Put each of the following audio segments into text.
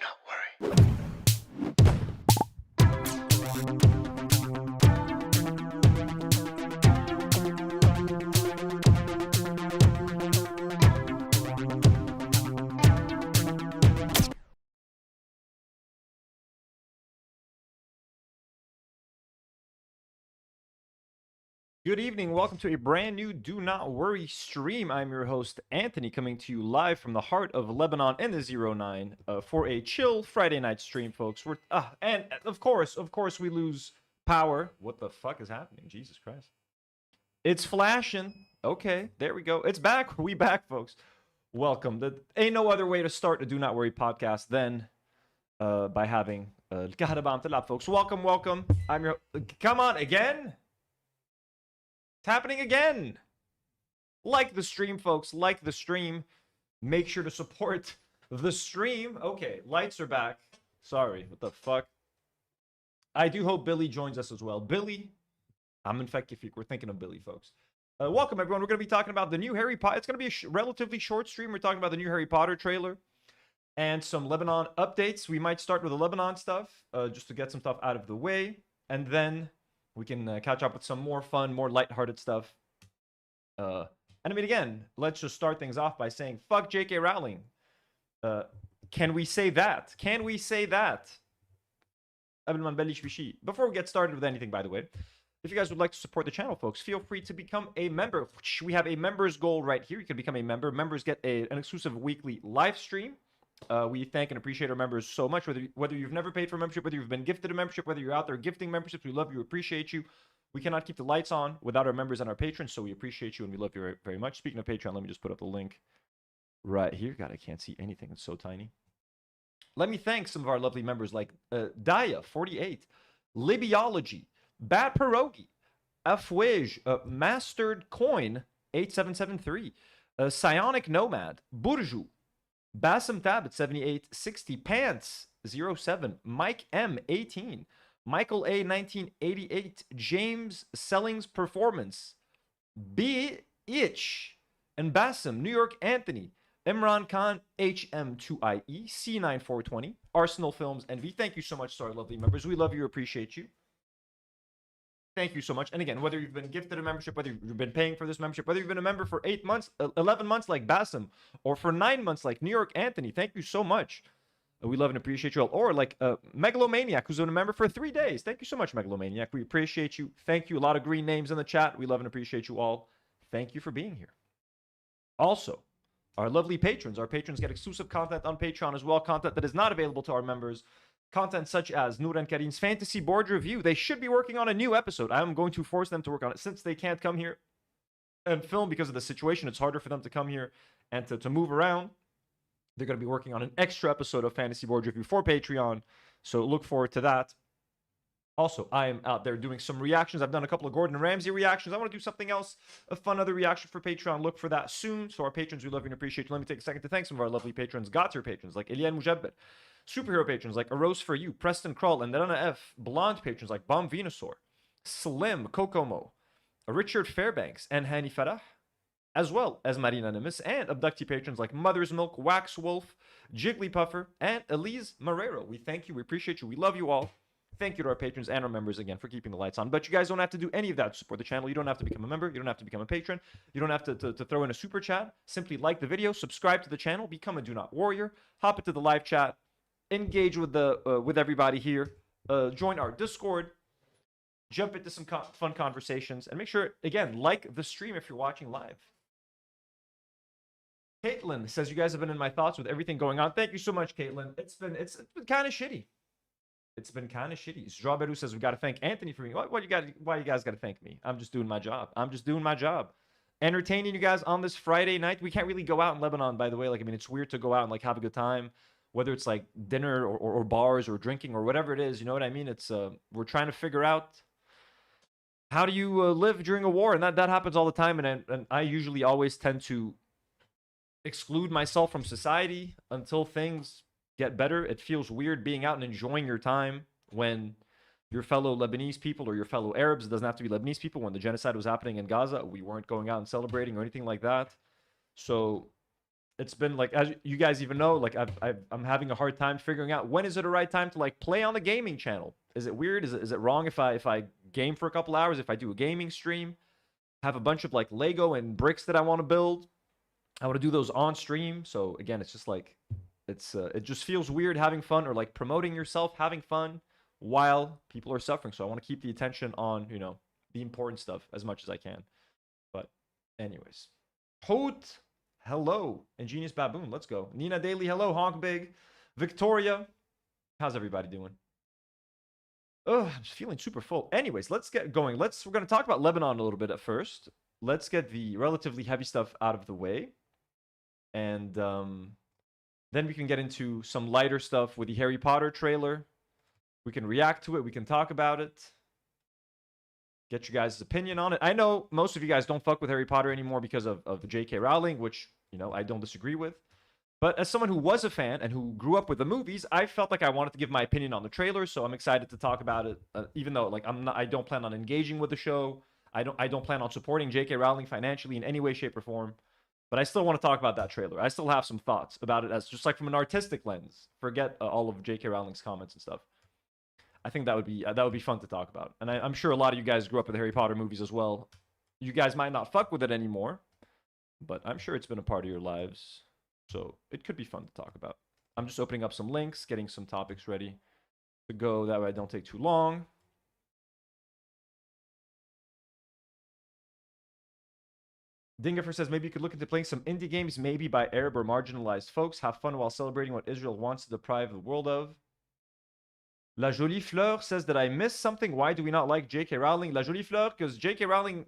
not worry. Good evening. Welcome to a brand new Do Not Worry stream. I'm your host, Anthony, coming to you live from the heart of Lebanon in the 09 for a chill Friday night stream, folks. And of course, we lose power. What the fuck is happening? Jesus Christ. It's flashing. Okay, there we go. It's back. We back, folks. Welcome. Ain't no other way to start a Do Not Worry podcast than by having folks. Welcome. I'm your... Come on, again? It's happening again. Like the stream, folks. Like the stream. Make sure to support the stream. Okay, lights are back. Sorry, what the fuck? I do hope Billy joins us as well. Billy, I'm infected. We're thinking of Billy, folks. Welcome, everyone. We're going to be talking about the new Harry Potter. It's going to be a relatively short stream. We're talking about the new Harry Potter trailer and some Lebanon updates. We might start with the Lebanon stuff just to get some stuff out of the way. And then we can catch up with some more fun, more lighthearted stuff. And I mean, again, let's just start things off by saying, fuck J.K. Rowling. Can we say that? Can we say that? Before we get started with anything, by the way, if you guys would like to support the channel, folks, feel free to become a member. We have a members goal right here. You can become a member. Members get an exclusive weekly live stream. We thank and appreciate our members so much. Whether you've never paid for membership, whether you've been gifted a membership, whether you're out there gifting memberships, we love you, appreciate you. We cannot keep the lights on without our members and our patrons, so we appreciate you and we love you very much. Speaking of Patreon, let me just put up the link right here. God, I can't see anything. It's so tiny. Let me thank some of our lovely members like Daya48, Libiology, Bad Pierogi, Afwej, Mastered Coin 8773, Psionic Nomad, Burju, Bassam Tab at 7860, Pants 07, Mike M 18, Michael A 1988, James Sellings Performance, B Itch, and Bassam, New York Anthony, Imran Khan HM2IE, C9420, Arsenal Films Envy. Thank you so much to our lovely members. We love you, appreciate you. Thank you so much. And again, whether you've been gifted a membership, whether you've been paying for this membership, whether you've been a member for 8 months, 11 months like Bassam, or for 9 months like New York Anthony, thank you so much. We love and appreciate you all. Or like Megalomaniac, who's been a member for 3 days. Thank you so much, Megalomaniac. We appreciate you. Thank you. A lot of green names in the chat. We love and appreciate you all. Thank you for being here. Also, our lovely patrons. Our patrons get exclusive content on Patreon as well, content that is not available to our members. Content such as Nour and Karine's fantasy board review. They should be working on a new episode. I'm going to force them to work on it since they can't come here and film because of the situation. It's harder for them to come here and to move around. They're going to be working on an extra episode of fantasy board review for Patreon. So look forward to that. Also, I am out there doing some reactions. I've done a couple of Gordon Ramsay reactions. I want to do something else, a fun other reaction for Patreon. Look for that soon. So our patrons, we love you and appreciate you. Let me take a second to thank some of our lovely patrons. Gatsir patrons like Eliane Mujabber. Superhero patrons like A Rose for You, Preston Krull, and Rana F. Blonde patrons like Bomb Venusaur, Slim, Kokomo, Richard Fairbanks, and Hani Farah, as well as Marina Nimis, and abductee patrons like Mother's Milk, Wax Wolf, Jigglypuffer, and Elise Marrero. We thank you, we appreciate you, we love you all. Thank you to our patrons and our members again for keeping the lights on. But you guys don't have to do any of that to support the channel. You don't have to become a member. You don't have to become a patron. You don't have to throw in a super chat. Simply like the video, subscribe to the channel, become a Do Not Warrior, hop into the live chat, engage with everybody here, join our Discord, jump into some fun conversations, and make sure, again, like the stream if you're watching live. Caitlin says, you guys have been in my thoughts with everything going on. Thank you so much, Caitlin. It's been kind of shitty. It's been kind of shitty. Strawberry says, we got to thank Anthony for me. Why you guys got to thank me? I'm just doing my job. I'm just doing my job. Entertaining you guys on this Friday night. We can't really go out in Lebanon, by the way. Like, I mean, it's weird to go out and like have a good time, whether it's like dinner or bars or drinking or whatever it is. You know what I mean? It's we're trying to figure out how do you live during a war, and that happens all the time. And I usually always tend to exclude myself from society until things get better. It feels weird being out and enjoying your time when your fellow Lebanese people or your fellow Arabs, it doesn't have to be Lebanese people, when the genocide was happening in Gaza, we weren't going out and celebrating or anything like that. So it's been like, as you guys even know, like I'm having a hard time figuring out when is it the right time to like play on the gaming channel. Is it weird? Is it wrong if I game for a couple hours, if I do a gaming stream, have a bunch of like Lego and bricks that I want to build? I want to do those on stream. So again, it's just like it just feels weird having fun or like promoting yourself, having fun while people are suffering. So I want to keep the attention on, you know, the important stuff as much as I can. But anyways, Hoot, hello. Ingenious Baboon, let's go. Nina Daly, hello. Honk Big. Victoria, how's everybody doing? Oh, I'm just feeling super full. Anyways, let's get going. We're going to talk about Lebanon a little bit at first. Let's get the relatively heavy stuff out of the way. And then we can get into some lighter stuff with the Harry Potter trailer. We can react to it. We can talk about it. Get your guys' opinion on it. I know most of you guys don't fuck with Harry Potter anymore because of J.K. Rowling, which, you know, I don't disagree with. But as someone who was a fan and who grew up with the movies, I felt like I wanted to give my opinion on the trailer, so I'm excited to talk about it. Even though, like, I don't plan on engaging with the show. I don't plan on supporting J.K. Rowling financially in any way, shape, or form. But I still want to talk about that trailer. I still have some thoughts about it as just like from an artistic lens. Forget all of J.K. Rowling's comments and stuff. I think that would be fun to talk about. And I'm sure a lot of you guys grew up with the Harry Potter movies as well. You guys might not fuck with it anymore, but I'm sure it's been a part of your lives. So it could be fun to talk about. I'm just opening up some links, getting some topics ready to go. That way I don't take too long. Dingifer says, maybe you could look into playing some indie games, maybe by Arab or marginalized folks. Have fun while celebrating what Israel wants to deprive the world of. La Jolie Fleur says that I missed something. Why do we not like J.K. Rowling? La Jolie Fleur, because J.K. Rowling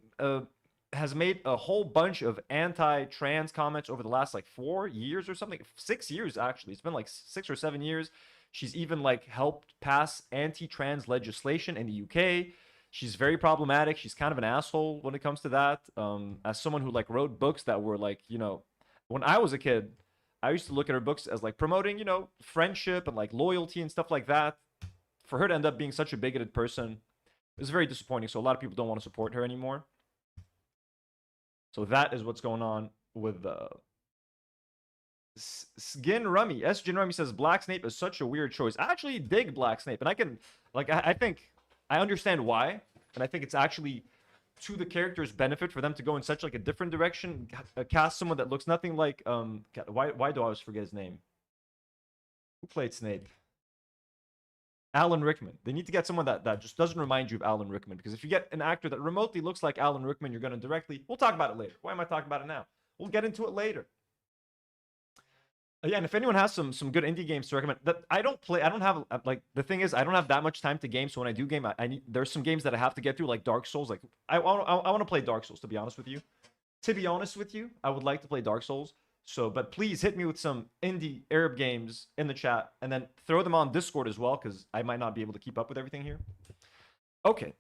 has made a whole bunch of anti-trans comments over the last like 4 years or something. 6 years, actually. It's been like 6 or 7 years. She's even like helped pass anti-trans legislation in the UK. She's very problematic. She's kind of an asshole when it comes to that. As someone who like wrote books that were like, you know, when I was a kid, I used to look at her books as like promoting, you know, friendship and like loyalty and stuff like that. For her to end up being such a bigoted person is very disappointing. So a lot of people don't want to support her anymore. So that is what's going on with Sgin Rummy. Sgin Rummy says Black Snape is such a weird choice. I actually dig Black Snape, and I can like I think I understand why, and I think it's actually to the character's benefit for them to go in such like a different direction. Cast someone that looks nothing like why do I always forget his name? Who played Snape? Alan Rickman. They need to get someone that just doesn't remind you of Alan Rickman, because if you get an actor that remotely looks like Alan Rickman, you're going to directly... We'll talk about it later. Why am I talking about it now? We'll get into it later. Yeah, and if anyone has some good indie games to recommend, that I don't have, like, the thing is, I don't have that much time to game, so when I do game, there's some games that I have to get through, like Dark Souls. Like, I want to play Dark Souls, to be honest with you. To be honest with you, I would like to play Dark Souls. So, but please hit me with some indie Arab games in the chat, and then throw them on Discord as well, because I might not be able to keep up with everything here. Okay.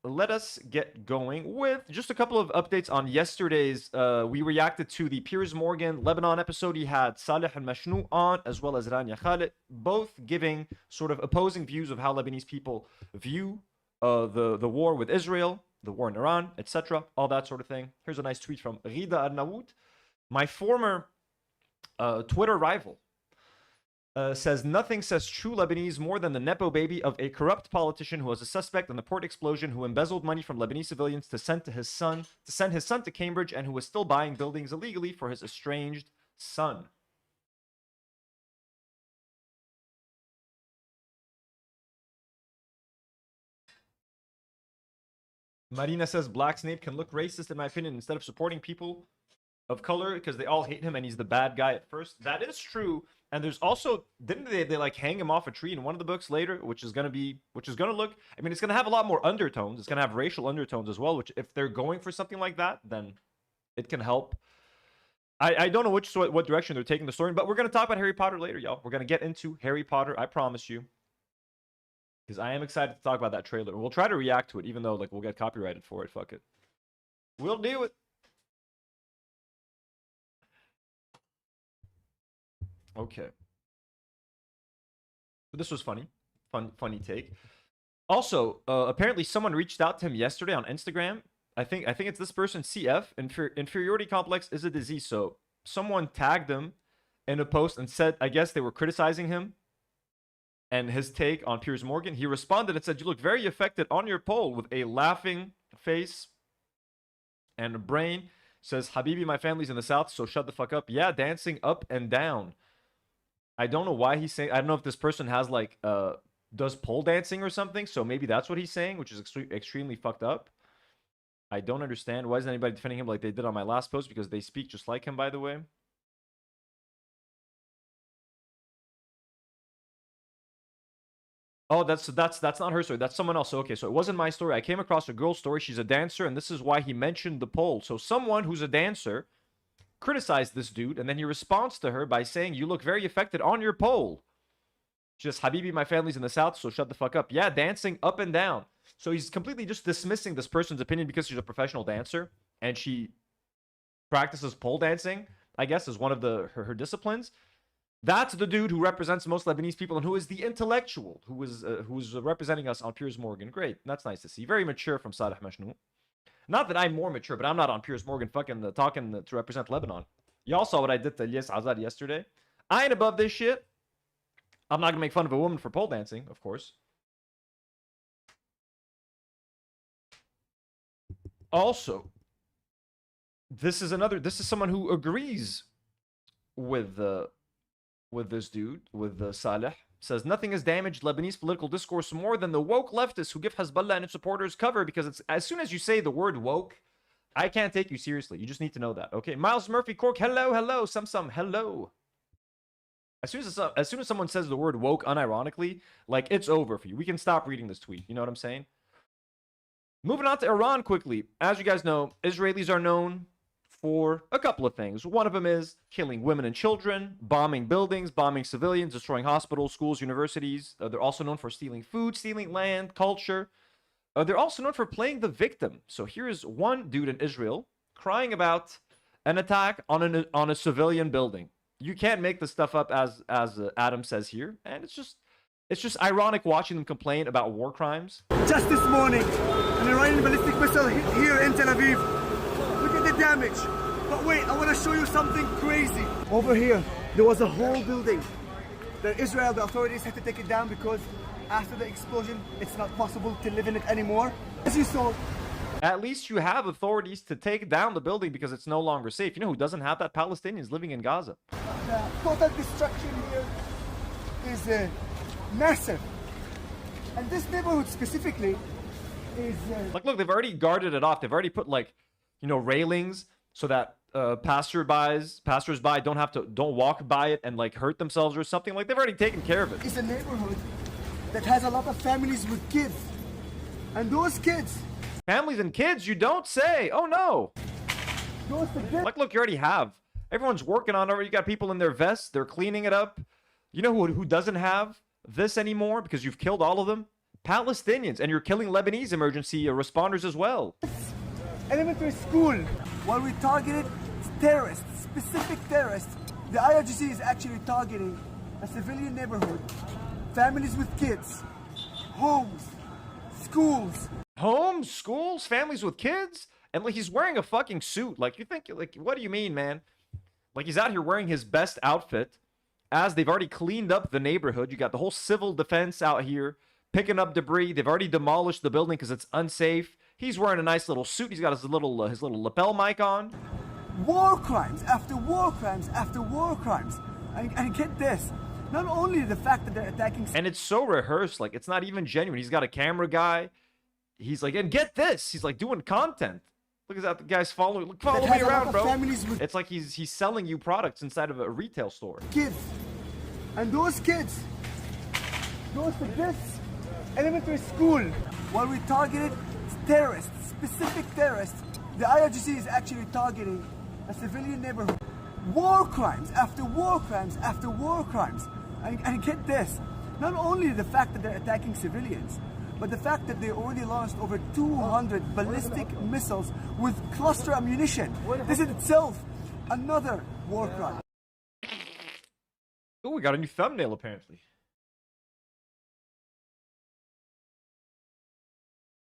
Let us get going with just a couple of updates on yesterday's. We reacted to the Piers Morgan Lebanon episode. He had Saleh al-Mashnou on, as well as Rania Khalid, both giving sort of opposing views of how Lebanese people view the war with Israel, the war in Iran, etc., all that sort of thing. Here's a nice tweet from Rida Arnaout. My former Twitter rival says, nothing says true Lebanese more than the Nepo baby of a corrupt politician who was a suspect in the port explosion, who embezzled money from Lebanese civilians to send his son to Cambridge, and who was still buying buildings illegally for his estranged son. Marina says, Black Snape can look racist in my opinion instead of supporting people of color because they all hate him and he's the bad guy at first. That is true. And there's also, didn't they like hang him off a tree in one of the books later, which is gonna look, I mean, it's gonna have a lot more undertones. It's gonna have racial undertones as well, which if they're going for something like that, then it can help. I don't know what direction they're taking the story, but we're gonna talk about Harry Potter later, y'all. We're gonna get into Harry Potter, I promise you. Because I am excited to talk about that trailer. We'll try to react to it, even though like we'll get copyrighted for it. Fuck it. We'll do it. Okay. This was funny. Funny take. Also, apparently someone reached out to him yesterday on Instagram. I think it's this person, CF. Inferiority complex is a disease. So someone tagged him in a post and said, I guess they were criticizing him and his take on Piers Morgan. He responded and said, "You look very affected on your poll," with a laughing face and a brain. Says, "Habibi, my family's in the south, so shut the fuck up." Yeah, dancing up and down. I don't know why he's saying. I don't know if this person has like does pole dancing or something. So maybe that's what he's saying, which is extremely fucked up. I don't understand. Why isn't anybody defending him like they did on my last post? Because they speak just like him, by the way. Oh, that's not her story. That's someone else. Okay, so it wasn't my story. I came across a girl's story. She's a dancer, and this is why he mentioned the poll. So someone who's a dancer criticized this dude, and then he responds to her by saying, "You look very affected on your poll." Just, "Habibi, my family's in the south, so shut the fuck up." Yeah, dancing up and down. So he's completely just dismissing this person's opinion because she's a professional dancer and she practices pole dancing, I guess, is one of her disciplines. That's the dude who represents most Lebanese people and who is the intellectual who's representing us on Piers Morgan. Great, that's nice to see. Very mature from Saleh Majnoun. Not that I'm more mature, but I'm not on Piers Morgan fucking talking to represent Lebanon. Y'all saw what I did to Ilyas Azad yesterday. I ain't above this shit. I'm not gonna make fun of a woman for pole dancing, of course. Also, this is someone who agrees with this dude, with Saleh. Says, "Nothing has damaged Lebanese political discourse more than the woke leftists who give Hezbollah and its supporters cover, because it's as soon as you say the word woke, I can't take you seriously. You just need to know that." Okay, Miles Murphy Cork, hello, some, hello. As soon as someone says the word woke unironically, like, it's over for you. We can stop reading this tweet. You know what I'm saying? Moving on to Iran quickly. As you guys know, Israelis are known for a couple of things. One of them is killing women and children, bombing buildings, bombing civilians, destroying hospitals, schools, universities. They're also known for stealing food, stealing land, culture. They're also known for playing the victim. So here's one dude in Israel crying about an attack on a civilian building. You can't make this stuff up, as Adam says here, and it's just ironic watching them complain about war crimes. Just this morning, an Iranian ballistic missile hit here in Tel Aviv. Look at the damage. But wait, I want to show you something crazy. Over here, there was a whole building that Israel, the authorities, had to take it down because after the explosion, it's not possible to live in it anymore. As you saw, at least you have authorities to take down the building because it's no longer safe. You know who doesn't have that? Palestinians living in Gaza. the total destruction here is massive. And this neighborhood specifically is... Like, look, they've already guarded it off. They've already put, like, you know, railings so that passersby don't walk by it and, like, hurt themselves or something. Like, they've already taken care of it. It's a neighborhood that has a lot of families with kids. And those kids... Families and kids, you don't say. Oh, no. Like, look, you already have. Everyone's working on it. You got people in their vests. They're cleaning it up. You know who doesn't have this anymore because you've killed all of them? Palestinians. And you're killing Lebanese emergency responders as well. Elementary school. While we targeted terrorists, specific terrorists, the IRGC is actually targeting a civilian neighborhood, families with kids, homes, schools. Homes, schools, families with kids? And, like, he's wearing a fucking suit. Like, you think, like, what do you mean, man? Like, he's out here wearing his best outfit as they've already cleaned up the neighborhood. You got the whole civil defense out here picking up debris. They've already demolished the building because it's unsafe. He's wearing a nice little suit. He's got his little lapel mic on. War crimes after war crimes after war crimes. And get this, not only the fact that they're attacking... And it's so rehearsed. Like, it's not even genuine. He's got a camera guy. He's like, and get this. He's like doing content. Look at that. The guy's follow me around, bro. It's like he's selling you products inside of a retail store. Kids. And those kids goes to this elementary school. While we targeted terrorists, specific terrorists, the IRGC is actually targeting a civilian neighborhood. War crimes after war crimes after war crimes. And get this, not only the fact that they're attacking civilians, but the fact that they already launched over 200 ballistic missiles with cluster ammunition. This is itself another war crime. Oh, we got a new thumbnail apparently.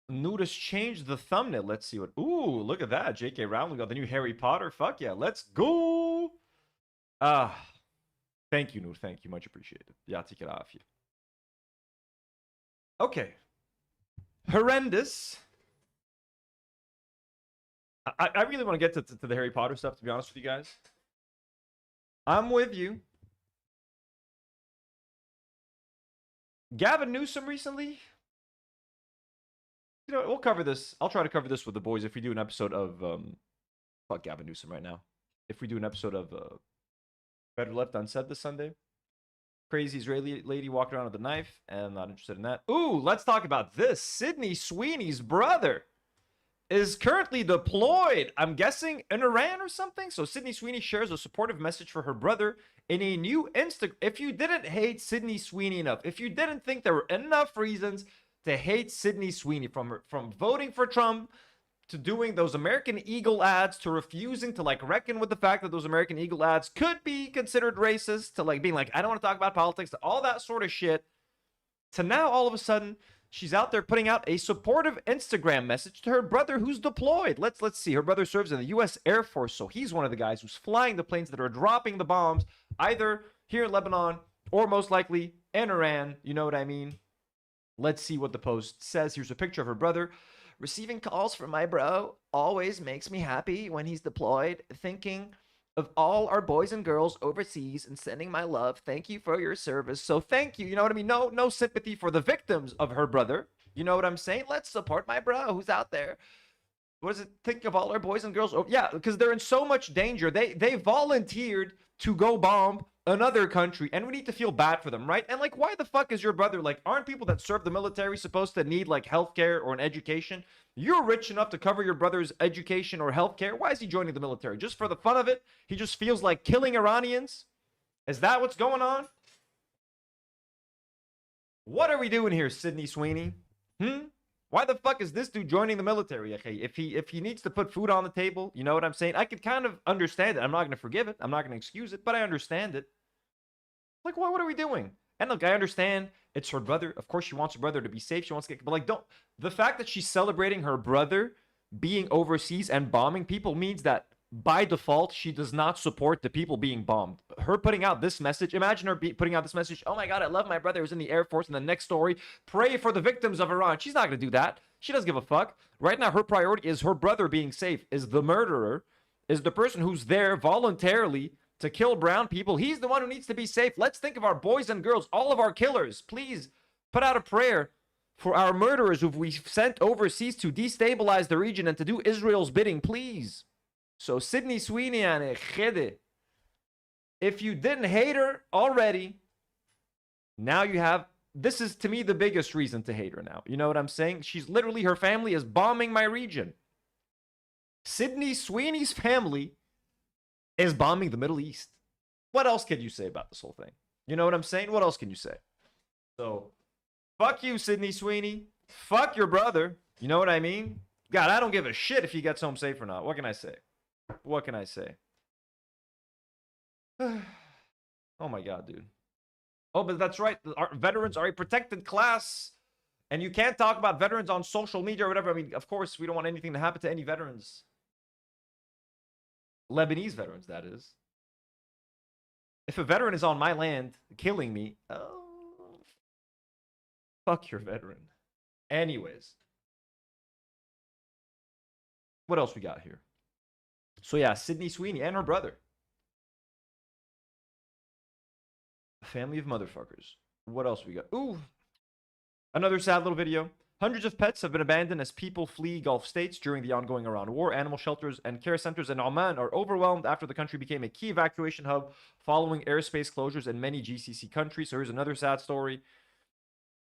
Nour has changed the thumbnail. Let's see what. Ooh, look at that. J.K. Rowling got the new Harry Potter. Fuck yeah, let's go. Thank you, Nour. Thank you. Much appreciated. Yatik al-afiyah. Okay. Horrendous. I really want to get to the Harry Potter stuff, to be honest with you guys. I'm with you. Gavin Newsom recently. You know, we'll cover this. I'll try to cover this with the boys if we do an episode of fuck Gavin Newsom right now. If we do an episode of Better Left Unsaid this Sunday. Crazy Israeli lady walking around with a knife, and I'm not interested in that. Ooh, let's talk about this. Sydney Sweeney's brother is currently deployed, I'm guessing, in Iran or something. So Sydney Sweeney shares a supportive message for her brother in a new Instagram. If you didn't hate Sydney Sweeney enough, if you didn't think there were enough reasons to hate Sydney Sweeney, from voting for Trump to doing those American Eagle ads, to refusing to like reckon with the fact that those American Eagle ads could be considered racist, to like being like, I don't want to talk about politics, to all that sort of shit, to now all of a sudden she's out there putting out a supportive Instagram message to her brother who's deployed. Let's see. Her brother serves in the U.S. Air Force, so he's one of the guys who's flying the planes that are dropping the bombs either here in Lebanon or most likely in Iran. You know what I mean? Let's see what the post says. Here's a picture of her brother. Receiving calls from my bro always makes me happy when he's deployed. Thinking of all our boys and girls overseas and sending my love. Thank you for your service. So thank you. You know what I mean? No sympathy for the victims of her brother. You know what I'm saying? Let's support my bro who's out there. What does it think of all our boys and girls? Oh, yeah, because they're in so much danger. They volunteered to go bomb another country, and we need to feel bad for them, right? And like, why the fuck is your brother like, aren't people that serve the military supposed to need like healthcare or an education? You're rich enough to cover your brother's education or healthcare. Why is he joining the military? Just for the fun of it? He just feels like killing Iranians? Is that what's going on? What are we doing here, Sydney Sweeney? Why the fuck is this dude joining the military? If he needs to put food on the table, you know what I'm saying? I could kind of understand it. I'm not going to forgive it. I'm not going to excuse it, but I understand it. Like, what are we doing? And look, I understand it's her brother. Of course, she wants her brother to be safe. She wants to get, but like, don't. The fact that she's celebrating her brother being overseas and bombing people means that by default, she does not support the people being bombed. Her putting out this message, imagine her putting out this message, oh my God, I love my brother who's in the Air Force, and the next story, pray for the victims of Iran. She's not going to do that. She doesn't give a fuck. Right now, her priority is her brother being safe, is the murderer, is the person who's there voluntarily to kill brown people. He's the one who needs to be safe. Let's think of our boys and girls, all of our killers. Please put out a prayer for our murderers who we've sent overseas to destabilize the region and to do Israel's bidding, please. So Sydney Sweeney, if you didn't hate her already, now you have. This is, to me, the biggest reason to hate her now. You know what I'm saying? She's literally, her family is bombing my region. Sydney Sweeney's family is bombing the Middle East. What else can you say about this whole thing? You know what I'm saying? What else can you say? So, fuck you, Sydney Sweeney. Fuck your brother. You know what I mean? God, I don't give a shit if he gets home safe or not. What can I say? What can I say? Oh my God, dude. Oh, but that's right. Our veterans are a protected class. And you can't talk about veterans on social media or whatever. I mean, of course, we don't want anything to happen to any veterans. Lebanese veterans, that is. If a veteran is on my land killing me, oh, fuck your veteran. Anyways. What else we got here? So yeah, Sydney Sweeney and her brother. A family of motherfuckers. What else we got? Ooh. Another sad little video. Hundreds of pets have been abandoned as people flee Gulf states during the ongoing Iran war. Animal shelters and care centers in Oman are overwhelmed after the country became a key evacuation hub following airspace closures in many GCC countries. So here's another sad story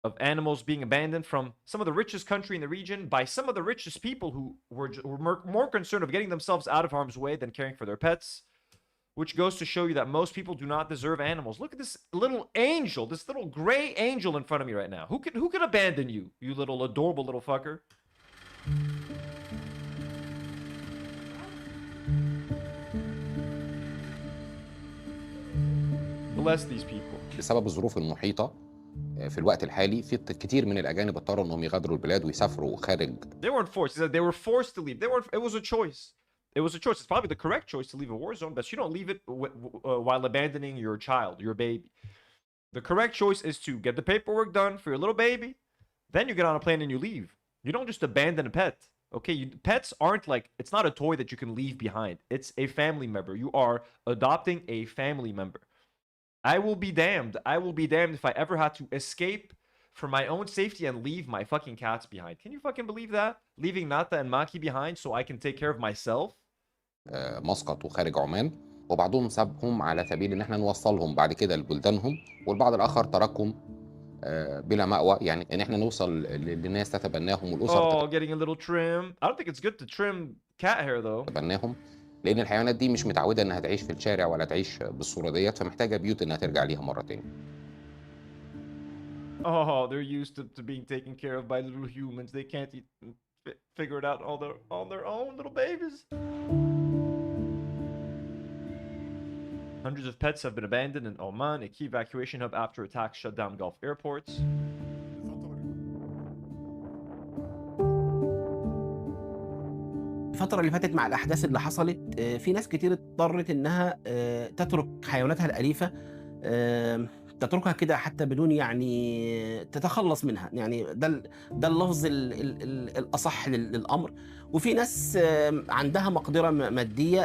of animals being abandoned from some of the richest country in the region by some of the richest people who were more concerned of getting themselves out of harm's way than caring for their pets, which goes to show you that most people do not deserve animals. Look at this little angel, this little gray angel in front of me right now. Who could abandon you, you little adorable little fucker? Bless these people. بسبب الظروف المحيطة في الوقت الحالي في كتير من الأجانب اضطروا إنهم يغادروا البلاد ويسافروا خارج. They weren't forced. They were forced to leave. It was a choice. It was a choice. It's probably the correct choice to leave a war zone, but you don't leave it while abandoning your child, your baby. The correct choice is to get the paperwork done for your little baby, then you get on a plane and you leave. You don't just abandon a pet. Okay, pets aren't like, it's not a toy that you can leave behind. It's a family member. You are adopting a family member. I will be damned. I will be damned if I ever had to escape for my own safety and leave my fucking cats behind. Can you fucking believe that? Leaving Nata and Maki behind so I can take care of myself? مسقط وخارج عمان، وبعضهم سابهم على سبيل ان احنا نوصلهم بعد كده لبلدانهم، والبعض الاخر تركهم بلا مأوى، يعني ان احنا نوصل للناس تتبناهم والاسر Oh, getting a little trim. I don't think it's good to trim cat hair though. تتبناهم، لان الحيوانات دي مش متعوده انها تعيش في الشارع ولا تعيش بالصوره ديت، فمحتاجه بيوت انها ترجع ليها مره تاني. Oh, they're used to being taken care of by little humans. They can't figure it out on their own, little babies. Hundreds of pets have been abandoned in Oman, a key evacuation hub after attacks shut down Gulf airports. الفترة اللي فاتت مع الأحداث اللي حصلت في ناس كتير اضطرت إنها تترك حيواناتها الأليفة، تتركها كده حتى بدون يعني تتخلص منها، يعني ده اللفظ الأصح للأمر. وفي ناس عندها مقدرة مادية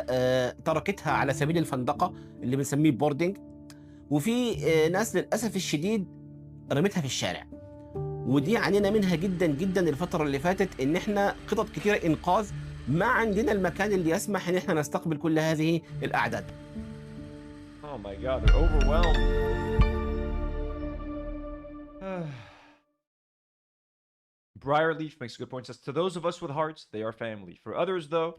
تركتها على سبيل الفندقة اللي بنسميه بوردنج، وفي ناس للأسف الشديد رمتها في الشارع. ودي عانينا منها جدا جدا الفترة اللي فاتت، إن إحنا قطط كتيرة إنقاذ ما عندنا المكان اللي يسمح إن إحنا نستقبل كل هذه الأعداد. Oh my god, they're overwhelmed. Briarleaf makes a good point. Says, to those of us with hearts, they are family. For others, though,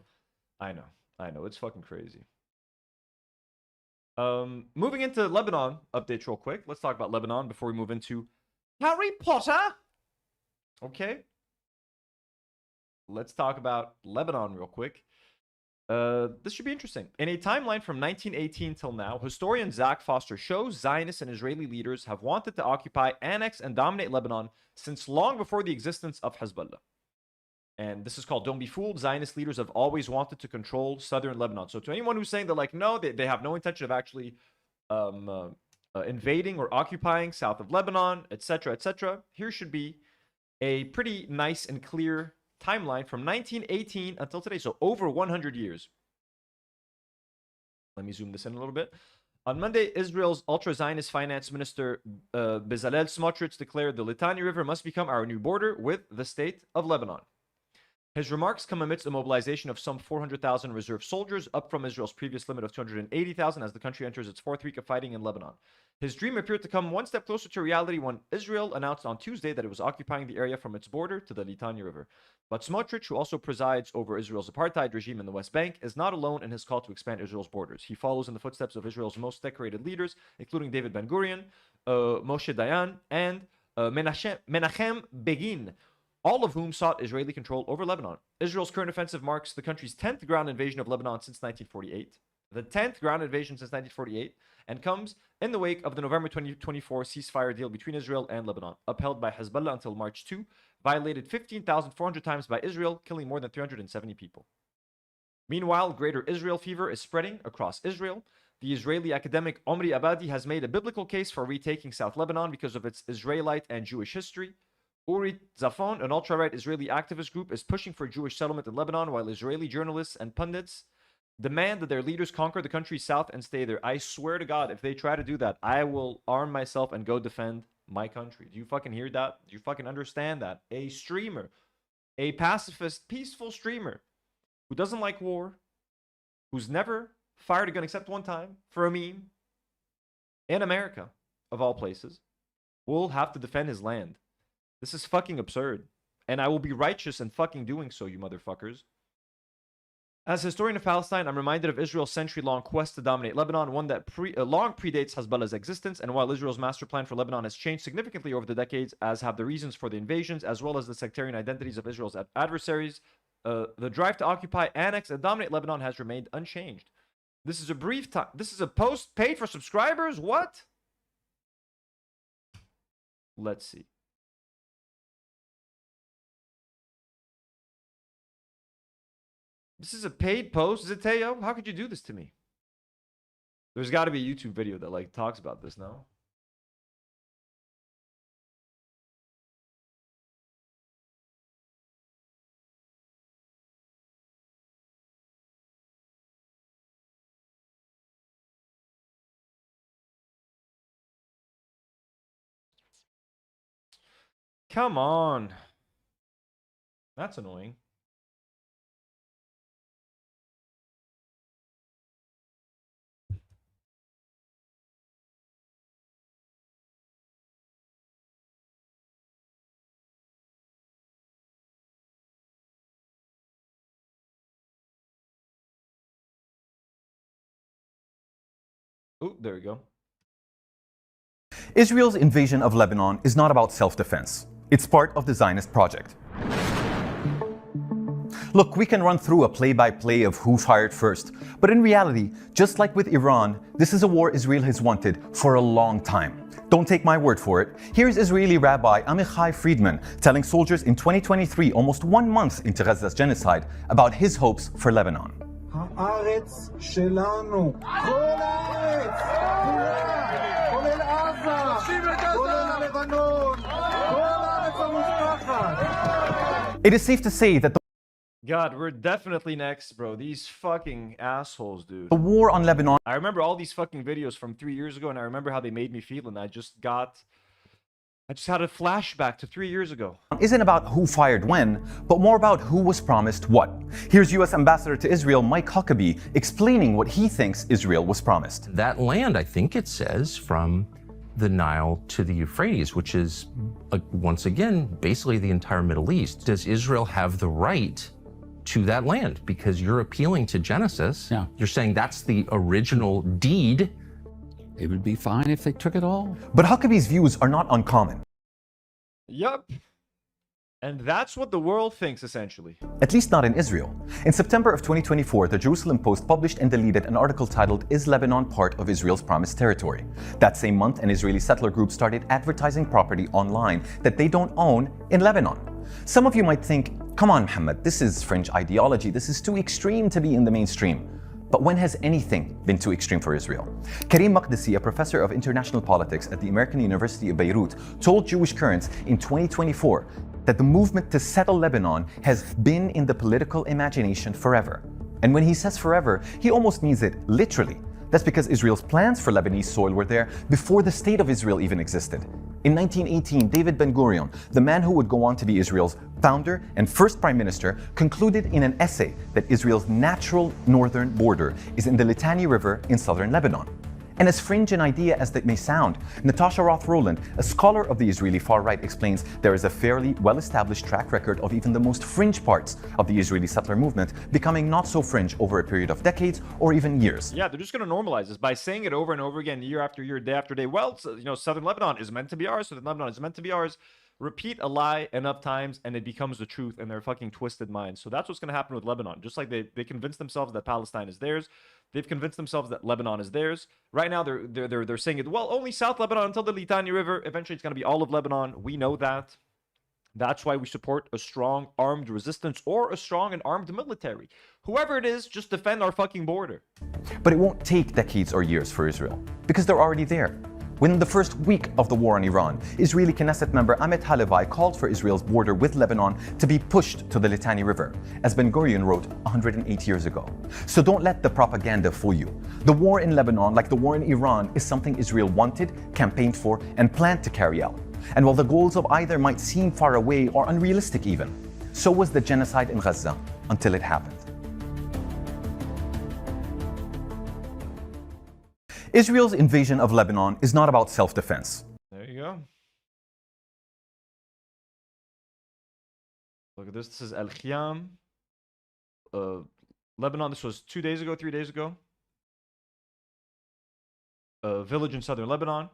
I know, it's fucking crazy. Moving into Lebanon updates real quick. Let's talk about Lebanon before we move into Harry Potter. Okay. Let's talk about Lebanon real quick. This should be interesting. In a timeline from 1918 till now, historian Zach Foster shows Zionist and Israeli leaders have wanted to occupy, annex, and dominate Lebanon since long before the existence of Hezbollah. And this is called Don't Be Fooled. Zionist leaders have always wanted to control southern Lebanon. So to anyone who's saying that, like, no, they have no intention of actually invading or occupying south of Lebanon, etc., here should be a pretty nice and clear timeline from 1918 until today, so over 100 years. Let me zoom this in a little bit. On Monday, Israel's ultra-Zionist finance minister Bezalel Smotrich declared the Litani River must become our new border with the state of Lebanon. His remarks come amidst a mobilization of some 400,000 reserve soldiers, up from Israel's previous limit of 280,000 as the country enters its fourth week of fighting in Lebanon. His dream appeared to come one step closer to reality when Israel announced on Tuesday that it was occupying the area from its border to the Litani River. But Smotrich, who also presides over Israel's apartheid regime in the West Bank, is not alone in his call to expand Israel's borders. He follows in the footsteps of Israel's most decorated leaders, including David Ben-Gurion, Moshe Dayan, and Menachem Begin, all of whom sought Israeli control over Lebanon. Israel's current offensive marks the country's 10th ground invasion of Lebanon since 1948. The 10th ground invasion since 1948, and comes in the wake of the November 2024 ceasefire deal between Israel and Lebanon, upheld by Hezbollah until March 2, violated 15,400 times by Israel, killing more than 370 people. Meanwhile, Greater Israel fever is spreading across Israel. The Israeli academic Omri Abadi has made a biblical case for retaking South Lebanon because of its Israelite and Jewish history. Uri Zafon, an ultra-right Israeli activist group, is pushing for Jewish settlement in Lebanon, while Israeli journalists and pundits demand that their leaders conquer the country's south and stay there. I swear to God, if they try to do that, I will arm myself and go defend my country. Do you fucking hear that? Do you fucking understand that? A streamer, a pacifist, peaceful streamer who doesn't like war, who's never fired a gun except one time for a meme in America, of all places, will have to defend his land. This is fucking absurd. And I will be righteous in fucking doing so, you motherfuckers. As historian of Palestine, I'm reminded of Israel's century-long quest to dominate Lebanon, one that long predates Hezbollah's existence. And while Israel's master plan for Lebanon has changed significantly over the decades, as have the reasons for the invasions, as well as the sectarian identities of Israel's adversaries, the drive to occupy, annex, and dominate Lebanon has remained unchanged. This is a brief time. This is a post paid for subscribers? What? Let's see. This is a paid post. Is it Teo? How could you do this to me? There's got to be a YouTube video that like talks about this now. Come on. That's annoying. Oh, there we go. Israel's invasion of Lebanon is not about self-defense. It's part of the Zionist project. Look, we can run through a play-by-play of who fired first, but in reality, just like with Iran, this is a war Israel has wanted for a long time. Don't take my word for it. Here's Israeli Rabbi Amichai Friedman telling soldiers in 2023, almost 1 month into Gaza's genocide, about his hopes for Lebanon. הארץ שלנו, כל הארץ, כולל עזה, כולל לבנון, כל הארץ המובטחת. It is safe to say that God, we're definitely next, bro. These fucking assholes, dude. the war on Lebanon I remember all these fucking videos from 3 years ago, and I remember how they made me feel, and I just had a flashback to 3 years ago. isn't about who fired when, but more about who was promised what. Here's U.S. Ambassador to Israel Mike Huckabee explaining what he thinks Israel was promised. That land, I think it says, from the Nile to the Euphrates, which is, once again, basically the entire Middle East. Does Israel have the right to that land? Because you're appealing to Genesis. Yeah. You're saying that's the original deed. It would be fine if they took it all. But Huckabee's views are not uncommon. Yup. And that's what the world thinks, essentially. At least not in Israel. In September of 2024, the Jerusalem Post published and deleted an article titled, "Is Lebanon Part of Israel's Promised Territory?" That same month, an Israeli settler group started advertising property online that they don't own in Lebanon. Some of you might think, come on, Muhammad, this is fringe ideology. This is too extreme to be in the mainstream. But when has anything been too extreme for Israel? Karine Maqdisi, a professor of international politics at the American University of Beirut, told Jewish Currents in 2024 that the movement to settle Lebanon has been in the political imagination forever. And when he says forever, he almost means it literally. That's because Israel's plans for Lebanese soil were there before the State of Israel even existed. In 1918, David Ben-Gurion, the man who would go on to be Israel's founder and first prime minister, concluded in an essay that Israel's natural northern border is in the Litani River in southern Lebanon. And as fringe an idea as that may sound, Natasha Roth-Roland, a scholar of the Israeli far right, explains there is a fairly well-established track record of even the most fringe parts of the Israeli settler movement becoming not so fringe over a period of decades or even years. Yeah, they're just going to normalize this by saying it over and over again, year after year, day after day. Well, southern Lebanon is meant to be ours. Southern Lebanon is meant to be ours. Repeat a lie enough times and it becomes the truth in their fucking twisted minds. So that's what's going to happen with Lebanon. Just like they convinced themselves that Palestine is theirs. They've convinced themselves that Lebanon is theirs. Right now, they're saying it, well, only South Lebanon until the Litani River. Eventually, it's going to be all of Lebanon. We know that. That's why we support a strong armed resistance or a strong and armed military. Whoever it is, just defend our fucking border. But it won't take decades or years for Israel, because they're already there. Within the first week of the war on Iran, Israeli Knesset member Amit Halevai called for Israel's border with Lebanon to be pushed to the Litani River, as Ben-Gurion wrote 108 years ago. So don't let the propaganda fool you. The war in Lebanon, like the war in Iran, is something Israel wanted, campaigned for, and planned to carry out. And while the goals of either might seem far away or unrealistic even, so was the genocide in Gaza until it happened. Israel's invasion of Lebanon is not about self-defense. There you go. Look at this. This is Al Khiyam. Lebanon, this was 2 days ago, 3 days ago. A village in southern Lebanon.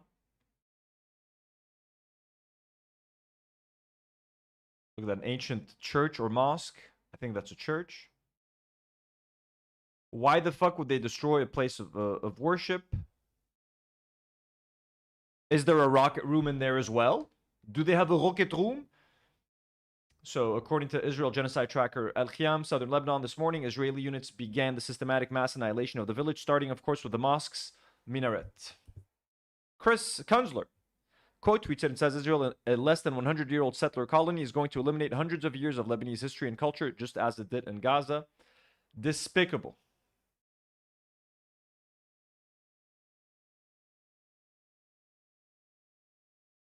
Look at that ancient church or mosque. I think that's a church. Why the fuck would they destroy a place of worship? Is there a rocket room in there as well? Do they have a rocket room? So, according to Israel genocide tracker Al-Qiyam, southern Lebanon, this morning, Israeli units began the systematic mass annihilation of the village, starting, of course, with the mosque's minaret. Chris Kunzler, quote tweets it and says, Israel, a less than 100-year-old settler colony, is going to eliminate hundreds of years of Lebanese history and culture, just as it did in Gaza. Despicable.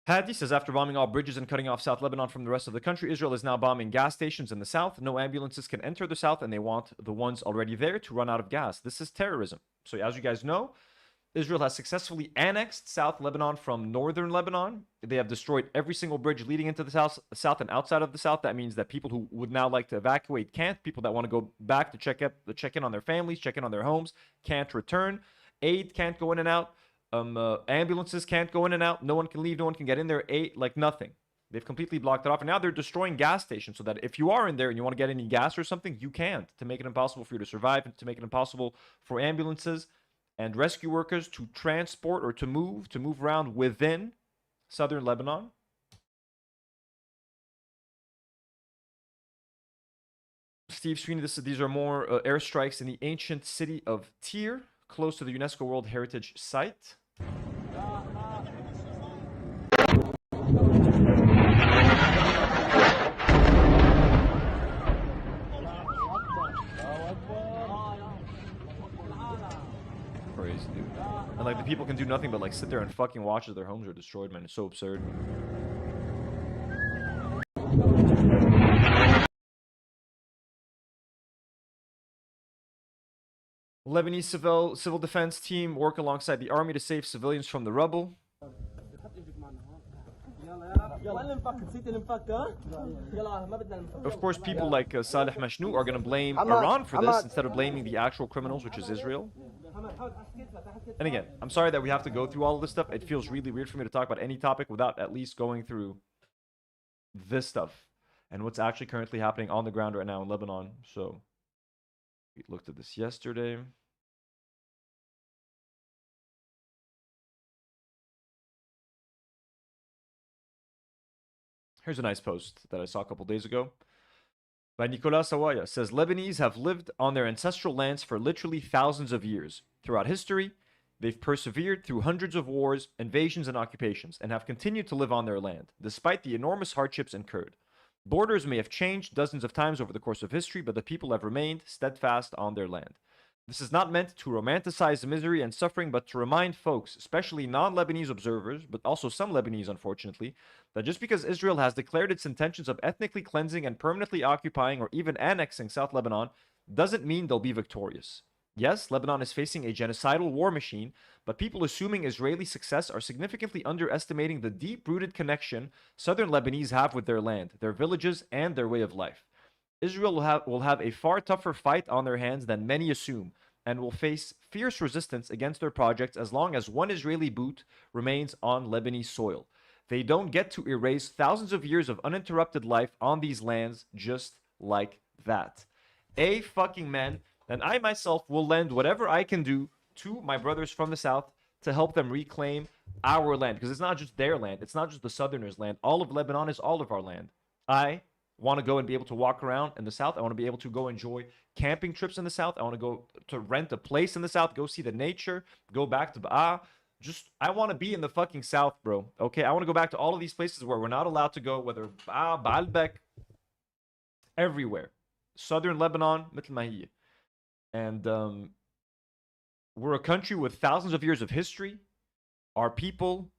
Hadi says, after bombing all bridges and cutting off South Lebanon from the rest of the country, Israel is now bombing gas stations in the south. No ambulances can enter the south, and they want the ones already there to run out of gas. This is terrorism. So as you guys know, Israel has successfully annexed South Lebanon from northern Lebanon. They have destroyed every single bridge leading into the south and outside of the south. That means that people who would now like to evacuate can't. People that want to go back to check in on their families, check in on their homes, can't return. Aid can't go in and out. Ambulances can't go in and out. No one can leave. No one can get in there. Like nothing. They've completely blocked it off. And now they're destroying gas stations so that if you are in there and you want to get any gas or something, you can't. To make it impossible for you to survive and to make it impossible for ambulances and rescue workers to transport or to move around within southern Lebanon. Steve Sweeney, these are more airstrikes in the ancient city of Tyre, close to the UNESCO World Heritage Site. Crazy, dude. And like the people can do nothing but like sit there and fucking watch as their homes are destroyed, man. It's so absurd. Lebanese civil defense team work alongside the army to save civilians from the rubble. Of course, people like Saleh Mashnou are going to blame Iran for this instead of blaming the actual criminals, which is Israel. And again, I'm sorry that we have to go through all of this stuff. It feels really weird for me to talk about any topic without at least going through this stuff and what's actually currently happening on the ground right now in Lebanon. So we looked at this yesterday. Here's a nice post that I saw a couple days ago by Nicolas Sawaya. Says, Lebanese have lived on their ancestral lands for literally thousands of years. Throughout history, they've persevered through hundreds of wars, invasions, and occupations, and have continued to live on their land, despite the enormous hardships incurred. Borders may have changed dozens of times over the course of history, but the people have remained steadfast on their land. This is not meant to romanticize misery and suffering, but to remind folks, especially non-Lebanese observers, but also some Lebanese, unfortunately, that just because Israel has declared its intentions of ethnically cleansing and permanently occupying or even annexing South Lebanon, doesn't mean they'll be victorious. Yes, Lebanon is facing a genocidal war machine, but people assuming Israeli success are significantly underestimating the deep-rooted connection southern Lebanese have with their land, their villages, and their way of life. Israel will have a far tougher fight on their hands than many assume, and will face fierce resistance against their projects as long as one Israeli boot remains on Lebanese soil. They don't get to erase thousands of years of uninterrupted life on these lands just like that. Fucking man. And I myself will lend whatever I can do to my brothers from the south to help them reclaim our land. Because it's not just their land. It's not just the southerners' land. All of Lebanon is all of our land. I want to go and be able to walk around in the south. I want to be able to go enjoy camping trips in the south. I want to go to rent a place in the south, go see the nature, go back to Ba'a. I want to be in the fucking south, bro. Okay, I want to go back to all of these places where we're not allowed to go, whether Ba'a, Baalbek, everywhere. Southern Lebanon, مثل ما هي. And we're a country with thousands of years of history. Our people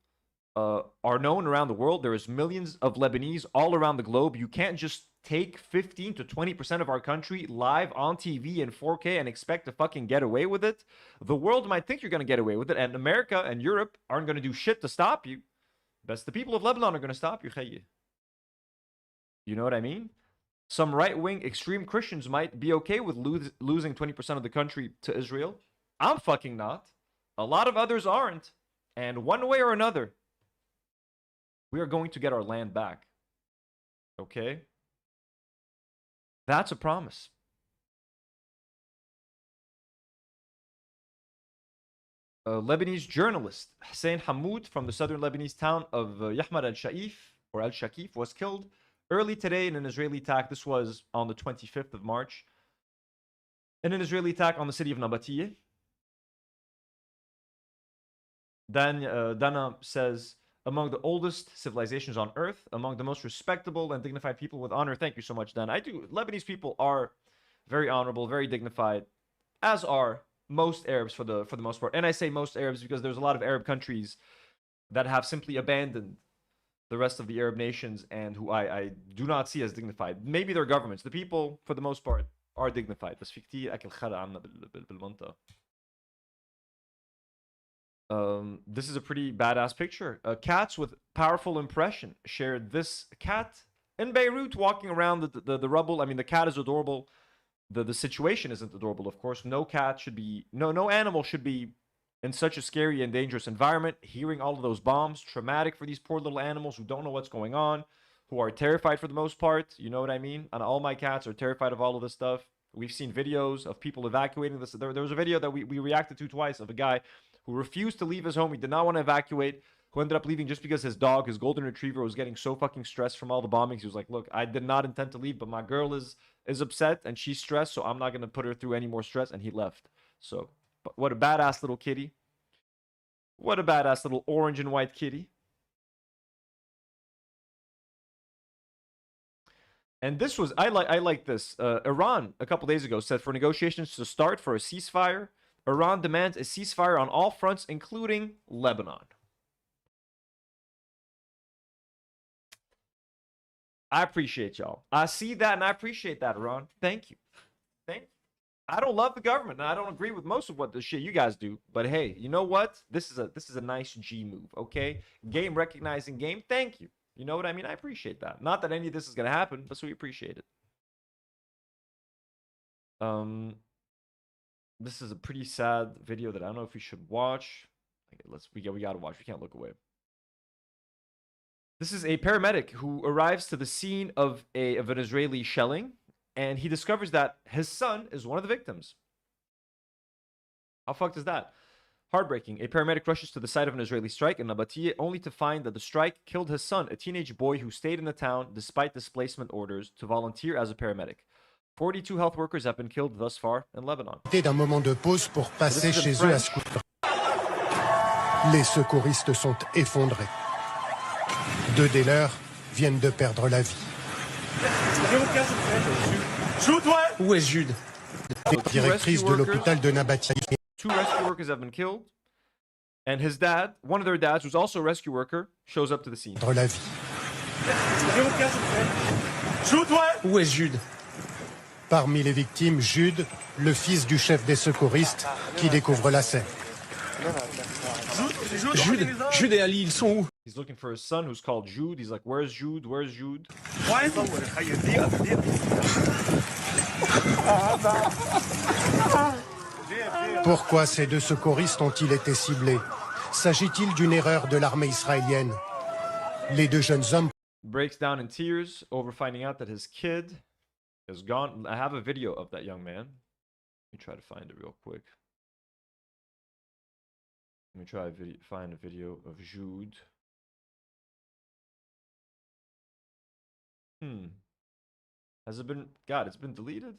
are known around the world. There is millions of Lebanese all around the globe. You can't just take 15 to 20% of our country live on TV in 4K and expect to fucking get away with it. The world might think you're going to get away with it, and America and Europe aren't going to do shit to stop you. Best the people of Lebanon are going to stop you, khayy. You know what I mean? Some right-wing extreme Christians might be okay with losing 20% of the country to Israel. I'm fucking not. A lot of others aren't. And one way or another, we are going to get our land back. Okay? That's a promise. A Lebanese journalist, Hussein Hammoud, from the southern Lebanese town of Yahmar al-Shaif, or al-Shakif, was killed Early today, in an Israeli attack, this was on the 25th of March, in an Israeli attack on the city of Nabateeh. Dana says, among the oldest civilizations on earth, among the most respectable and dignified people with honor. Thank you so much, Dan. Lebanese people are very honorable, very dignified, as are most Arabs for the most part. And I say most Arabs because there's a lot of Arab countries that have simply abandoned the rest of the Arab nations and who I do not see as dignified. Maybe their governments. The people, for the most part, are dignified. بس في كتير أكل خرا عنا بالمنطقة. This is a pretty badass picture. Cats with powerful impression shared this cat in Beirut walking around the rubble. I mean, the cat is adorable. The situation isn't adorable, of course. No cat should be, no animal should be in such a scary and dangerous environment. Hearing all of those bombs, traumatic for these poor little animals who don't know what's going on, who are terrified for the most part. You know what I mean? And all my cats are terrified of all of this stuff. We've seen videos of people evacuating this. There was a video that we reacted to twice of a guy who refused to leave his home. He did not want to evacuate, who ended up leaving just because his dog, his golden retriever, was getting so fucking stressed from all the bombings. He was like, look, I did not intend to leave, but my girl is upset and she's stressed, so I'm not going to put her through any more stress. And he left. So, but what a badass little kitty. What a badass little orange and white kitty. And this was, I like this. Iran, a couple days ago, said for negotiations to start for a ceasefire, Iran demands a ceasefire on all fronts, including Lebanon. I appreciate y'all. I see that and I appreciate that, Iran. Thank you. Thank you. I don't love the government and I don't agree with most of what the shit you guys do. But hey, you know what? This is a nice G move, okay? Game recognizing game. Thank you. You know what I mean? I appreciate that. Not that any of this is gonna happen, but so we appreciate it. This is a pretty sad video that I don't know if we should watch. Okay, we gotta watch. We can't look away. This is a paramedic who arrives to the scene of an Israeli shelling, and he discovers that his son is one of the victims. How fucked is that? Heartbreaking. A paramedic rushes to the site of an Israeli strike in Nabateeh only to find that the strike killed his son, a teenage boy who stayed in the town despite displacement orders to volunteer as a paramedic. 42 health workers have been killed thus far in Lebanon. D'un moment de pause pour passer chez eux à scooter. Les secouristes sont effondrés. Deux des leurs viennent de perdre la vie. Où est Jude? Directrice de l'hôpital de Nabateeh. 2 rescue workers have been killed, and his dad, one of their dads, who's also a rescue worker, shows up to the scene. La vie. Où est Jude? Parmi les victimes, Jude, le fils du chef des secouristes, qui découvre la scène. Jude et Ali, ils sont où? He's looking for his son, who's called Jude. He's like, where's Jude? Where's Jude? Pourquoi ces deux secouristes ont-ils été ciblés? S'agit-il d'une erreur de l'armée israélienne? Les deux jeunes hommes breaks down in tears over finding out that his kid is gone. I have a video of that young man. Let me try to find it real quick. Let me try to find a video of Jude. Has it been... God, it's been deleted?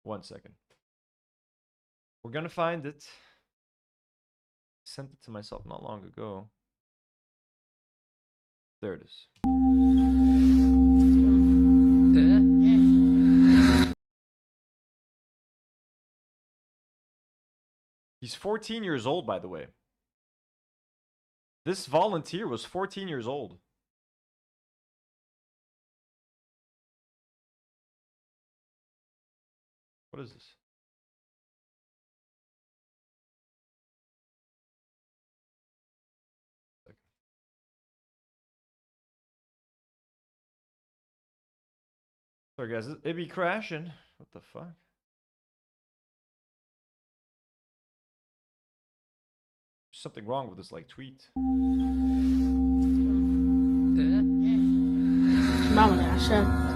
1 second. We're gonna find it. Sent it to myself not long ago. There it is. He's 14 years old, by the way. This volunteer was 14 years old. What is this? Sorry guys, it be crashing. What the fuck? There's something wrong with this like tweet. بعمل عشاء.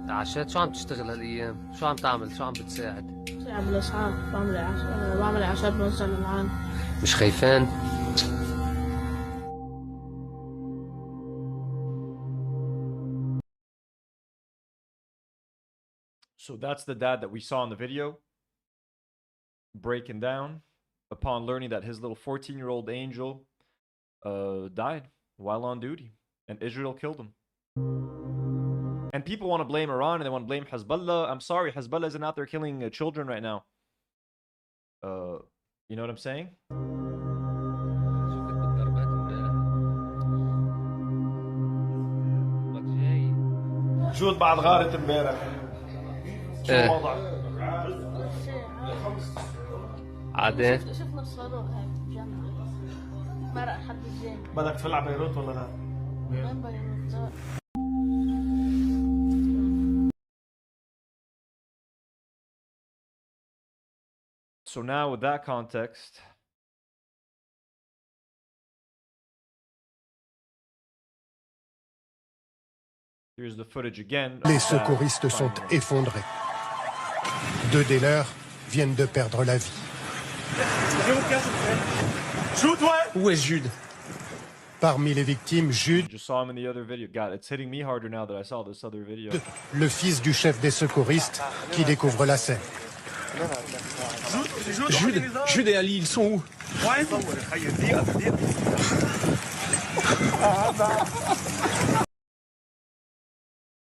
عشاء شو عم تشتغل هالايام؟ شو عم تعمل؟ شو عم بتساعد؟ بساعد بالاسعاف، بعمل عشاء بنوزع للعالم. مش خايفان؟ So that's the dad that we saw in the video breaking down upon learning that his little 14-year-old angel died while on duty and Israel killed him. And people want to blame Iran and they want to blame Hezbollah. I'm sorry, Hezbollah isn't out there killing children right now. You know what I'm saying? جود بعد غارة امبارح شو وضعك؟ عادي شفنا الصاروخ هاي بالجامعة مرق حد الزين. بدك تفل على بيروت ولا لا؟ وين بيروت؟ لا. So now with that context, here's the footage again. Les secouristes sont effondrés. 2 des leurs viennent de perdre la vie. Où est Jude? Parmi les victimes, Jude, Just saw him in the other video. God, it's hitting me harder now that I saw this other video. le fils du chef des secouristes, qui découvre la scène. Jude et Ali, ils sont où?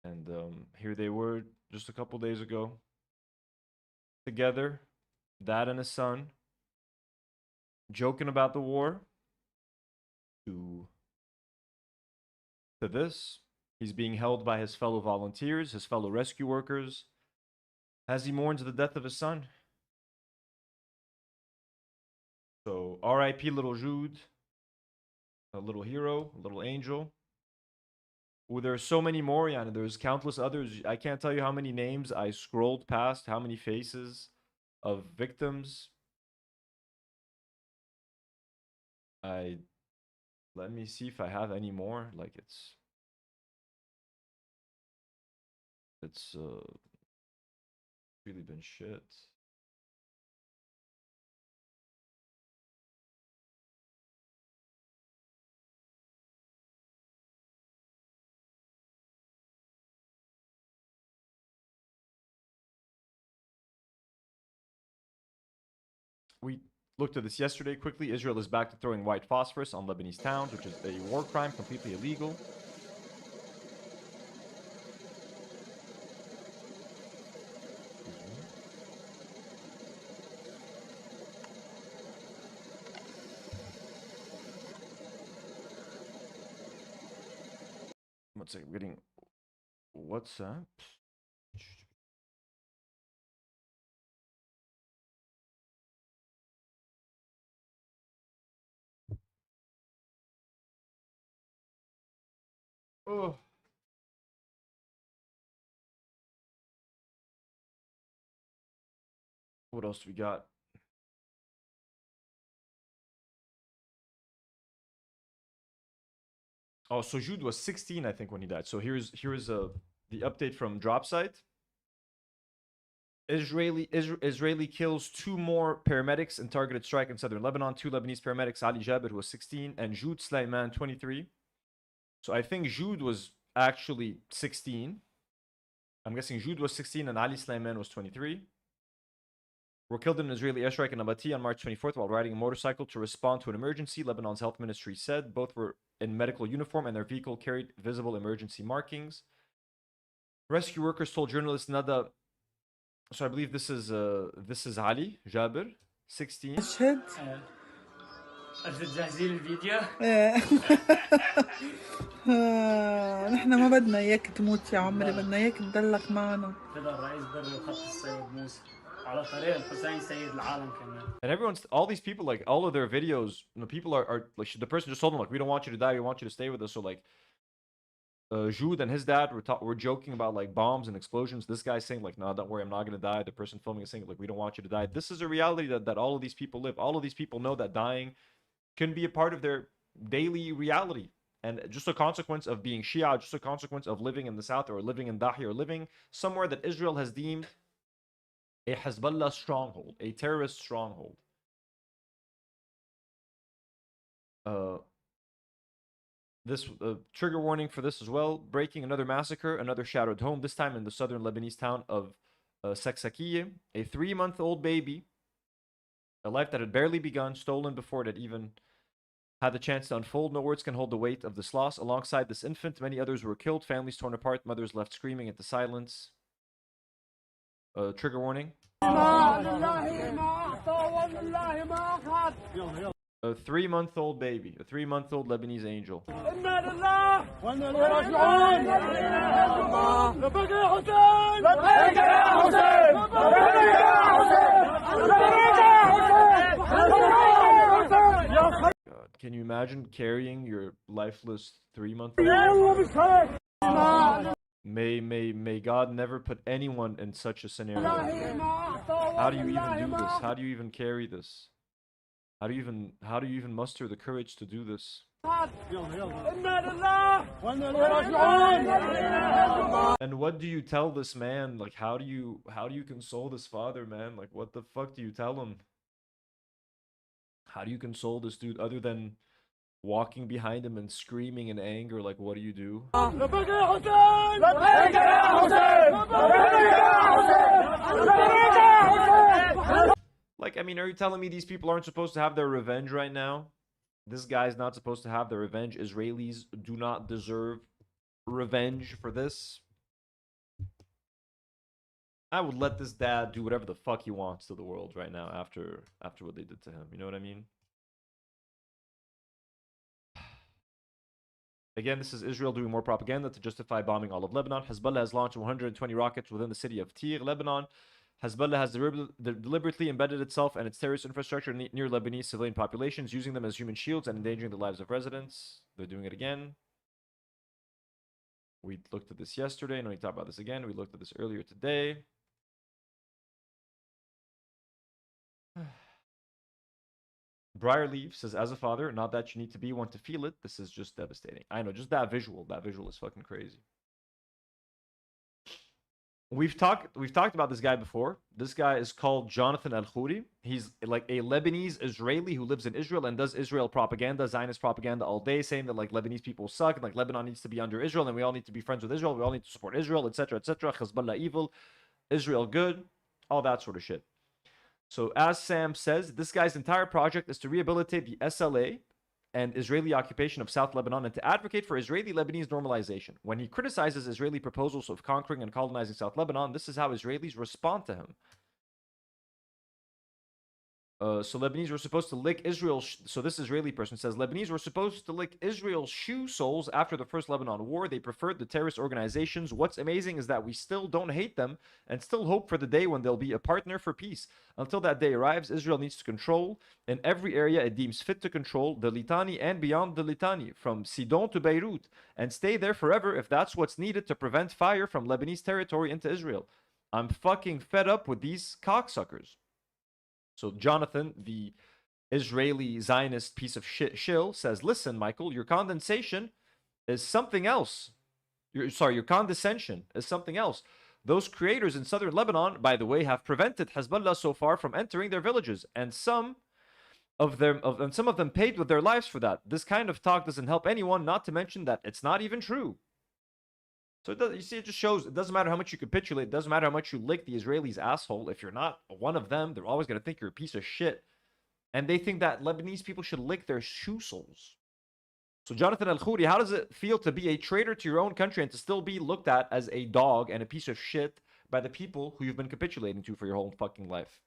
And here they were just a couple days ago. Together, dad and his son, joking about the war. To this, he's being held by his fellow volunteers, his fellow rescue workers, as he mourns the death of his son. So, R.I.P. little Jude, a little hero, a little angel. Well, there are so many more, and there's countless others. I can't tell you how many names I scrolled past, how many faces of victims. Let me see if I have any more. Like it's really been shit. We looked at this yesterday quickly. Israel is back to throwing white phosphorus on Lebanese towns, which is a war crime, completely illegal. One second, I'm getting WhatsApp. Oh. What else do we got? Oh, so Jude was 16, I think, when he died. So here's the update from drop site. Israeli kills 2 more paramedics in targeted strike in southern Lebanon. 2 Lebanese paramedics, Ali Jabir, who was 16, and Jude Sulaiman, 23. So I think Jude was actually 16. I'm guessing Jude was 16 and Ali Sulaiman was 23. Were killed in an Israeli airstrike in Abati on March 24th while riding a motorcycle to respond to an emergency, Lebanon's health ministry said. Both were in medical uniform and their vehicle carried visible emergency markings. Rescue workers told journalist Nada. So I believe this is Ali Jabir, 16. تجهزين الفيديو؟ نحن ما بدنا اياك تموت يا عمري، بدنا اياك تضلك معنا. كده الرئيس بري وخط السيد موسى على طريق الحسين سيد العالم كمان. And all these people, like all of their videos, people are like, the person just told them like, we don't want you to die, we want you to stay with us. So like, Jude and his dad were joking about like bombs and explosions. This guy's saying like, no, don't worry, I'm not gonna die. The person filming is saying like, we don't want you to die. This is a reality that all of these people live. All of these people know that dying can be a part of their daily reality, and just a consequence of being Shia, just a consequence of living in the south or living in Dahi or living somewhere that Israel has deemed a Hezbollah stronghold, a terrorist stronghold. This trigger warning for this as well. Breaking another massacre, another shadowed home, this time in the southern Lebanese town of Seksakiye, a 3-month-old baby, a life that had barely begun, stolen before it had even had the chance to unfold. No words can hold the weight of this loss. Alongside this infant, many others were killed, families torn apart, mothers left screaming into silence. Trigger warning. A 3-month-old baby, a 3-month-old Lebanese angel. God, can you imagine carrying your lifeless 3-month-old? May God never put anyone in such a scenario. How do you even do this? How do you even carry this? How do you even muster the courage to do this? And what do you tell this man? Like, how do you console this father, man? Like, what the fuck do you tell him? How do you console this dude other than walking behind him and screaming in anger? Like, what do you do? Like, I mean, are you telling me these people aren't supposed to have their revenge right now? This guy's not supposed to have their revenge. Israelis do not deserve revenge for this. I would let this dad do whatever the fuck he wants to the world right now after what they did to him. You know what I mean? Again, this is Israel doing more propaganda to justify bombing all of Lebanon. Hezbollah has launched 120 rockets within the city of Tyre, Lebanon. Hezbollah has deliberately embedded itself and its terrorist infrastructure near Lebanese civilian populations, using them as human shields and endangering the lives of residents. They're doing it again. We looked at this yesterday, and we talked about this again. We looked at this earlier today. Briarleaf says, as a father, not that you need to be one to feel it. This is just devastating. I know, just that visual. That visual is fucking crazy. We've talked about this guy before. This guy is called Jonathan Al-Khouri. He's like a Lebanese Israeli who lives in Israel and does Israel propaganda, Zionist propaganda all day, saying that like Lebanese people suck and like Lebanon needs to be under Israel and we all need to be friends with Israel. We all need to support Israel, etc., etc. Hezbollah evil, Israel good, all that sort of shit. So as Sam says, this guy's entire project is to rehabilitate the SLA and Israeli occupation of South Lebanon and to advocate for Israeli-Lebanese normalization. When he criticizes Israeli proposals of conquering and colonizing South Lebanon, this is how Israelis respond to him. So Lebanese were supposed to lick Israel. So this Israeli person says, Lebanese were supposed to lick Israel's shoe soles after the first Lebanon war. They preferred the terrorist organizations. What's amazing is that we still don't hate them and still hope for the day when they'll be a partner for peace. Until that day arrives, Israel needs to control in every area it deems fit to control, the Litani and beyond the Litani, from Sidon to Beirut, and stay there forever if that's what's needed to prevent fire from Lebanese territory into Israel. I'm fucking fed up with these cocksuckers. So Jonathan, the Israeli Zionist piece of shit shill, says, listen, Michael, your condensation is something else. Your condescension is something else. Those creators in southern Lebanon, by the way, have prevented Hezbollah so far from entering their villages, and some of them paid with their lives for that. This kind of talk doesn't help anyone, not to mention that it's not even true. So you see, it just shows it doesn't matter how much you capitulate. It doesn't matter how much you lick the Israelis' asshole. If you're not one of them, they're always going to think you're a piece of shit. And they think that Lebanese people should lick their shoe soles. So Jonathan Al-Khouri, how does it feel to be a traitor to your own country and to still be looked at as a dog and a piece of shit by the people who you've been capitulating to for your whole fucking life?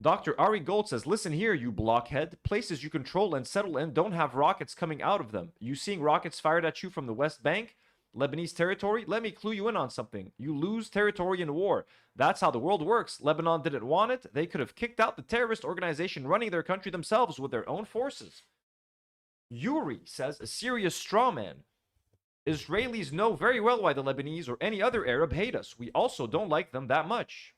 Dr. Ari Gold says, listen here, you blockhead. Places you control and settle in don't have rockets coming out of them. You seeing rockets fired at you from the West Bank? Lebanese territory? Let me clue you in on something. You lose territory in war. That's how the world works. Lebanon didn't want it. They could have kicked out the terrorist organization running their country themselves with their own forces. Yuri says, a serious straw man. Israelis know very well why the Lebanese or any other Arab hate us. We also don't like them that much.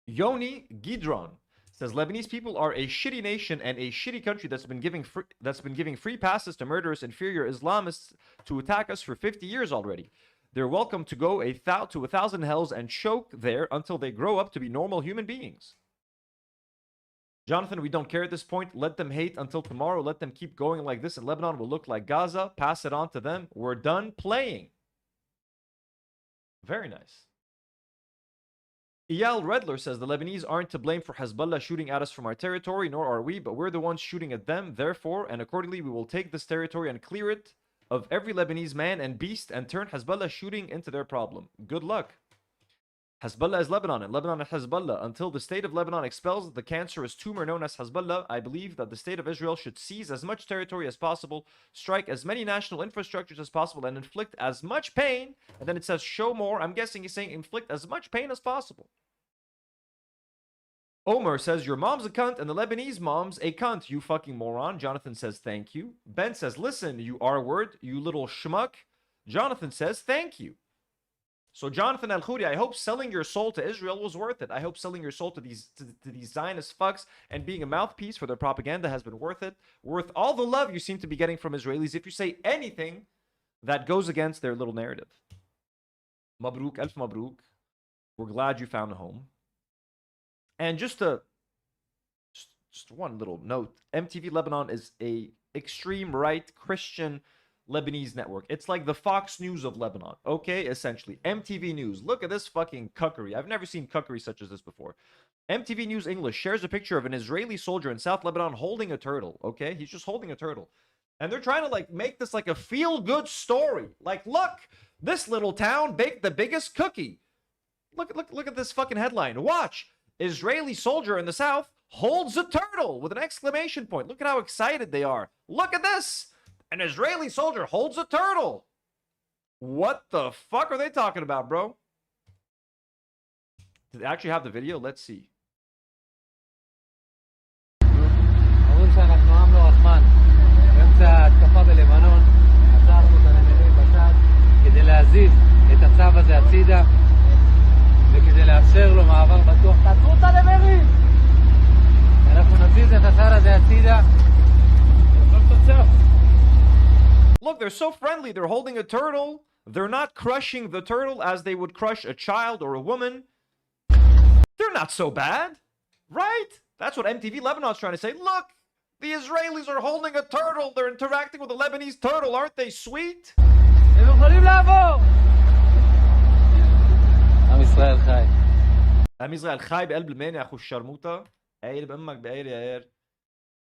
Yoni Gidron says Lebanese people are a shitty nation and a shitty country that's been giving free passes to murderous inferior Islamists to attack us for 50 years already. They're welcome to go to 1,000 hells and choke there until they grow up to be normal human beings. Jonathan, we don't care at this point. Let them hate until tomorrow. Let them keep going like this, and Lebanon will look like Gaza. Pass it on to them. We're done playing. Very nice. Eyal Redler says the Lebanese aren't to blame for Hezbollah shooting at us from our territory, nor are we, but we're the ones shooting at them. Therefore, and accordingly, we will take this territory and clear it of every Lebanese man and beast and turn Hezbollah shooting into their problem. Good luck. Hezbollah is Lebanon and Lebanon is Hezbollah. Until the state of Lebanon expels the cancerous tumor known as Hezbollah, I believe that the state of Israel should seize as much territory as possible, strike as many national infrastructures as possible, and inflict as much pain. And then it says show more. I'm guessing he's saying inflict as much pain as possible. Omer says, your mom's a cunt and the Lebanese mom's a cunt, you fucking moron. Jonathan says, thank you. Ben says, listen, you R-word, you little schmuck. Jonathan says, thank you. So Jonathan Al-Khouri, I hope selling your soul to Israel was worth it. I hope selling your soul to these Zionist fucks and being a mouthpiece for their propaganda has been worth it. Worth all the love you seem to be getting from Israelis if you say anything that goes against their little narrative. Mabruk, Elf Mabruk. We're glad you found a home. And just one little note. MTV Lebanon is a extreme right Christian Lebanese network. It's like the Fox News of Lebanon, okay? Essentially. MTV News. Look at this fucking cuckery. I've never seen cuckery such as this before. MTV News English shares a picture of an Israeli soldier in South Lebanon holding a turtle, okay? He's just holding a turtle. And they're trying to, like, make this like a feel-good story. Like, look, this little town baked the biggest cookie. Look at this fucking headline. Watch. Israeli soldier in the South holds a turtle with an exclamation point. Look at how excited they are. Look at this. An Israeli soldier holds a turtle. What the fuck are they talking about, bro? Did they actually have the video? Let's see. أول شيء نحن عامله أطفال بنسى התקפה בלבנון עצרנו את הנמלים בצד כדי להזיז את הצו הזה הצידה וכדי לאפשר לו מעבר בטוח. תעצרו את הנמלים! אנחנו נזיז את הצד הזה הצידה. Look, they're so friendly. They're holding a turtle. They're not crushing the turtle as they would crush a child or a woman. They're not so bad, right? That's what MTV Lebanon's trying to say. Look, the Israelis are holding a turtle. They're interacting with a Lebanese turtle. Aren't they sweet? הם יכולים לעבור! עם ישראל חי. עם ישראל חי בקלב المانع أخو الشرموطة. عير بأمك بعير يا عير.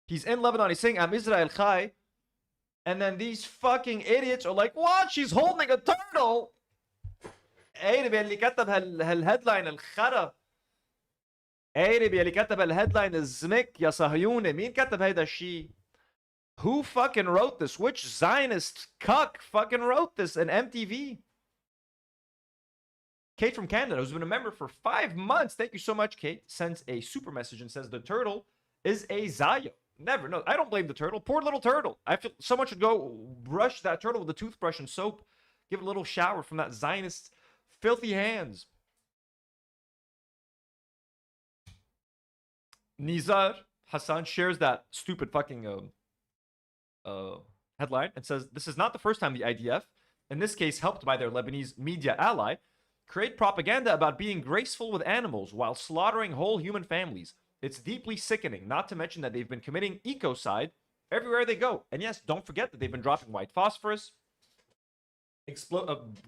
He's in Lebanon. He's saying, I'm Israel Chai. And then these fucking idiots are like, what? She's holding a turtle. عير اللي كتب هالهيدلاين الخرا. عير اللي كتب الهيدلاين الزمك يا صهيوني. مين كتب هيدا الشيء? Who fucking wrote this? Which Zionist cuck fucking wrote this in MTV? Kate from Canada, who's been a member for 5 months. Thank you so much, Kate. Sends a super message and says the turtle is a Zaya. Never. No, I don't blame the turtle. Poor little turtle. I feel someone should go brush that turtle with a toothbrush and soap. Give it a little shower from that Zionist filthy hands. Nizar Hassan shares that stupid fucking headline and says, this is not the first time the IDF, in this case helped by their Lebanese media ally, create propaganda about being graceful with animals while slaughtering whole human families. It's deeply sickening, not to mention that they've been committing ecocide everywhere they go. And yes, don't forget that they've been dropping white phosphorus,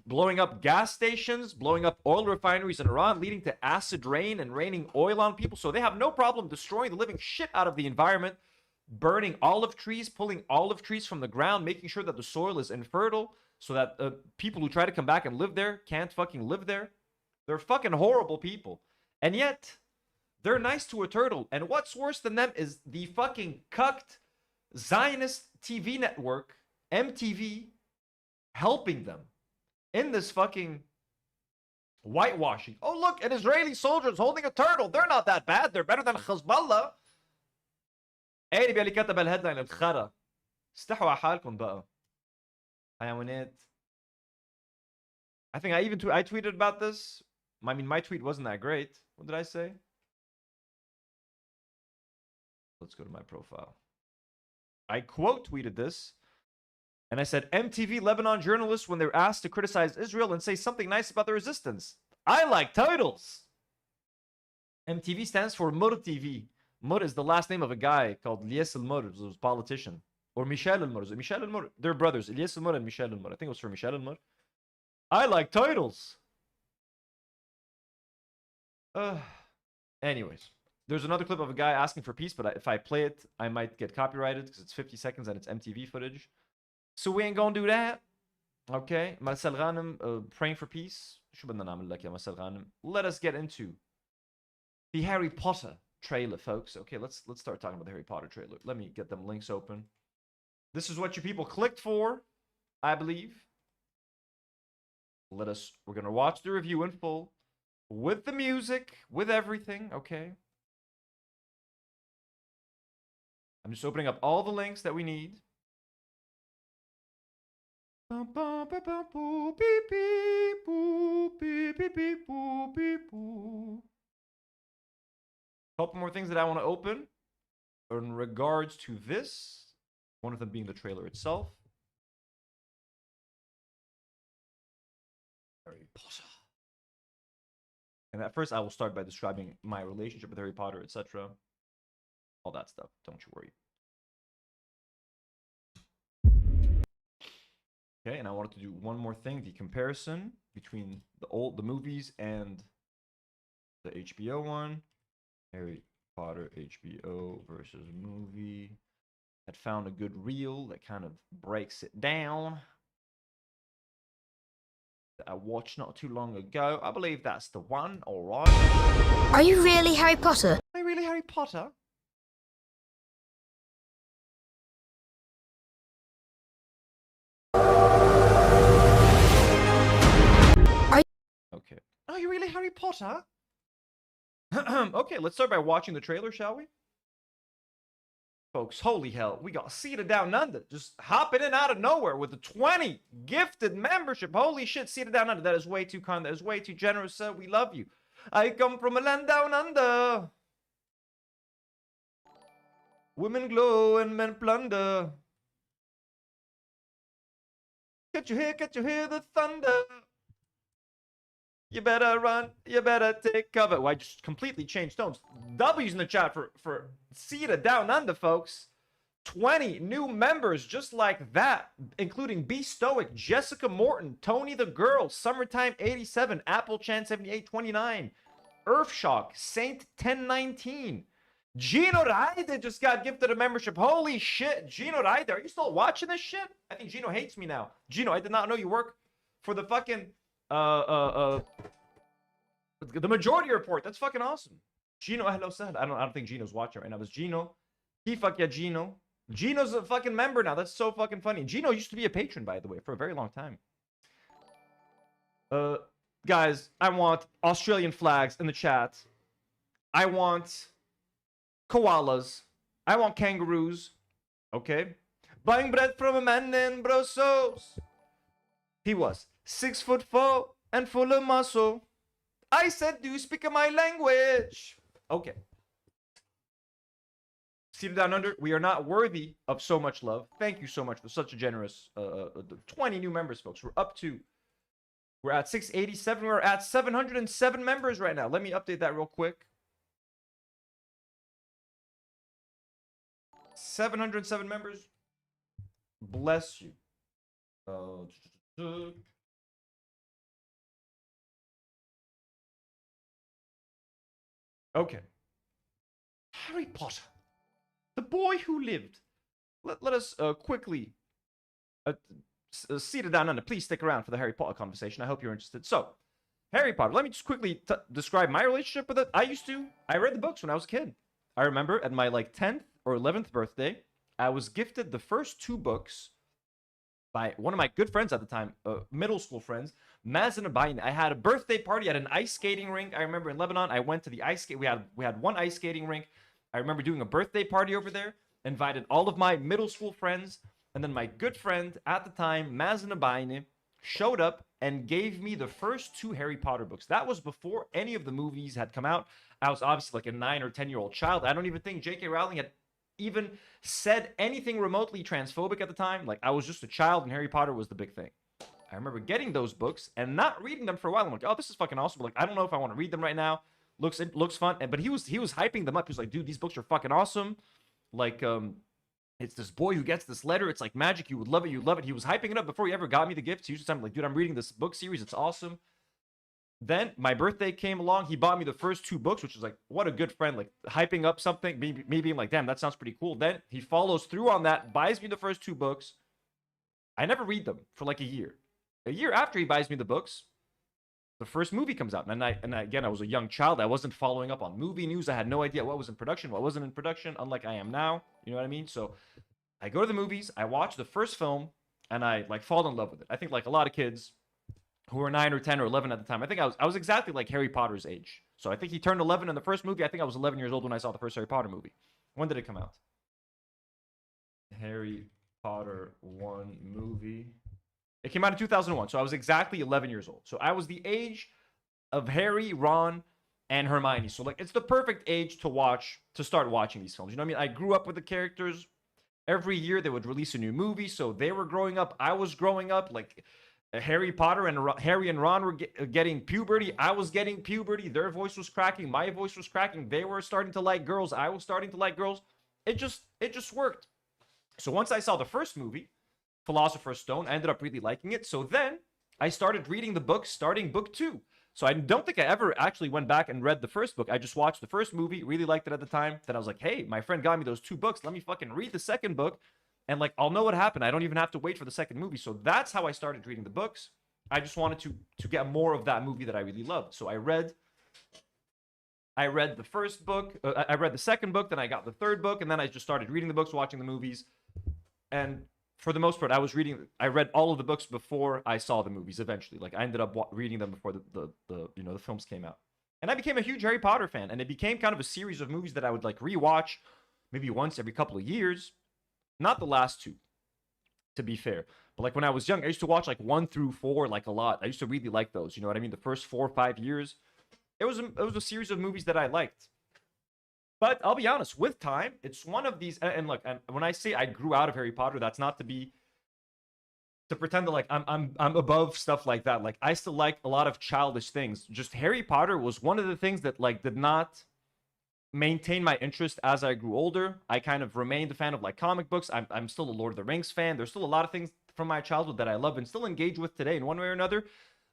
blowing up gas stations, blowing up oil refineries in Iran, leading to acid rain and raining oil on people. So they have no problem destroying the living shit out of the environment, burning olive trees, pulling olive trees from the ground, making sure that the soil is infertile so that people who try to come back and live there can't fucking live there. They're fucking horrible people. And yet, they're nice to a turtle. And what's worse than them is the fucking cucked Zionist TV network, MTV, helping them in this fucking whitewashing. Oh, look, an Israeli soldier is holding a turtle. They're not that bad. They're better than Hezbollah. قارب اللي كتب الهيدلاين الخرا. استحوا على حالكم بقى. حيوانات. I think I tweeted about this. I mean, my tweet wasn't that great. What did I say? Let's go to my profile. I quote tweeted this. And I said, MTV Lebanon journalists, when they're asked to criticize Israel and say something nice about the resistance. I like titles. MTV stands for Mur TV. Mur is the last name of a guy called Ilyes Al-Mur, who was a politician. Or Michel Al-Mur. Michel Al-Mur. They're brothers. Ilyes Al-Mur and Michel Al-Mur. I think it was for Michel Al-Mur. I like titles. Anyways, there's another clip of a guy asking for peace, but if I play it, I might get copyrighted because it's 50 seconds and it's MTV footage. So we ain't gonna do that. Okay, Marcel Ghanem praying for peace. شو بدنا نعمل لك يا Marcel Ghanem? Let us get into the Harry Potter trailer, folks. Okay, let's start talking about the Harry Potter trailer. Let me get them links open. This is what you people clicked for, I believe. We're gonna watch the review in full, with the music, with everything, okay? I'm just opening up all the links that we need. Couple more things that I want to open in regards to this. One of them being the trailer itself. Harry Potter. And at first, I will start by describing my relationship with Harry Potter, etc. All that stuff. Don't you worry. Okay, and I wanted to do one more thing: the comparison between the movies and the HBO one. Harry Potter HBO versus movie. Had found a good reel that kind of breaks it down. That I watched not too long ago. I believe that's the one. All right. Are you really Harry Potter? Are you really Harry Potter? Okay. Are you really Harry Potter? Okay, let's start by watching the trailer, shall we? Folks, holy hell, we got Seated Down Under just hopping in out of nowhere with a 20 gifted membership. Holy shit, Seated Down Under. That is way too kind. That is way too generous, sir. We love you. I come from a land down under. Women glow and men plunder. Can't you hear the thunder? You better run, you better take cover. Well, I just completely changed tones. W's in the chat for Seated Down Under, folks. 20 new members just like that, including B Stoic, Jessica Morton, Tony the Girl, Summertime 87, Applechan 7829, Earthshock, Saint 1019. Gino Ryder just got gifted a membership. Holy shit, Gino Ryder. Are you still watching this shit? I think Gino hates me now. Gino, I did not know you work for the fucking the Majority Report. That's fucking awesome. Gino, hello, said. I don't think Gino's watching right now. But Gino, he fuck yeah, Gino. Gino's a fucking member now. That's so fucking funny. Gino used to be a patron, by the way, for a very long time. Guys, I want Australian flags in the chat. I want koalas. I want kangaroos. Okay. Buying bread from a man in Brussels. He was 6'4" and full of muscle. I said, do you speak my language? Okay. Seated Down Under, we are not worthy of so much love. Thank you so much for such a generous 20 new members, folks. We're at 687. We're at 707 members right now. Let me update that real quick. 707 members. Bless you. Okay. Harry Potter. The boy who lived. Let us quickly Seated Down Under. Please stick around for the Harry Potter conversation. I hope you're interested. So, Harry Potter. Let me just quickly describe my relationship with it. I read the books when I was a kid. I remember at my 10th or 11th birthday, I was gifted the first 2 books by one of my good friends at the time, middle school friends, Mazen Abayin. I had a birthday party at an ice skating rink. I remember in Lebanon, I went to the ice skate. We had one ice skating rink. I remember doing a birthday party over there, invited all of my middle school friends, and then my good friend at the time, Mazen Abayin, showed up and gave me the first 2 Harry Potter books. That was before any of the movies had come out. I was obviously like a 9 or 10-year-old child. I don't even think J.K. Rowling had even said anything remotely transphobic at the time. Like, I was just a child and Harry Potter was the big thing. I remember getting those books and not reading them for a while. I'm like, oh, this is fucking awesome. But like, I don't know if I want to read them right now. It looks fun. But he was hyping them up. He was like, dude, these books are fucking awesome. Like, it's this boy who gets this letter. It's like magic. You would love it. You love it. He was hyping it up before he ever got me the gift. He was just like, dude, I'm reading this book series. It's awesome. Then my birthday came along. He bought me the first 2 books, which is like, what a good friend, like hyping up something, me being like, damn, that sounds pretty cool. Then he follows through on that, buys me the first 2 books. I never read them for like a year. A year after he buys me the books, the first movie comes out. And again, I was a young child. I wasn't following up on movie news. I had no idea what was in production, what wasn't in production, unlike I am now. You know what I mean? So I go to the movies, I watch the first film, and I like fall in love with it. I think like a lot of kids who were 9 or 10 or 11 at the time, I think I was exactly like Harry Potter's age. So I think he turned 11 in the first movie. I think I was 11 years old when I saw the first Harry Potter movie. When did it come out? Harry Potter 1 movie. It came out in 2001, so I was exactly 11 years old. So I was the age of Harry, Ron, and Hermione. So like it's the perfect age to start watching these films. You know what I mean? I grew up with the characters. Every year they would release a new movie, so they were growing up. I was growing up. Like Harry Potter and Harry and Ron were getting puberty. I was getting puberty. Their voice was cracking. My voice was cracking. They were starting to like girls. I was starting to like girls. It just worked. So once I saw the first movie, Philosopher's Stone, I ended up really liking it. So then I started reading the books, starting book 2. So I don't think I ever actually went back and read the first book. I just watched the first movie, really liked it at the time. Then I was like, hey, my friend got me those 2 books. Let me fucking read the second book. And like, I'll know what happened. I don't even have to wait for the second movie. So that's how I started reading the books. I just wanted to get more of that movie that I really loved. So I read the first book. I read the second book. Then I got the third book. And then I just started reading the books, watching the movies. And for the most part, I read all of the books before I saw the movies eventually. Like I ended up reading them before the films came out. And I became a huge Harry Potter fan. And it became kind of a series of movies that I would like rewatch maybe once every couple of years. Not the last 2, to be fair. But like when I was young, I used to watch like 1 through 4 like a lot. I used to really like those. You know what I mean? The first 4 or 5 years. It was a series of movies that I liked. But I'll be honest, with time, it's one of these. And look, and when I say I grew out of Harry Potter, that's not to pretend that like I'm above stuff like that. Like I still like a lot of childish things. Just Harry Potter was one of the things that like did not maintain my interest as I grew older. I kind of remained a fan of like comic books. I'm still a Lord of the Rings fan. There's still a lot of things from my childhood that I love and still engage with today in one way or another.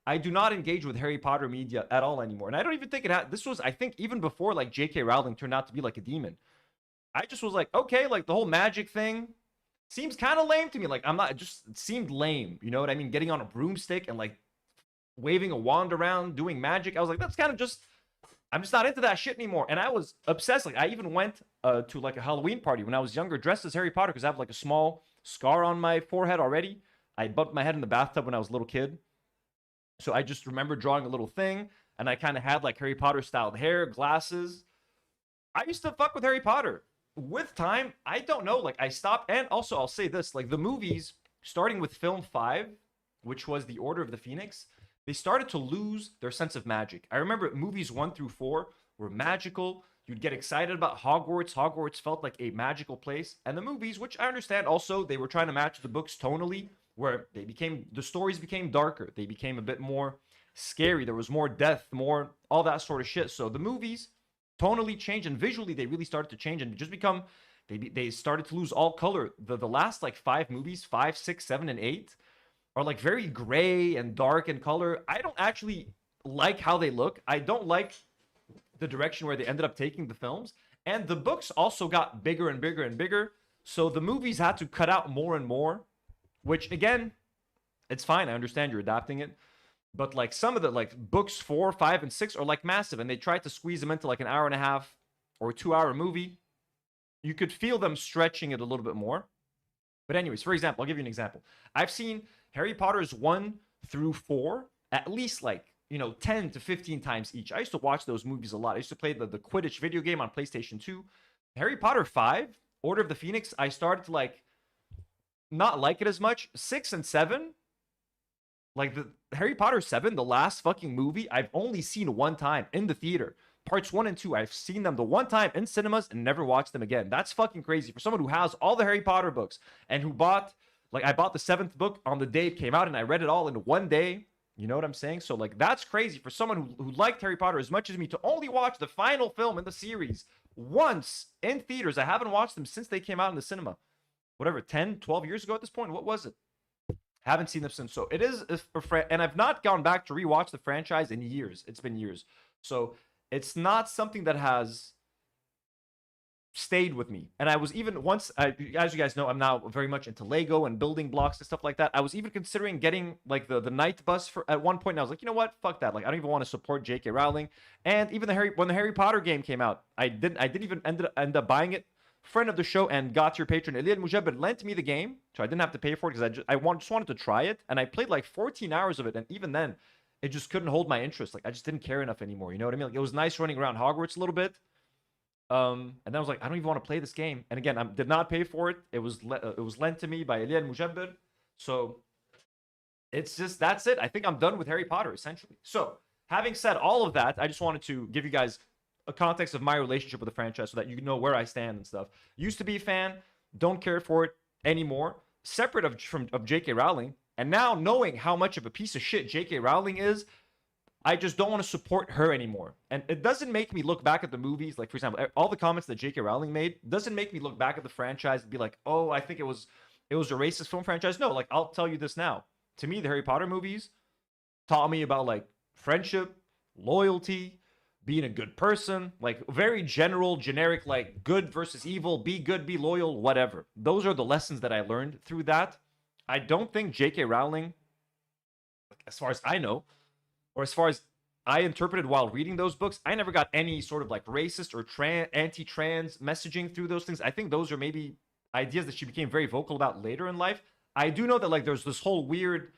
I do not engage with Harry Potter media at all anymore. And I don't even think this was, I think, even before like J.K. Rowling turned out to be like a demon. I just was like, okay, like the whole magic thing seems kind of lame to me. Like it just seemed lame. You know what I mean? Getting on a broomstick and like waving a wand around, doing magic. I was like, that's kind of just, I'm just not into that shit anymore. And I was obsessed. Like I even went to like a Halloween party when I was younger, dressed as Harry Potter because I have like a small scar on my forehead already. I bumped my head in the bathtub when I was a little kid. So I just remember drawing a little thing, and I kind of had like Harry Potter styled hair, glasses. I used to fuck with Harry Potter. With time, I don't know, like I stopped. And also I'll say this, like the movies, starting with film 5, which was The Order of the Phoenix, they started to lose their sense of magic. I remember movies 1 through 4 were magical. You'd get excited about Hogwarts. Hogwarts felt like a magical place. And the movies, which I understand also, they were trying to match the books tonally, where the stories became darker. They became a bit more scary. There was more death, more all that sort of shit. So the movies tonally changed, and visually they really started to change and just become, they started to lose all color. The last like 5 movies, 5, 6, 7, and 8 are like very gray and dark in color. I don't actually like how they look. I don't like the direction where they ended up taking the films. And the books also got bigger and bigger and bigger. So the movies had to cut out more and more, which again, it's fine. I understand you're adapting it. But like some of the like books 4, 5, and 6 are like massive, and they tried to squeeze them into like an hour and a half or 2-hour movie. You could feel them stretching it a little bit more. But anyways, for example, I'll give you an example. I've seen Harry Potter's 1 through 4 at least like, 10 to 15 times each. I used to watch those movies a lot. I used to play the Quidditch video game on PlayStation 2. Harry Potter 5, Order of the Phoenix, I started to like not like it as much. 6 and 7, like the Harry Potter 7, the last fucking movie, I've only seen 1 time in the theater. Parts 1 and 2, I've seen them the 1 time in cinemas and never watched them again. That's fucking crazy for someone who has all the Harry Potter books and who bought, like I bought the 7th book on the day it came out and I read it all in 1 day. You know what I'm saying? So like that's crazy for someone who liked Harry Potter as much as me to only watch the final film in the series once in theaters. I haven't watched them since they came out in the cinema. Whatever, 10, 12 years ago at this point? What was it? Haven't seen them since. So it is and I've not gone back to rewatch the franchise in years. It's been years. So it's not something that has stayed with me. And I was even once, as you guys know, I'm now very much into Lego and building blocks and stuff like that. I was even considering getting like the night bus for at one point. And I was like, you know what? Fuck that. Like, I don't even want to support J.K. Rowling. And even when the Harry Potter game came out, I didn't even end up buying it. Friend of the show and got your patron Elliot Mujabir lent me the game, so I didn't have to pay for it because I just wanted to try it, and I played like 14 hours of it, and even then, it just couldn't hold my interest. Like, I just didn't care enough anymore. You know what I mean? Like, it was nice running around Hogwarts a little bit, and then I was like, I don't even want to play this game. And again, I did not pay for it. It was lent to me by Elliot Mujabir, so it's just that's it. I think I'm done with Harry Potter essentially. So having said all of that, I just wanted to give you guys a context of my relationship with the franchise so that you know where I stand and stuff. Used to be a fan, don't care for it anymore. Separate of J.K. Rowling, and now knowing how much of a piece of shit J.K. Rowling is, I just don't want to support her anymore. And it doesn't make me look back at the movies. Like, for example, all the comments that J.K. Rowling made doesn't make me look back at the franchise and be like, oh, I think it was a racist film franchise. No, like, I'll tell you this now. To me, the Harry Potter movies taught me about like friendship, loyalty, being a good person, like very general, generic, like good versus evil, be good, be loyal, whatever. Those are the lessons that I learned through that. I don't think J.K. Rowling, as far as I know, or as far as I interpreted while reading those books, I never got any sort of like racist or anti-trans messaging through those things. I think those are maybe ideas that she became very vocal about later in life. I do know that like there's this whole weird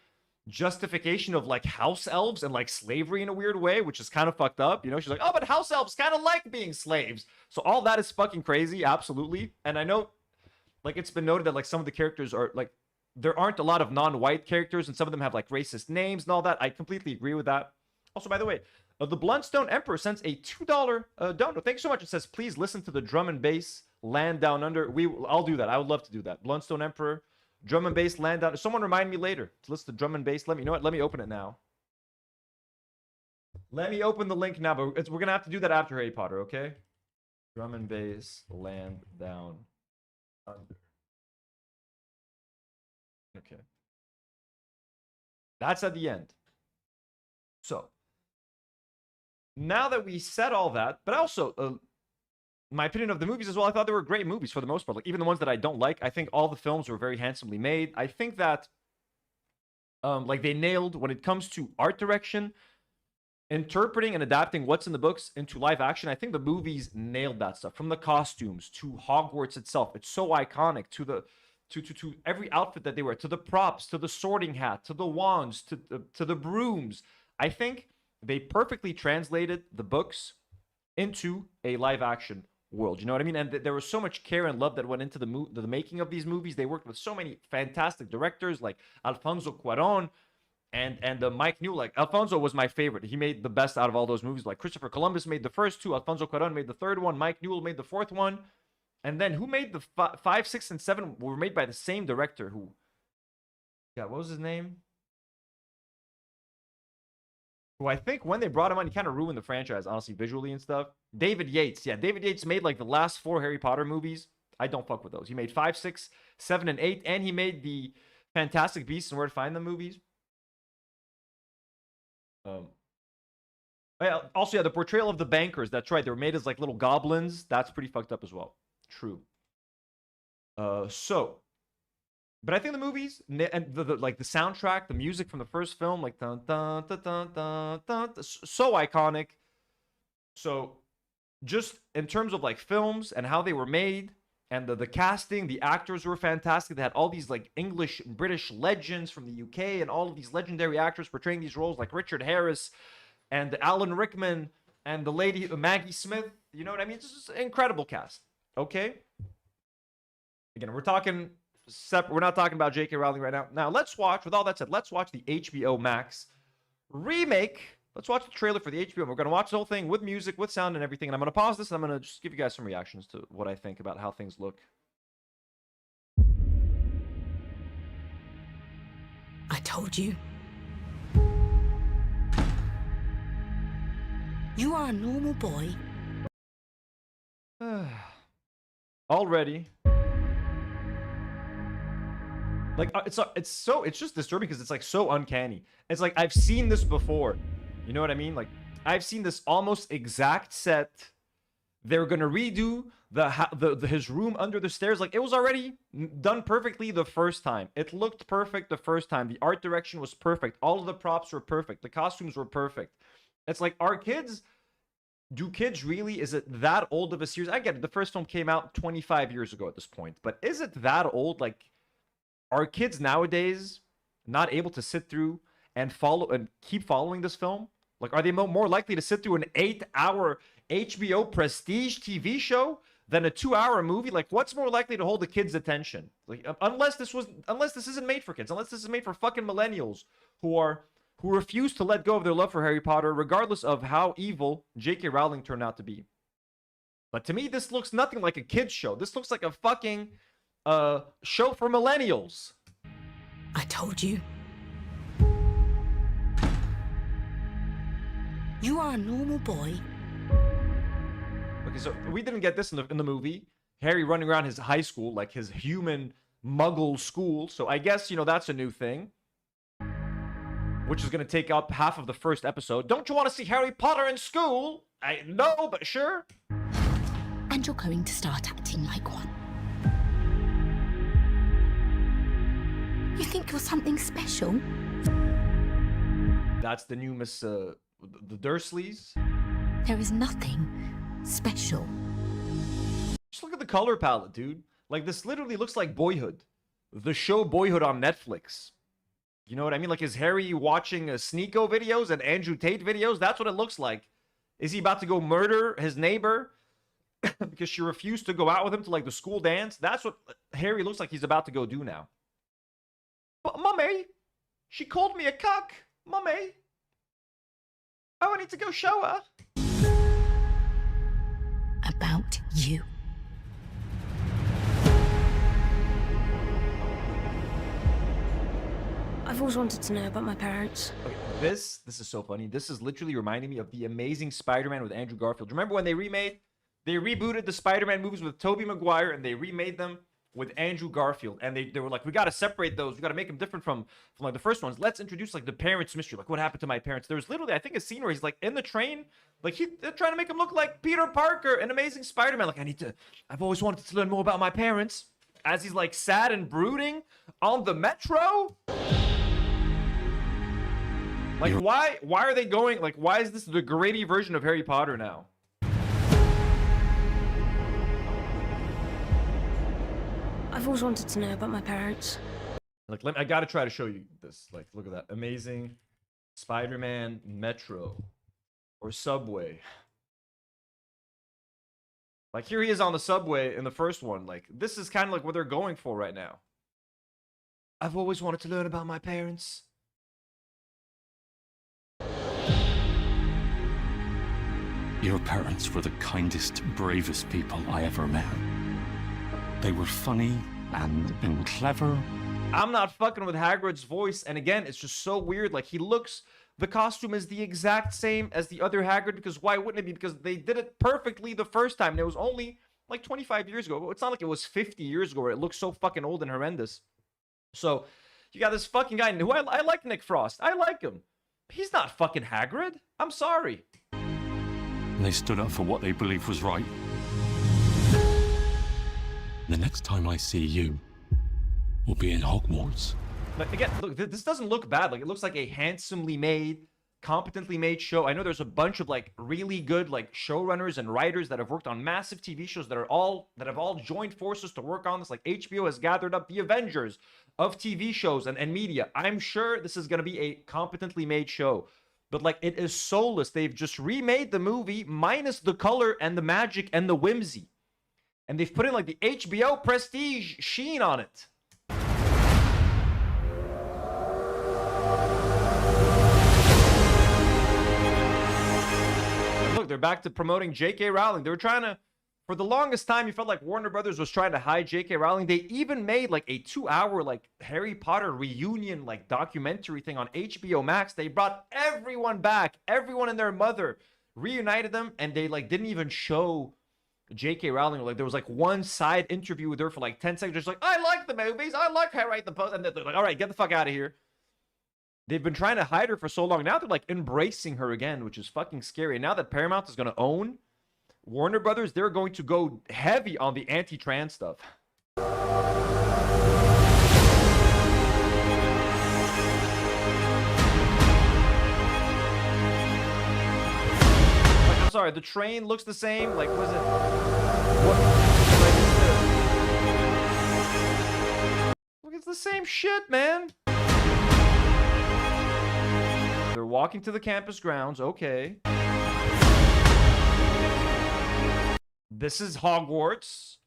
justification of like house elves and like slavery in a weird way, which is kind of fucked up. You know, she's like, oh, but house elves kind of like being slaves. So all that is fucking crazy, absolutely. And I know, like, it's been noted that like some of the characters are like, there aren't a lot of non-white characters, and some of them have like racist names and all that. I completely agree with that. Also, by the way, the Bluntstone Emperor sends a $2 donut. Thanks so much. It says, please listen to the drum and bass Land Down Under. I'll do that. I would love to do that. Bluntstone Emperor, drum and bass Land Down. Someone remind me later to listen to drum and bass. You know what? Let me open it now. Let me open the link now, but we're gonna have to do that after Harry Potter, okay? Drum and bass Land Down Under. Okay. That's at the end. So now that we said all that, but also my opinion of the movies as well, I thought they were great movies for the most part. Like, even the ones that I don't like, I think all the films were very handsomely made. I think that like they nailed when it comes to art direction, interpreting and adapting what's in the books into live action. I think the movies nailed that stuff, from the costumes to Hogwarts itself. It's so iconic, to the to every outfit that they wear, to the props, to the sorting hat, to the wands, to the brooms. I think they perfectly translated the books into a live action world. You know what I mean? And there was so much care and love that went into the making of these movies. They worked with so many fantastic directors like Alfonso Cuarón and Mike Newell. Like, Alfonso was my favorite. He made the best out of all those movies. Like, Christopher Columbus made the first two, Alfonso Cuarón made the third one, Mike Newell made the fourth one. And then who made the 5, 6, and 7 were made by the same director who... Yeah, what was his name? Who I think when they brought him on, he kind of ruined the franchise, honestly, visually and stuff. David Yates. Yeah, David Yates made like the last 4 Harry Potter movies. I don't fuck with those. He made 5, 6, 7, and 8. And he made the Fantastic Beasts and Where to Find Them movies. Also, yeah, the portrayal of the bankers. That's right. They were made as like little goblins. That's pretty fucked up as well. True. But I think the movies and the soundtrack, the music from the first film, like dun, dun, dun, dun, dun, dun, so iconic. So just in terms of like films and how they were made, and the casting, the actors were fantastic. They had all these like English and British legends from the UK, and all of these legendary actors portraying these roles, like Richard Harris and Alan Rickman and the lady Maggie Smith. You know what I mean? It's just an incredible cast. Okay. Again, we're talking separate. We're not talking about J.K. Rowling right now. Now, let's watch, with all that said, let's watch the HBO Max remake. Let's watch the trailer for the HBO. We're going to watch the whole thing with music, with sound and everything. And I'm going to pause this, and I'm going to just give you guys some reactions to what I think about how things look. I told you. You are a normal boy. Already. Like it's just disturbing because it's like so uncanny. It's like I've seen this before. You know what I mean? Like I've seen this almost exact set. They're gonna redo his room under the stairs. Like it was already done perfectly the first time. It looked perfect the first time. The art direction was perfect. All of the props were perfect. The costumes were perfect. It's like, do kids really, is it that old of a series? I get it. The first film came out 25 years ago at this point, but is it that old? Like, are kids nowadays not able to sit through and follow and keep following this film? Like, are they more likely to sit through an 8-hour HBO prestige TV show than a 2-hour movie? Like, what's more likely to hold the kids' attention? Like, unless this isn't made for kids, unless this is made for fucking millennials who refuse to let go of their love for Harry Potter, regardless of how evil J.K. Rowling turned out to be. But to me, this looks nothing like a kids show. This looks like a fucking show for millennials. I told you. You are a normal boy. Okay, so we didn't get this in the movie. Harry running around his high school, like his human muggle school. So I guess, you know, that's a new thing, which is going to take up half of the first episode. Don't you want to see Harry Potter in school? I know, but sure. And you're going to start acting like one. You think you're something special? That's the new Miss the Dursleys. There is nothing special. Just look at the color palette, dude. Like, this literally looks like Boyhood. The show Boyhood on Netflix. You know what I mean? Like, is Harry watching Sneeko videos and Andrew Tate videos? That's what it looks like. Is he about to go murder his neighbor because she refused to go out with him to, like, the school dance? That's what Harry looks like he's about to go do now. But, Mummy, she called me a cuck. Mummy, I need to go show her. About you. I've always wanted to know about my parents. Okay, this is so funny. This is literally reminding me of the Amazing Spider-Man with Andrew Garfield. Remember when they rebooted the Spider-Man movies with Tobey Maguire and they remade them with Andrew Garfield, and they were like, we got to separate those. We got to make them different from like the first ones. Let's introduce like the parents' mystery. Like, what happened to my parents? There was literally, I think, a scene where he's like in the train, like they're trying to make him look like Peter Parker in Amazing Spider-Man. Like, I've always wanted to learn more about my parents. As he's like sad and brooding on the metro. Like, why are they going, like, why is this the gritty version of Harry Potter now? I've always wanted to know about my parents. Like, I gotta try to show you this. Like, look at that. Amazing Spider-Man Metro or Subway. Like, here he is on the subway in the first one. Like, this is kind of like what they're going for right now. I've always wanted to learn about my parents. Your parents were the kindest, bravest people I ever met. They were funny and clever. I'm not fucking with Hagrid's voice. And again, it's just so weird. Like, the costume is the exact same as the other Hagrid, because why wouldn't it be? Because they did it perfectly the first time. And it was only like 25 years ago. It's not like it was 50 years ago where it looks so fucking old and horrendous. So you got this fucking guy who I like, Nick Frost. I like him. He's not fucking Hagrid. I'm sorry. They stood up for what they believed was right. The next time I see you, we'll be in Hogwarts. But again, look, this doesn't look bad. Like, it looks like a handsomely made, competently made show. I know there's a bunch of like really good like showrunners and writers that have worked on massive TV shows that have all joined forces to work on this. Like, HBO has gathered up the Avengers of TV shows and media. I'm sure this is gonna be a competently made show. But like, it is soulless. They've just remade the movie minus the color and the magic and the whimsy. And they've put in like the HBO prestige sheen on it. Look, they're back to promoting J.K. Rowling. They were trying to, for the longest time, you felt like Warner Brothers was trying to hide J.K. Rowling. They even made like a 2-hour like Harry Potter reunion like documentary thing on HBO Max. They brought everyone back, everyone and their mother, reunited them, and they like didn't even show J.K. Rowling, like there was like one side interview with her for like 10 seconds, just like, I like the movies, I like her write the post, and they're like, all right, get the fuck out of here. They've been trying to hide her for so long. Now they're like embracing her again, which is fucking scary. And now that Paramount is going to own Warner Brothers, they're going to go heavy on the anti-trans stuff. Like, I'm sorry, the train looks the same. Like, was it? What? Like, look, it's the same shit, man. They're walking to the campus grounds. Okay. This is Hogwarts.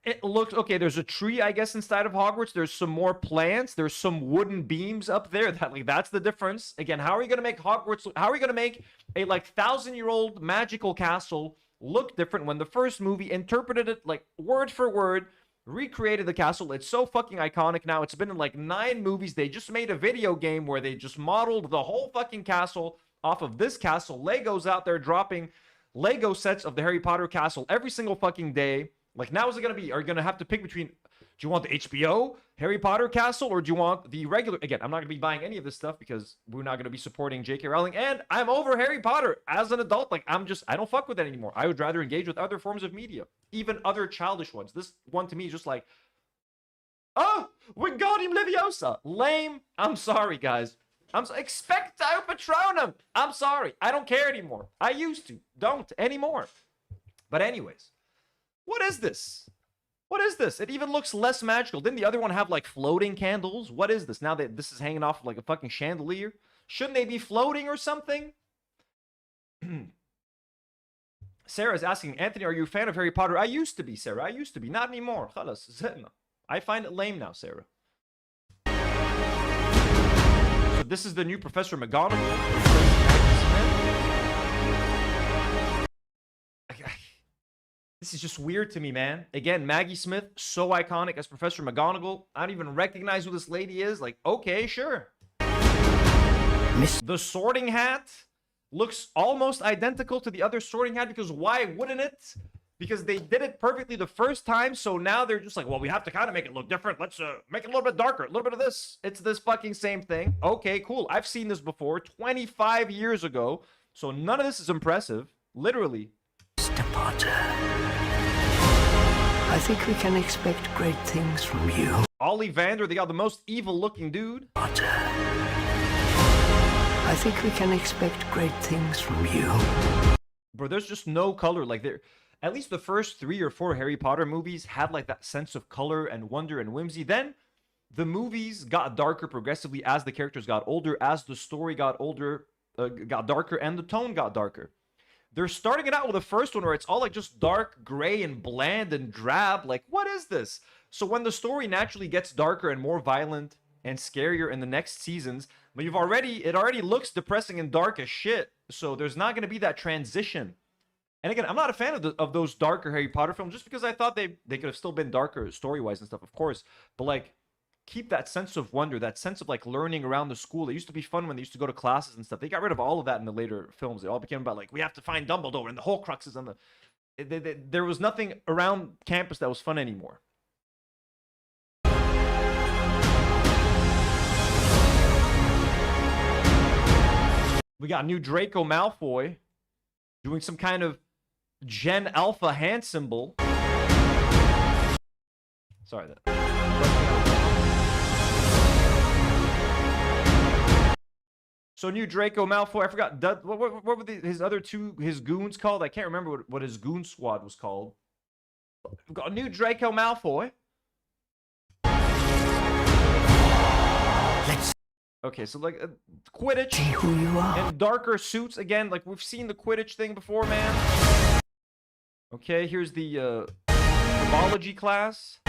It looks okay. There's a tree, I guess, inside of Hogwarts. There's some more plants. There's some wooden beams up there. That's the difference. Again, how are you gonna make Hogwarts? How are you gonna make a like 1,000-year-old magical castle look different when the first movie interpreted it like word for word? Recreated the castle. It's so fucking iconic now. It's been in like 9 movies. They just made a video game where they just modeled the whole fucking castle off of this castle. Lego's out there dropping Lego sets of the Harry Potter castle every single fucking day. Like, now is it gonna be, are you gonna have to pick between, do you want the HBO Harry Potter castle, or do you want the regular? Again, I'm not gonna be buying any of this stuff because we're not gonna be supporting J.K. Rowling, and I'm over Harry Potter as an adult. Like, I don't fuck with that anymore. I would rather engage with other forms of media, even other childish ones. This one to me is just like, oh, Wingardium Leviosa, lame. I'm sorry, guys. Expecto Patronum. I'm sorry. I don't care anymore. I used to. Don't anymore. But anyways, what is this? What is this? It even looks less magical. Didn't the other one have like floating candles? What is this? Now that this is hanging off like a fucking chandelier, shouldn't they be floating or something? Sarah is asking, Anthony, are you a fan of Harry Potter? I used to be, Sarah. I used to be. Not anymore. I find it lame now, Sarah. So this is the new Professor McGonagall. This is just weird to me, man. Again, Maggie Smith, so iconic as Professor McGonagall. I don't even recognize who this lady is. Like, okay, sure. The sorting hat looks almost identical to the other sorting hat, because why wouldn't it? Because they did it perfectly the first time, so now they're just like, well, we have to kind of make it look different. Let's make it a little bit darker, a little bit of this. It's this fucking same thing. Okay, cool. I've seen this before 25 years ago, so none of this is impressive. Literally. Mr. Potter, I think we can expect great things from you. Ollivander, they got the most evil-looking dude. Potter, I think we can expect great things from you. Bro, there's just no color. Like, there, at least the first 3 or 4 Harry Potter movies had like that sense of color and wonder and whimsy. Then the movies got darker progressively as the characters got older, as the story got older, got darker, and the tone got darker. They're starting it out with the first one where it's all like just dark, gray, and bland and drab. Like, what is this? So when the story naturally gets darker and more violent and scarier in the next seasons, but it already looks depressing and dark as shit. So there's not going to be that transition. And again, I'm not a fan of those darker Harry Potter films, just because I thought they could have still been darker story-wise and stuff, of course. But like, keep that sense of wonder, that sense of like learning around the school. It used to be fun when they used to go to classes and stuff. They got rid of all of that in the later films. It all became about like, we have to find Dumbledore and the Horcruxes and there was nothing around campus that was fun anymore. We got new Draco Malfoy doing some kind of Gen Alpha hand symbol. Sorry, that. So new Draco Malfoy. I forgot what were his other his goons called? I can't remember what his goon squad was called. We've got a new Draco Malfoy. Okay, so like Quidditch who you are. And darker suits again. Like we've seen the Quidditch thing before, man. Okay, here's the herbology class.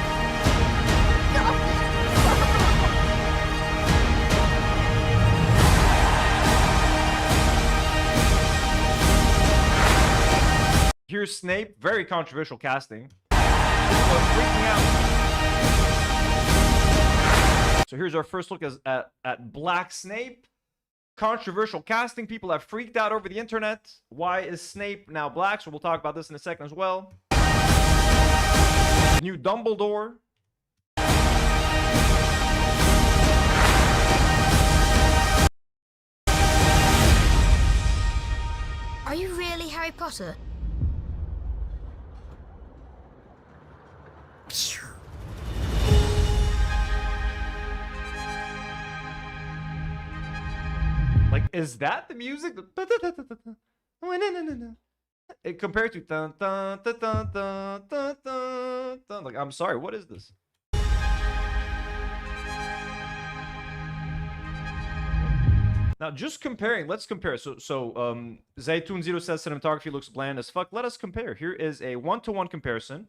Here's Snape. Very controversial casting. Freaking out. So here's our first look at Black Snape. controversial casting. People have freaked out over the internet. Why is Snape now black? So we'll talk about this in a second as well. New Dumbledore. Are you really Harry Potter? Like, is that the music? Compared to dun, dun, dun, dun, dun, dun, dun, dun. Like, I'm sorry, what is this? Now, just comparing, let's compare. So Zaytoon0 says cinematography looks bland as fuck. Let us compare. Here is a one-to-one comparison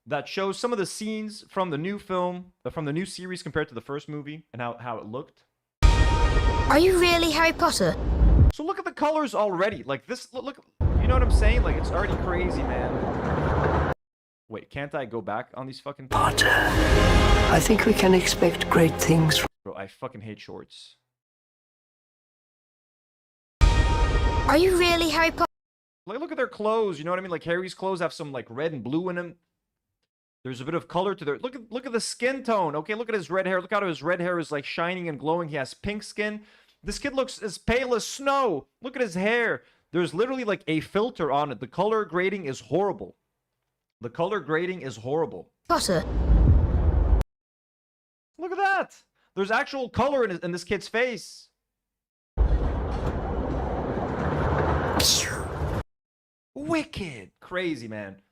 that shows some of the scenes from the new film, from the new series compared to the first movie and how it looked. Are you really Harry Potter? So look at the colors already. Like this, look, you know what I'm saying? Like it's already crazy, man. Wait, can't I go back on these fucking... Potter, I think we can expect great things from... Bro, I fucking hate shorts. Are you really Harry Potter? Like, look at their clothes, you know what I mean? Like Harry's clothes have some like red and blue in them. There's a bit of color to their... Look at the skin tone. Okay, look at his red hair. Look how his red hair is like shining and glowing. He has pink skin. This kid looks as pale as snow. Look at his hair. There's literally like a filter on it. The color grading is horrible. The color grading is horrible. Potter. Look at that. There's actual color in this kid's face. Wicked. Crazy, man.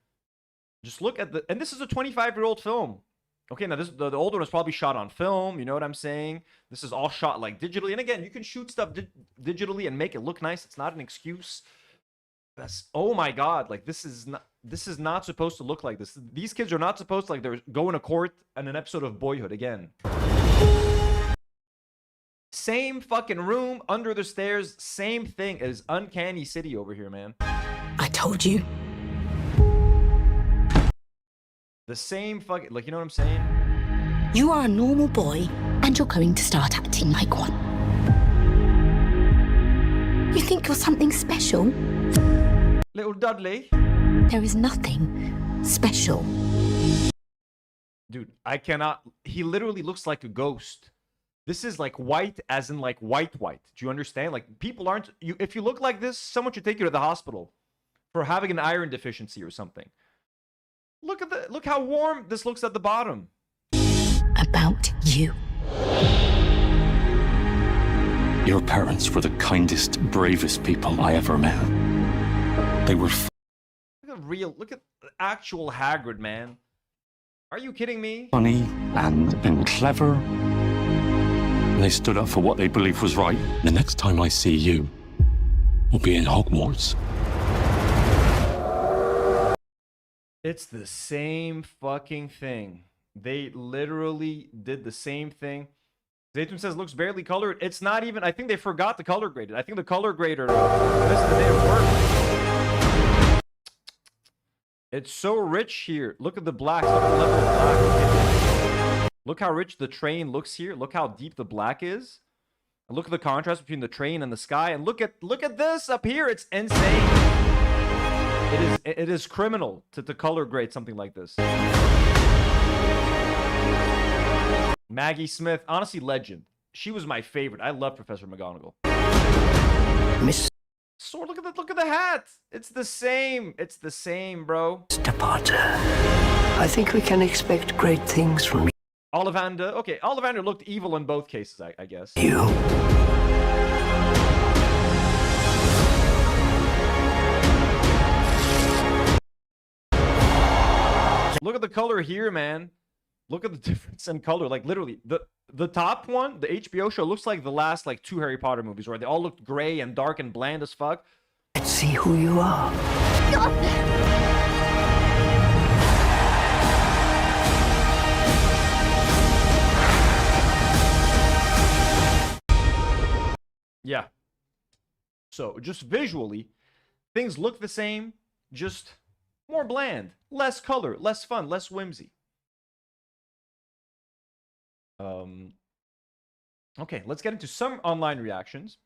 Just look at the... And this is a 25-year-old film. Okay, now this the old one was probably shot on film. You know what I'm saying? This is all shot like digitally. And again, you can shoot stuff digitally and make it look nice. It's not an excuse. Oh my God. Like, this is not supposed to look like this. These kids are not supposed to, like, they're going to court in an episode of Boyhood again. Same fucking room, under the stairs, same thing. It is Uncanny City over here, man. I told you. The same fucking, like, you know what I'm saying? You are a normal boy, and you're going to start acting like one. You think you're something special? Little Dudley. There is nothing special. Dude, I cannot... He literally looks like a ghost. This is like white as in like white. Do you understand? Like, people aren't... If you look like this, someone should take you to the hospital for having an iron deficiency or something. Look how warm this looks at the bottom. About you. Your parents were the kindest, bravest people I ever met. They were... Look at the actual Hagrid, man. Are you kidding me? funny and clever. And they stood up for what they believed was right. The next time I see you, we'll be in Hogwarts. It's the same fucking thing. They literally did the same thing. Zaytoon says looks barely colored. It's not even... I think they forgot to color grade it. I think the color grader... This is the day of work. It's so rich here. Look at the blacks. Look at the level of black. Look how rich the train looks here. Look how deep the black is. And look at the contrast between the train and the sky. And look at this up here. It's insane. It is criminal to color grade something like this. Maggie Smith, honestly, legend. She was my favorite. I love Professor McGonagall. Miss Sword, look at the hat. It's the same. It's the same, bro. Mr. Potter, I think we can expect great things from you. Ollivander. Okay, Ollivander looked evil in both cases, I guess. You. Look at the color here, man. Look at the difference in color. Like, literally, the top one, the HBO show, looks like the last, like, 2 Harry Potter movies, where they all looked gray and dark and bland as fuck. Let's see who you are. Yeah. So, just visually, things look the same, just more bland. Less color, less fun, less whimsy. Okay, let's get into some online reactions.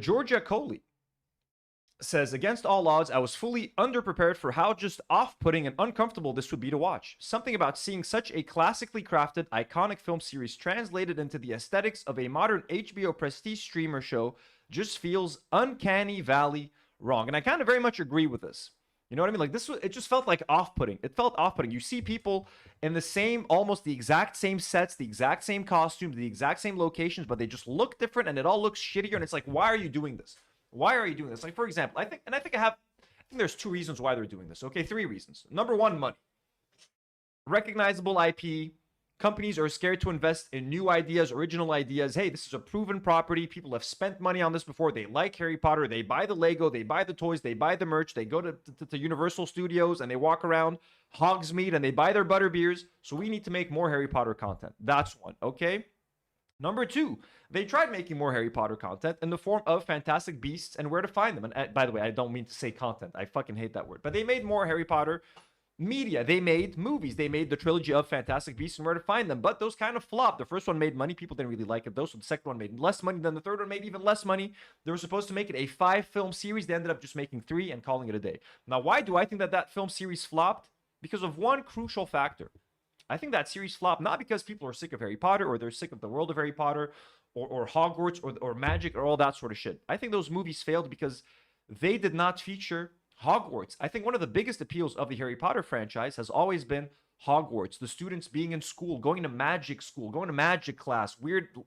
Georgia Coley says, against all odds, I was fully underprepared for how just off-putting and uncomfortable this would be to watch. Something about seeing such a classically crafted, iconic film series translated into the aesthetics of a modern HBO prestige streamer show just feels uncanny valley wrong. And I kind of very much agree with this. You know what I mean? Like, this was, it just felt like off-putting. It felt off-putting. You see people in the same, almost the exact same sets, the exact same costumes, the exact same locations, but they just look different and it all looks shittier. And it's like, why are you doing this? Why are you doing this? Like, for example, I think there's 2 reasons why they're doing this. Okay, 3 reasons. Number 1, money. Recognizable IP. Companies are scared to invest in new ideas, original ideas. Hey, this is a proven property. People have spent money on this before. They like Harry Potter. They buy the Lego. They buy the toys. They buy the merch. They go to Universal Studios and they walk around Hogsmeade and they buy their butterbeers. So we need to make more Harry Potter content. That's one, okay? Number 2, they tried making more Harry Potter content in the form of Fantastic Beasts and Where to Find Them. And by the way, I don't mean to say content. I fucking hate that word. But they made more Harry Potter media. They made movies. They made the trilogy of Fantastic Beasts and Where to Find Them. But those kind of flopped. The first one made money. People didn't really like it. The second one made less money. Then the third one made even less money. They were supposed to make it a 5-film series. They ended up just making 3 and calling it a day. Now, why do I think that film series flopped? Because of one crucial factor. I think that series flopped not because people are sick of Harry Potter or they're sick of the world of Harry Potter or Hogwarts or magic or all that sort of shit. I think those movies failed because they did not feature Hogwarts. I think one of the biggest appeals of the Harry Potter franchise has always been Hogwarts. The students being in school, going to magic school, going to magic class,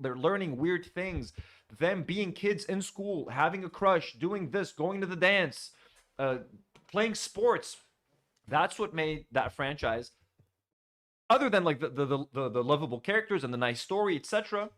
they're learning weird things. Them being kids in school, having a crush, doing this, going to the dance, playing sports. That's what made that franchise, other than like the lovable characters and the nice story, etc.,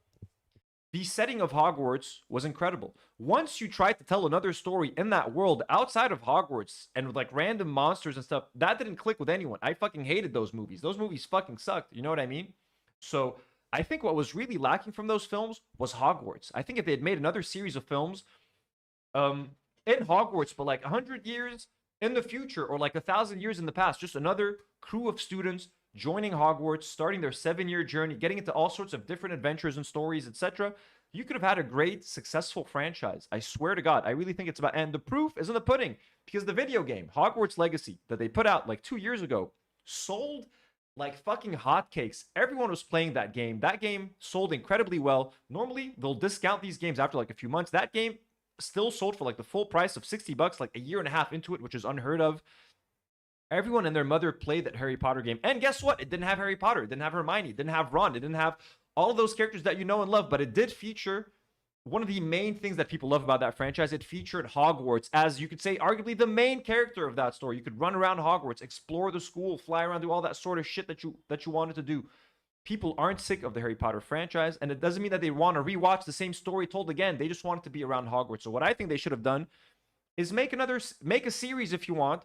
the setting of Hogwarts was incredible. Once you tried to tell another story in that world outside of Hogwarts and with like random monsters and stuff, that didn't click with anyone. I fucking hated those movies. Those movies fucking sucked. You know what I mean? So I think what was really lacking from those films was Hogwarts. I think if they had made another series of films in Hogwarts, but like 100 years in the future or like 1,000 years in the past, just another crew of students joining Hogwarts, starting their 7-year journey, getting into all sorts of different adventures and stories, etc. You could have had a great, successful franchise. I swear to God, I really think it's about... And the proof is in the pudding, because the video game, Hogwarts Legacy, that they put out like 2 years ago, sold like fucking hotcakes. Everyone was playing that game. That game sold incredibly well. Normally, they'll discount these games after like a few months. That game still sold for like the full price of $60, like a year and a half into it, which is unheard of. Everyone and their mother played that Harry Potter game. And guess what? It didn't have Harry Potter. It didn't have Hermione. It didn't have Ron. It didn't have all of those characters that you know and love. But it did feature one of the main things that people love about that franchise. It featured Hogwarts as, you could say, arguably the main character of that story. You could run around Hogwarts, explore the school, fly around, do all that sort of shit that you wanted to do. People aren't sick of the Harry Potter franchise. And it doesn't mean that they want to rewatch the same story told again. They just want it to be around Hogwarts. So what I think they should have done is make a series if you want.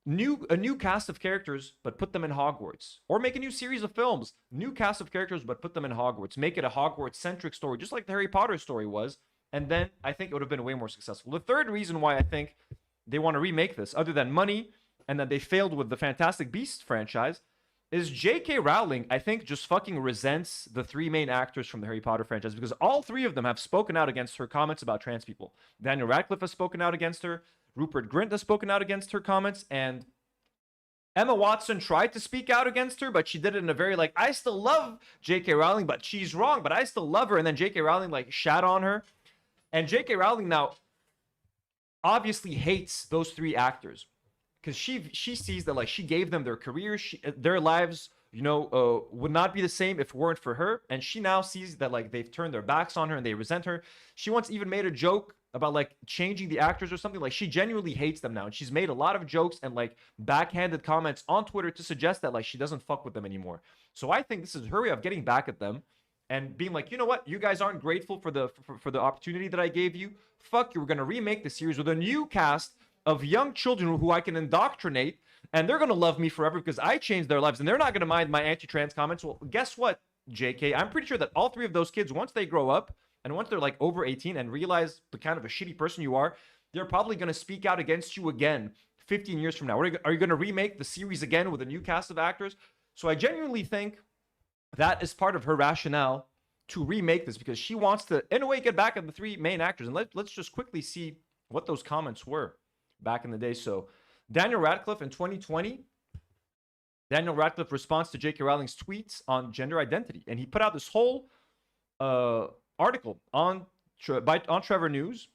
A new cast of characters, but put them in Hogwarts. Or make a new series of films. New cast of characters, but put them in Hogwarts. Make it a Hogwarts-centric story, just like the Harry Potter story was. And then I think it would have been way more successful. The third reason why I think they want to remake this, other than money, and that they failed with the Fantastic Beasts franchise, is J.K. Rowling, I think, just fucking resents the 3 main actors from the Harry Potter franchise, because all 3 of them have spoken out against her comments about trans people. Daniel Radcliffe has spoken out against her. Rupert Grint has spoken out against her comments, and Emma Watson tried to speak out against her, but she did it in a very like, I still love J.K. Rowling, but she's wrong, but I still love her. And then J.K. Rowling like shat on her. And J.K. Rowling now obviously hates those 3 actors because she sees that like she gave them their careers, their lives, you know, would not be the same if it weren't for her. And she now sees that like they've turned their backs on her and they resent her. She once even made a joke about like changing the actors or something. Like she genuinely hates them now, and she's made a lot of jokes and like backhanded comments on Twitter to suggest that like she doesn't fuck with them anymore. So I think this is her way of getting back at them and being like, you know what, you guys aren't grateful for the opportunity that I gave you. Fuck you, we're gonna remake the series with a new cast of young children who I can indoctrinate, and they're gonna love me forever because I changed their lives, and they're not gonna mind my anti-trans comments. Well, guess what, JK, I'm pretty sure that all 3 of those kids, once they grow up and once they're like over 18 and realize the kind of a shitty person you are, they're probably going to speak out against you again 15 years from now. Are you going to remake the series again with a new cast of actors? So I genuinely think that is part of her rationale to remake this because she wants to, in a way, get back at the three main actors. And let's just quickly see what those comments were back in the day. So Daniel Radcliffe in 2020, Daniel Radcliffe responds to J.K. Rowling's tweets on gender identity. And he put out this whole article on Trevor News,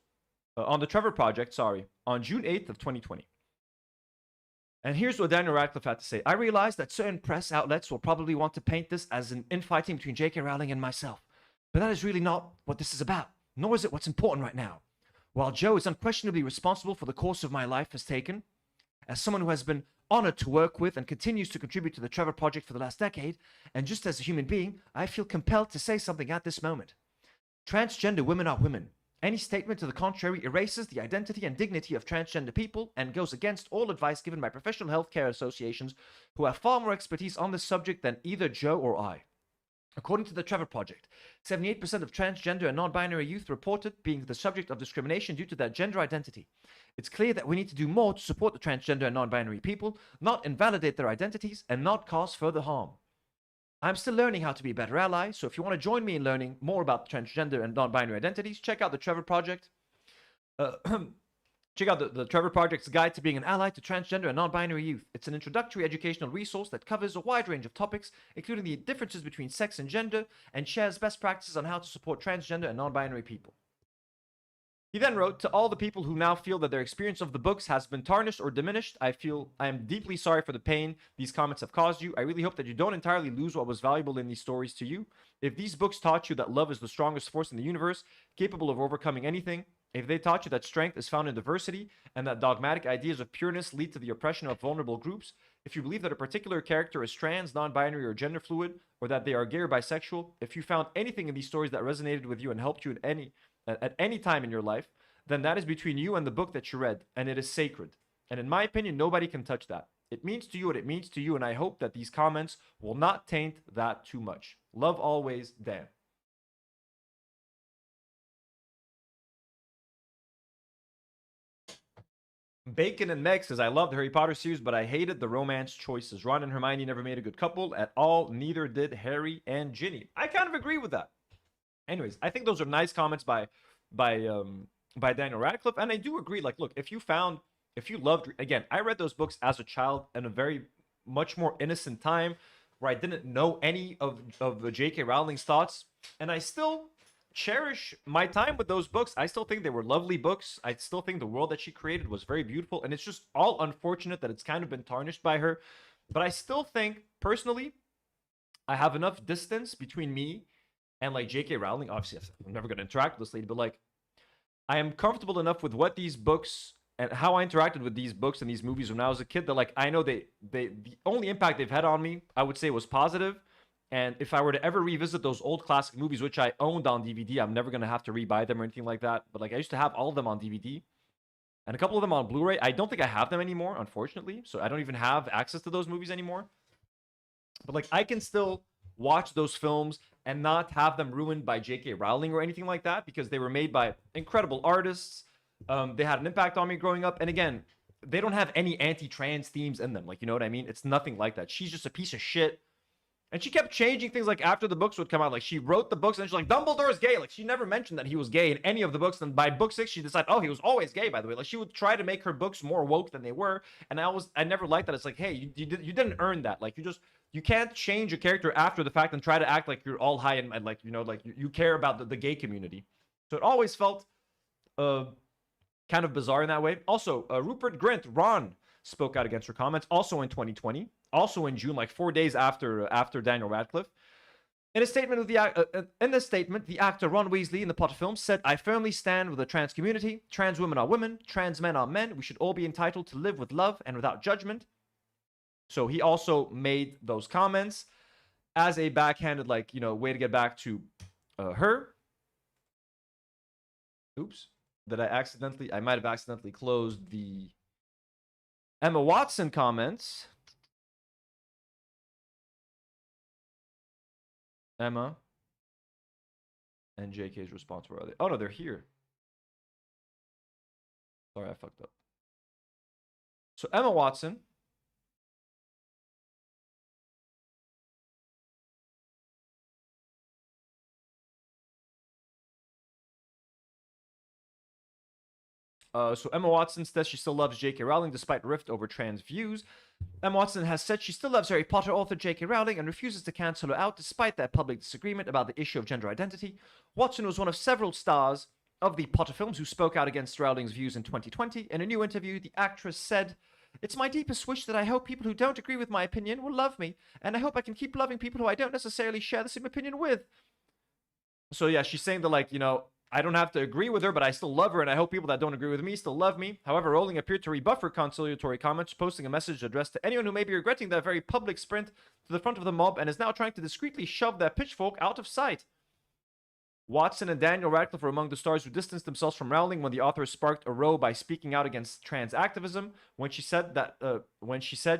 on the Trevor Project, sorry, on June 8th of 2020. And here's what Daniel Radcliffe had to say. I realize that certain press outlets will probably want to paint this as an infighting between J.K. Rowling and myself. But that is really not what this is about, nor is it what's important right now. While Joe is unquestionably responsible for the course of my life has taken, as someone who has been honored to work with and continues to contribute to the Trevor Project for the last decade, and just as a human being, I feel compelled to say something at this moment. Transgender women are women. Any statement to the contrary erases the identity and dignity of transgender people and goes against all advice given by professional healthcare associations who have far more expertise on this subject than either Joe or I. According to the Trevor Project, 78% of transgender and non-binary youth reported being the subject of discrimination due to their gender identity. It's clear that we need to do more to support the transgender and non-binary people, not invalidate their identities, and not cause further harm. I'm still learning how to be a better ally, so if you want to join me in learning more about transgender and non-binary identities, check out the Trevor Project. Check out the Trevor Project's Guide to Being an Ally to Transgender and Non-Binary Youth. It's an introductory educational resource that covers a wide range of topics, including the differences between sex and gender, and shares best practices on how to support transgender and non-binary people. He then wrote, to all the people who now feel that their experience of the books has been tarnished or diminished, I am deeply sorry for the pain these comments have caused you. I really hope that you don't entirely lose what was valuable in these stories to you. If these books taught you that love is the strongest force in the universe, capable of overcoming anything, if they taught you that strength is found in diversity and that dogmatic ideas of pureness lead to the oppression of vulnerable groups, if you believe that a particular character is trans, non-binary, or gender fluid, or that they are gay or bisexual, if you found anything in these stories that resonated with you and helped you at any time in your life, then that is between you and the book that you read, and it is sacred. And in my opinion, nobody can touch that. It means to you what it means to you, and I hope that these comments will not taint that too much. Love always, Dan. Bacon and Meg says, I love the Harry Potter series, but I hated the romance choices. Ron and Hermione never made a good couple at all. Neither did Harry and Ginny. I kind of agree with that. Anyways, I think those are nice comments by Daniel Radcliffe. And I do agree, like, look, if you loved, again, I read those books as a child in a very much more innocent time where I didn't know any of J.K. Rowling's thoughts. And I still cherish my time with those books. I still think they were lovely books. I still think the world that she created was very beautiful. And it's just all unfortunate that it's kind of been tarnished by her. But I still think, personally, I have enough distance between me and, like, J.K. Rowling. Obviously, I'm never going to interact with this lady, but, like, I am comfortable enough with what these books and how I interacted with these books and these movies when I was a kid that, like, I know the only impact they've had on me, I would say, was positive. And if I were to ever revisit those old classic movies, which I owned on DVD, I'm never going to have to rebuy them or anything like that. But, like, I used to have all of them on DVD and a couple of them on Blu-ray. I don't think I have them anymore, unfortunately. So I don't even have access to those movies anymore. But, like, I can still watch those films and not have them ruined by J.K. Rowling or anything like that, because they were made by incredible artists. They had an impact on me growing up. And again, they don't have any anti-trans themes in them. Like, you know what I mean? It's nothing like that. She's just a piece of shit. And she kept changing things, like, after the books would come out. Like, she wrote the books and she's like, Dumbledore's gay. Like, she never mentioned that he was gay in any of the books. And by book 6, she decided, oh, he was always gay, by the way. Like, she would try to make her books more woke than they were. And I never liked that. It's like, hey, you didn't earn that. Like, you can't change a character after the fact and try to act like you're all high and like, you know, like you care about the gay community. So it always felt kind of bizarre in that way. Also, Rupert Grint, Ron, spoke out against her comments, also in 2020, also in June, like 4 days after Daniel Radcliffe. In a statement, the actor Ron Weasley in the Potter film said, I firmly stand with the trans community. Trans women are women. Trans men are men. We should all be entitled to live with love and without judgment. So he also made those comments as a backhanded, like, you know, way to get back to her. Oops. I might have accidentally closed the Emma Watson comments. Emma and JK's response, where are they? Oh, no, they're here. Sorry, I fucked up. So Emma Watson So Emma Watson says she still loves J.K. Rowling despite rift over trans views. Emma Watson has said she still loves Harry Potter author J.K. Rowling and refuses to cancel her out despite their public disagreement about the issue of gender identity. Watson was one of several stars of the Potter films who spoke out against Rowling's views in 2020. In a new interview, the actress said, "It's my deepest wish that I hope people who don't agree with my opinion will love me, and I hope I can keep loving people who I don't necessarily share the same opinion with." So yeah, she's saying that, like, you know, I don't have to agree with her, but I still love her, and I hope people that don't agree with me still love me. However, Rowling appeared to rebuff her conciliatory comments, posting a message addressed to anyone who may be regretting their very public sprint to the front of the mob and is now trying to discreetly shove their pitchfork out of sight. Watson and Daniel Radcliffe were among the stars who distanced themselves from Rowling when the author sparked a row by speaking out against trans activism when she said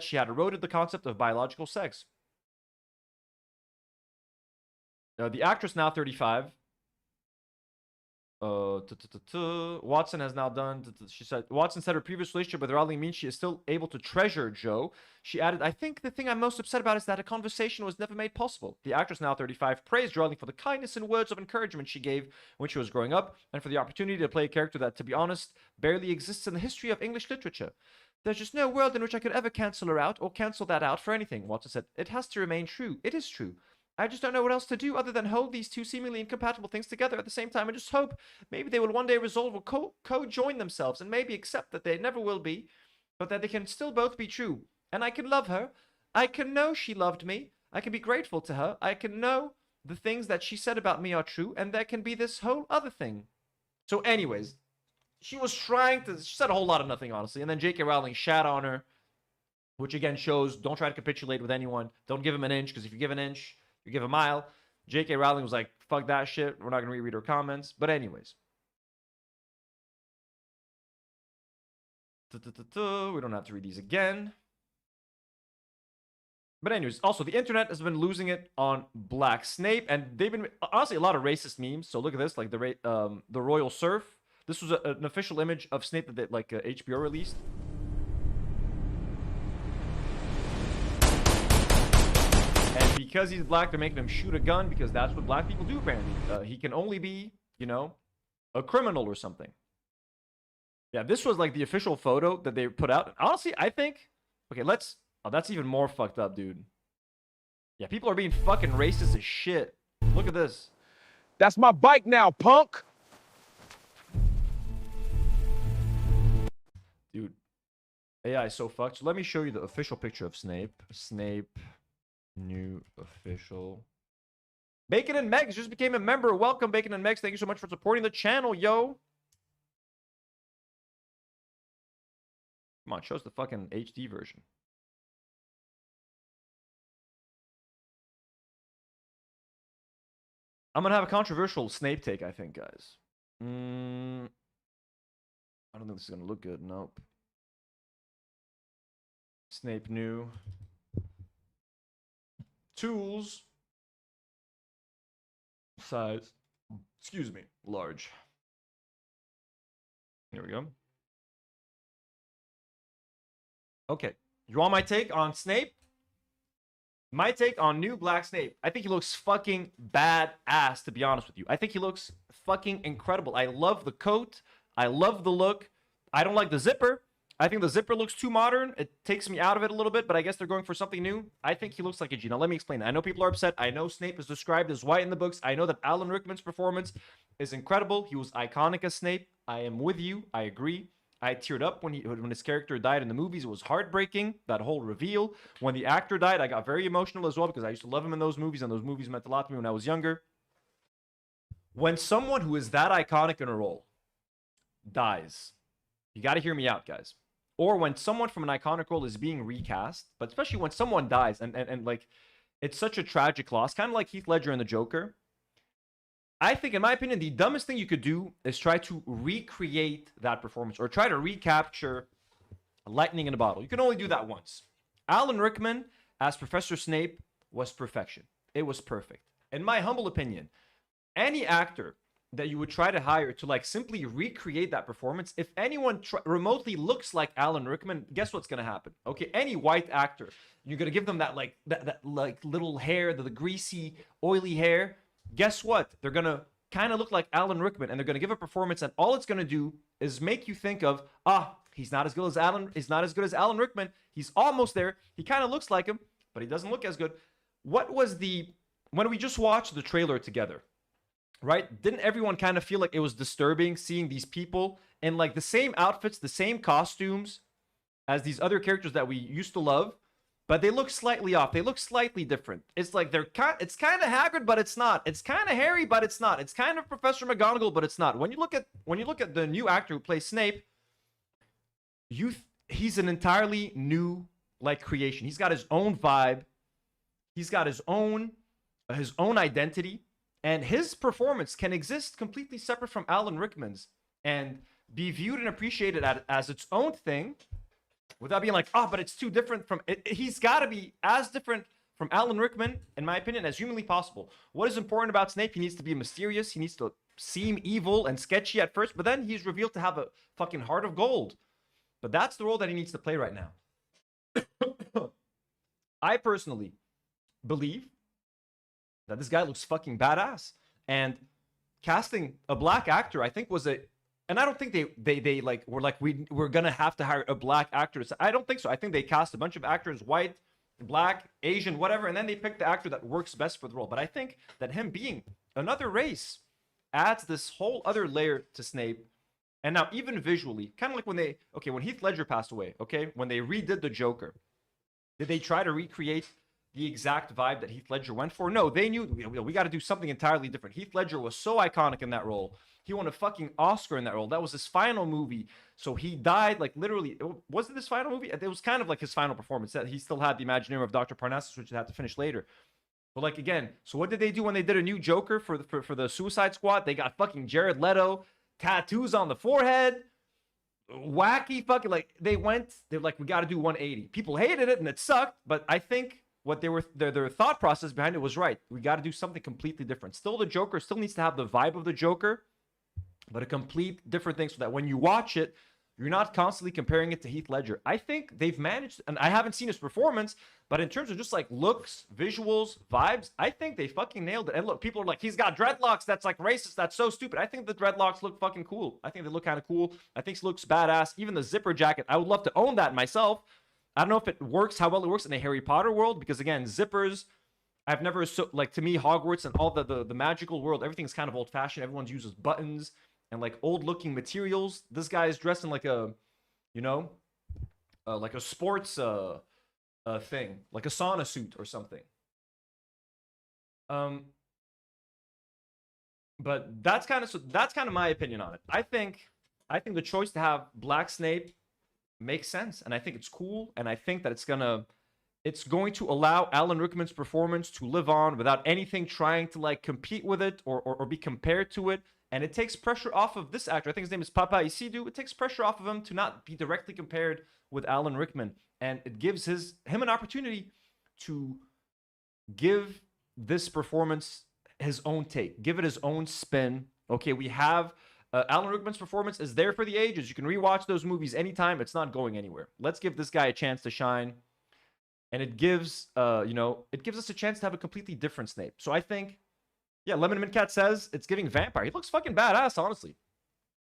she had eroded the concept of biological sex. The actress, now 35. Watson has now done. She said Watson said her previous relationship with Rowling means she is still able to treasure Joe. She added, "I think the thing I'm most upset about is that a conversation was never made possible." The actress, now 35, praised Rowling for the kindness and words of encouragement she gave when she was growing up, and for the opportunity to play a character that, to be honest, barely exists in the history of English literature. "There's just no world in which I could ever cancel her out or cancel that out for anything," Watson said. "It has to remain true. It is true. I just don't know what else to do other than hold these two seemingly incompatible things together at the same time and just hope maybe they will one day resolve or co-join themselves and maybe accept that they never will be, but that they can still both be true. And I can love her. I can know she loved me. I can be grateful to her. I can know the things that she said about me are true, and there can be this whole other thing." So anyways, she said a whole lot of nothing, honestly, and then J.K. Rowling shat on her, which again shows don't try to capitulate with anyone. Don't give him an inch, because if you give an inch, you give a mile. J.K. Rowling was like, fuck that shit. We're not going to reread her comments. But anyways. We don't have to read these again. But anyways, also, the internet has been losing it on Black Snape. And they've been, honestly, a lot of racist memes. So look at this, like the Royal Surf. This was an official image of Snape that HBO released. And because he's black, they're making him shoot a gun because that's what black people do, apparently. He can only be, you know, a criminal or something. Yeah, this was like the official photo that they put out. Honestly, I think... Okay, let's... Oh, that's even more fucked up, dude. Yeah, people are being fucking racist as shit. Look at this. That's my bike now, punk! Dude. AI is so fucked. So let me show you the official picture of Snape. Snape... New official. Bacon and Megs just became a member. Welcome, Bacon and Megs. Thank you so much for supporting the channel, yo. Come on, show us the fucking HD version. I'm gonna have a controversial Snape take, I think, guys. I don't think this is gonna look good. Nope. Snape new. Tools. Size. Excuse me. Large. Here we go. Okay. You want my take on Snape? My take on new Black Snape. I think he looks fucking badass, to be honest with you. I think he looks fucking incredible. I love the coat. I love the look. I don't like the zipper. I think the zipper looks too modern. It takes me out of it a little bit, but I guess they're going for something new. I think he looks like a G. Now, let me explain that. I know people are upset. I know Snape is described as white in the books. I know that Alan Rickman's performance is incredible. He was iconic as Snape. I am with you. I agree. I teared up when his character died in the movies. It was heartbreaking, that whole reveal. When the actor died, I got very emotional as well because I used to love him in those movies, and those movies meant a lot to me when I was younger. When someone who is that iconic in a role dies, you got to hear me out, guys. Or when someone from an iconic role is being recast, but especially when someone dies, and like, it's such a tragic loss, kind of like Heath Ledger in The Joker. I think, in my opinion, the dumbest thing you could do is try to recreate that performance or try to recapture lightning in a bottle. You can only do that once. Alan Rickman as Professor Snape was perfection. It was perfect. In my humble opinion, any actor that you would try to hire to like simply recreate that performance, if anyone remotely looks like Alan Rickman, guess what's going to happen? Okay, any white actor, you're going to give them that like little hair, the greasy, oily hair. Guess what? They're going to kind of look like Alan Rickman, and they're going to give a performance, and all it's going to do is make you think of, he's not as good as Alan Rickman. He's almost there. He kind of looks like him, but he doesn't look as good. When we just watched the trailer together, right? Didn't everyone kind of feel like it was disturbing seeing these people in like the same outfits, the same costumes as these other characters that we used to love, but they look slightly off. They look slightly different. It's like it's kind of Hagrid, but it's not. It's kind of Harry, but it's not. It's kind of Professor McGonagall, but it's not. When you look at the new actor who plays Snape, he's an entirely new like creation. He's got his own vibe. He's got his own identity, and his performance can exist completely separate from Alan Rickman's and be viewed and appreciated as its own thing, without being like, but it's too different from it. He's got to be as different from Alan Rickman, in my opinion, as humanly possible. What is important about Snape? He needs to be mysterious. He needs to seem evil and sketchy at first, but then he's revealed to have a fucking heart of gold. But that's the role that he needs to play right now. I personally believe that this guy looks fucking badass, and casting a black actor, I think, and I don't think they like were like we're gonna have to hire a black actor. I don't think so. I think they cast a bunch of actors, white, black, Asian, whatever, and then they picked the actor that works best for the role. But I think that him being another race adds this whole other layer to Snape. And now even visually, kind of like when Heath Ledger passed away, when they redid the Joker, did they try to recreate the exact vibe that Heath Ledger went for? No, they knew we got to do something entirely different. Heath Ledger was so iconic in that role. He won a fucking Oscar in that role. That was his final movie. So he died, like, literally. Was it his final movie? It was kind of like his final performance. That he still had the Imaginarium of Dr. Parnassus, which he had to finish later. But, like, again, so what did they do when they did a new Joker for the Suicide Squad? They got fucking Jared Leto, tattoos on the forehead, wacky fucking, like, they're like, we got to do 180. People hated it, and it sucked, but I think what their thought process behind it was right. We got to do something completely different. Still, the Joker still needs to have the vibe of the Joker, but a complete different thing, so that when you watch it, you're not constantly comparing it to Heath Ledger. I think they've managed, and I haven't seen his performance, but in terms of just like looks, visuals, vibes, I think they fucking nailed it. And look, people are like, he's got dreadlocks, that's like racist, that's so stupid. I think the dreadlocks look fucking cool. I think they look kind of cool. I think he looks badass. Even the zipper jacket, I would love to own that myself. I don't know if it works, how well it works in a Harry Potter world, because again, zippers, I've never, like, to me, Hogwarts and all the magical world, everything's kind of old-fashioned. Everyone uses buttons and like old-looking materials. This guy is dressed in like a, like a sports thing, like a sauna suit or something. But that's kind of my opinion on it. I think the choice to have Black Snape makes sense, and I think it's cool, and I think that it's going to allow Alan Rickman's performance to live on without anything trying to like compete with it or be compared to it. And it takes pressure off of this actor. I think his name is Papa Isidou. It takes pressure off of him to not be directly compared with Alan Rickman. And it gives him an opportunity to give this performance his own take. Give it his own spin. Okay, we have Alan Rickman's performance is there for the ages. You can rewatch those movies anytime. It's not going anywhere. Let's give this guy a chance to shine. And it gives, it gives us a chance to have a completely different Snape. So I think, yeah, Lemon Mint Cat says it's giving vampire. He looks fucking badass, honestly.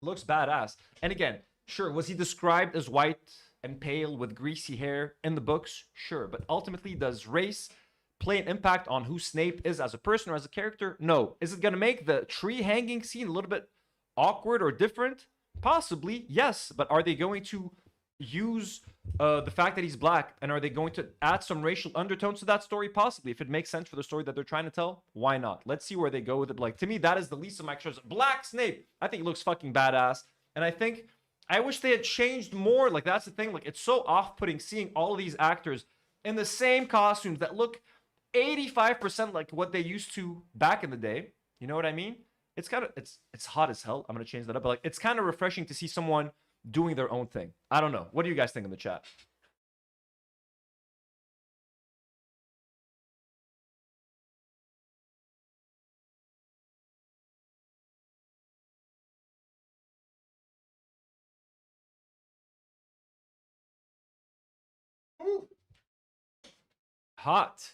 Looks badass. And again, sure, was he described as white and pale with greasy hair in the books? Sure, but ultimately, does race play an impact on who Snape is as a person or as a character? No. Is it going to make the tree hanging scene a little bit awkward or different? Possibly, yes. But are they going to use the fact that he's black, and are they going to add some racial undertones to that story? Possibly. If it makes sense for the story that they're trying to tell, why not? Let's see where they go with it. Like, to me, that is the least of my concerns. Black Snape, I think he looks fucking badass, and I wish they had changed more. Like, that's the thing. Like, it's so off-putting seeing all of these actors in the same costumes that look 85% like what they used to back in the day. You know what I mean? It's kind of, it's hot as hell. I'm gonna change that up, but like, it's kind of refreshing to see someone doing their own thing. I don't know. What do you guys think in the chat? Hot.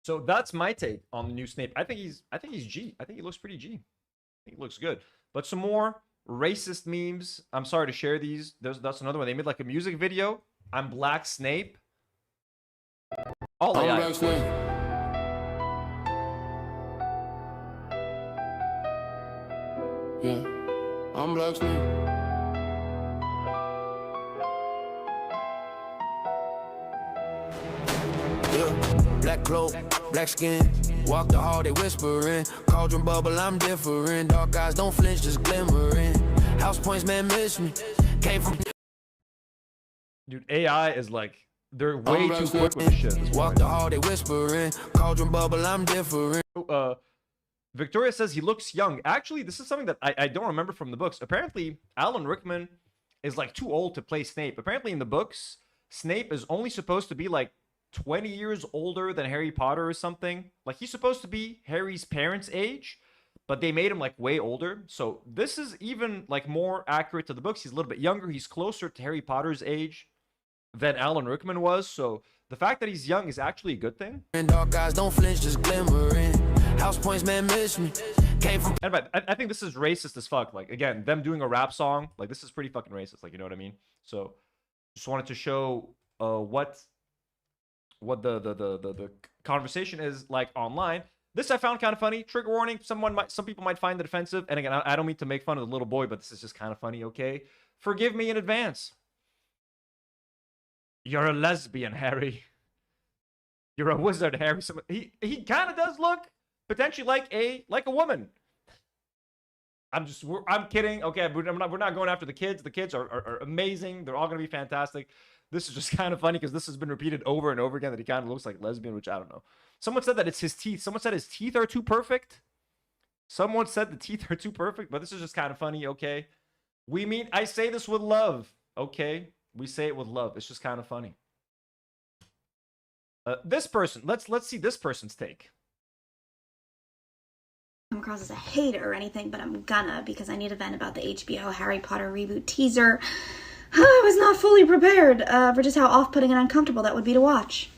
So that's my take on the new Snape. I think he's G. I think he looks pretty G. I think he looks good. But some more racist memes. I'm sorry to share these. That's another one. They made like a music video. I'm Black Snape. All AI. Black Snape. Yeah, I'm Black Snape. Yeah, black cloak, black skin. Walk the hall, they whispering. Cauldron bubble, I'm different. Dark eyes don't flinch, just glimmering. House points, man, miss me. Came from. Dude, AI is like, they're way too quick with this shit. Walk the hall, they whispering. Cauldron bubble, I'm different. Victoria says he looks young. Actually, this is something that I don't remember from the books. Apparently, Alan Rickman is like too old to play Snape. Apparently, in the books, Snape is only supposed to be like 20 years older than Harry Potter or something. Like, he's supposed to be Harry's parents' age, but they made him like way older. So this is even like more accurate to the books. He's a little bit younger. He's closer to Harry Potter's age than Alan Rickman was. So the fact that he's young is actually a good thing. And dark eyes don't flinch, just glimmering. House points, man, miss me. Came from. And but I think this is racist as fuck. Like, again, them doing a rap song, like, this is pretty fucking racist. Like, you know what I mean? So just wanted to show what the conversation is like online. This I found kind of funny. Trigger warning. Some people might find it offensive. And again, I don't mean to make fun of the little boy, but this is just kind of funny. Okay, forgive me in advance. You're a lesbian, Harry. You're a wizard, Harry. He kind of does look potentially like a woman. I'm kidding. Okay, we're not going after the kids. The kids are amazing. They're all gonna be fantastic. This is just kind of funny because this has been repeated over and over again that he kind of looks like lesbian, which I don't know. Someone said that it's his teeth. Someone said his teeth are too perfect. Someone said the teeth are too perfect, but this is just kind of funny. Okay, I say this with love. Okay, we say it with love. It's just kind of funny. This person, let's see this person's take. Come across as a hater or anything, but I'm gonna, because I need to vent about the HBO Harry Potter reboot teaser. I was not fully prepared for just how off-putting and uncomfortable that would be to watch.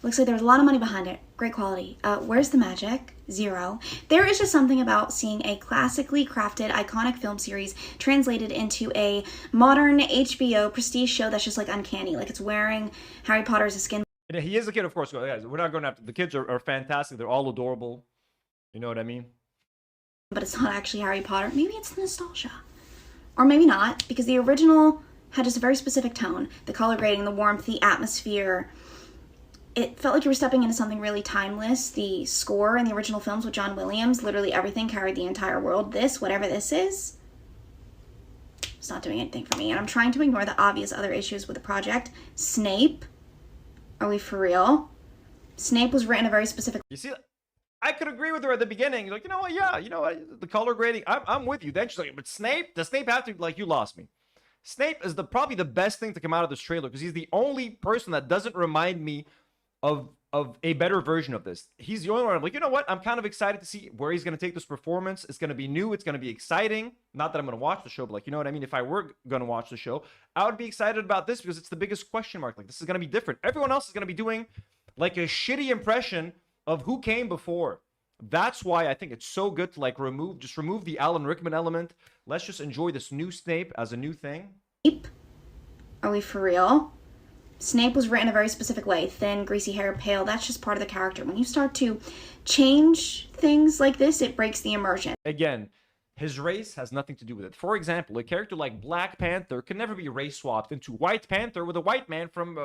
Looks like there was a lot of money behind it. Great quality. Where's the magic? Zero. There is just something about seeing a classically crafted, iconic film series translated into a modern HBO prestige show that's just like uncanny. Like, it's wearing Harry Potter as a skin. And he is a kid, of course. Guys, we're not going after the kids. Are fantastic. They're all adorable. You know what I mean? But it's not actually Harry Potter. Maybe it's nostalgia. Or maybe not, because the original had just a very specific tone. The color grading, the warmth, the atmosphere. It felt like you were stepping into something really timeless. The score in the original films with John Williams, literally everything carried the entire world. This, whatever this is, it's not doing anything for me. And I'm trying to ignore the obvious other issues with the project. Snape. Are we for real? Snape was written a very specific... You see, I could agree with her at the beginning. Like, you know what? Yeah, you know what? The color grading, I'm with you. Then she's like, but Snape? Does Snape have to... Like, you lost me. Snape is probably the best thing to come out of this trailer because he's the only person that doesn't remind me of a better version of this. He's the only one. I'm like, you know what? I'm kind of excited to see where he's going to take this performance. It's going to be new. It's going to be exciting. Not that I'm going to watch the show, but like, you know what I mean? If I were going to watch the show, I would be excited about this because it's the biggest question mark. Like, this is going to be different. Everyone else is going to be doing like a shitty impression of who came before. That's why I think it's so good to like remove the Alan Rickman element. Let's just enjoy this new Snape as a new thing. Are we for real? Snape was written a very specific way. Thin, greasy hair, pale. That's just part of the character. When you start to change things like this, it breaks the immersion. Again, his race has nothing to do with it. For example, a character like Black Panther can never be race swapped into White Panther with a white man from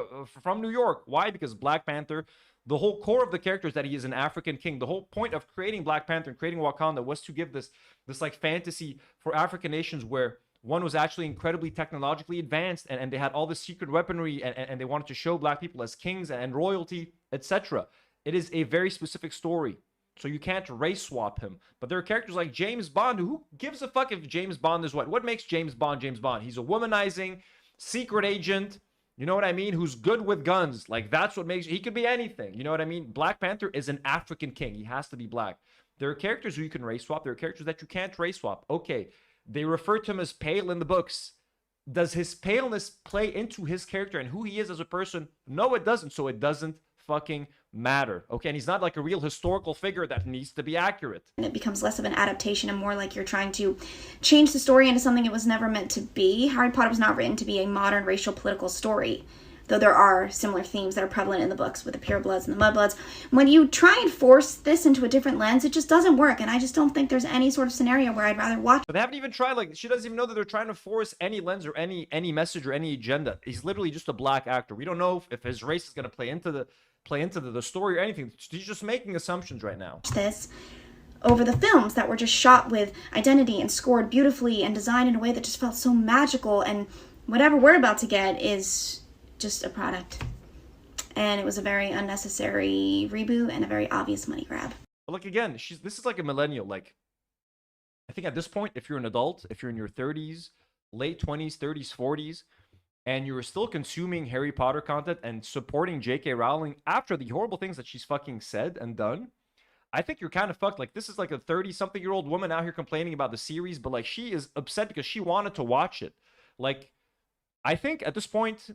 New York. Why? Because Black Panther, the whole core of the character is that he is an African king. The whole point of creating Black Panther and creating Wakanda was to give this like fantasy for African nations where one was actually incredibly technologically advanced and they had all this secret weaponry and they wanted to show Black people as kings and royalty, etc. It is a very specific story. So you can't race swap him. But there are characters like James Bond. Who gives a fuck if James Bond is what? What makes James Bond James Bond? He's a womanizing secret agent. You know what I mean? Who's good with guns. Like, that's what makes... He could be anything. You know what I mean? Black Panther is an African king. He has to be black. There are characters who you can race swap. There are characters that you can't race swap. Okay. They refer to him as pale in the books. Does his paleness play into his character and who he is as a person? No, it doesn't. So it doesn't fucking matter. Okay, and he's not like a real historical figure that needs to be accurate. And it becomes less of an adaptation and more like you're trying to change the story into something it was never meant to be. Harry Potter was not written to be a modern racial political story, though there are similar themes that are prevalent in the books with the purebloods and the mudbloods. When you try and force this into a different lens, it just doesn't work, and I just don't think there's any sort of scenario where I'd rather watch. But they haven't even tried, like, she doesn't even know that they're trying to force any lens or any message or any agenda. He's literally just a black actor. We don't know if his race is going to play into the story or anything. He's just making assumptions right now. This over the films that were just shot with identity and scored beautifully and designed in a way that just felt so magical, and whatever we're about to get is just a product. And it was a very unnecessary reboot and a very obvious money grab. But like, again, this is like a millennial. Like, I think at this point, if you're an adult, if you're in your 30s, late 20s, 30s, 40s, and you're still consuming Harry Potter content and supporting J.K. Rowling after the horrible things that she's fucking said and done, I think you're kind of fucked. Like, this is like a 30-something-year-old woman out here complaining about the series, but like, she is upset because she wanted to watch it. Like, I think at this point,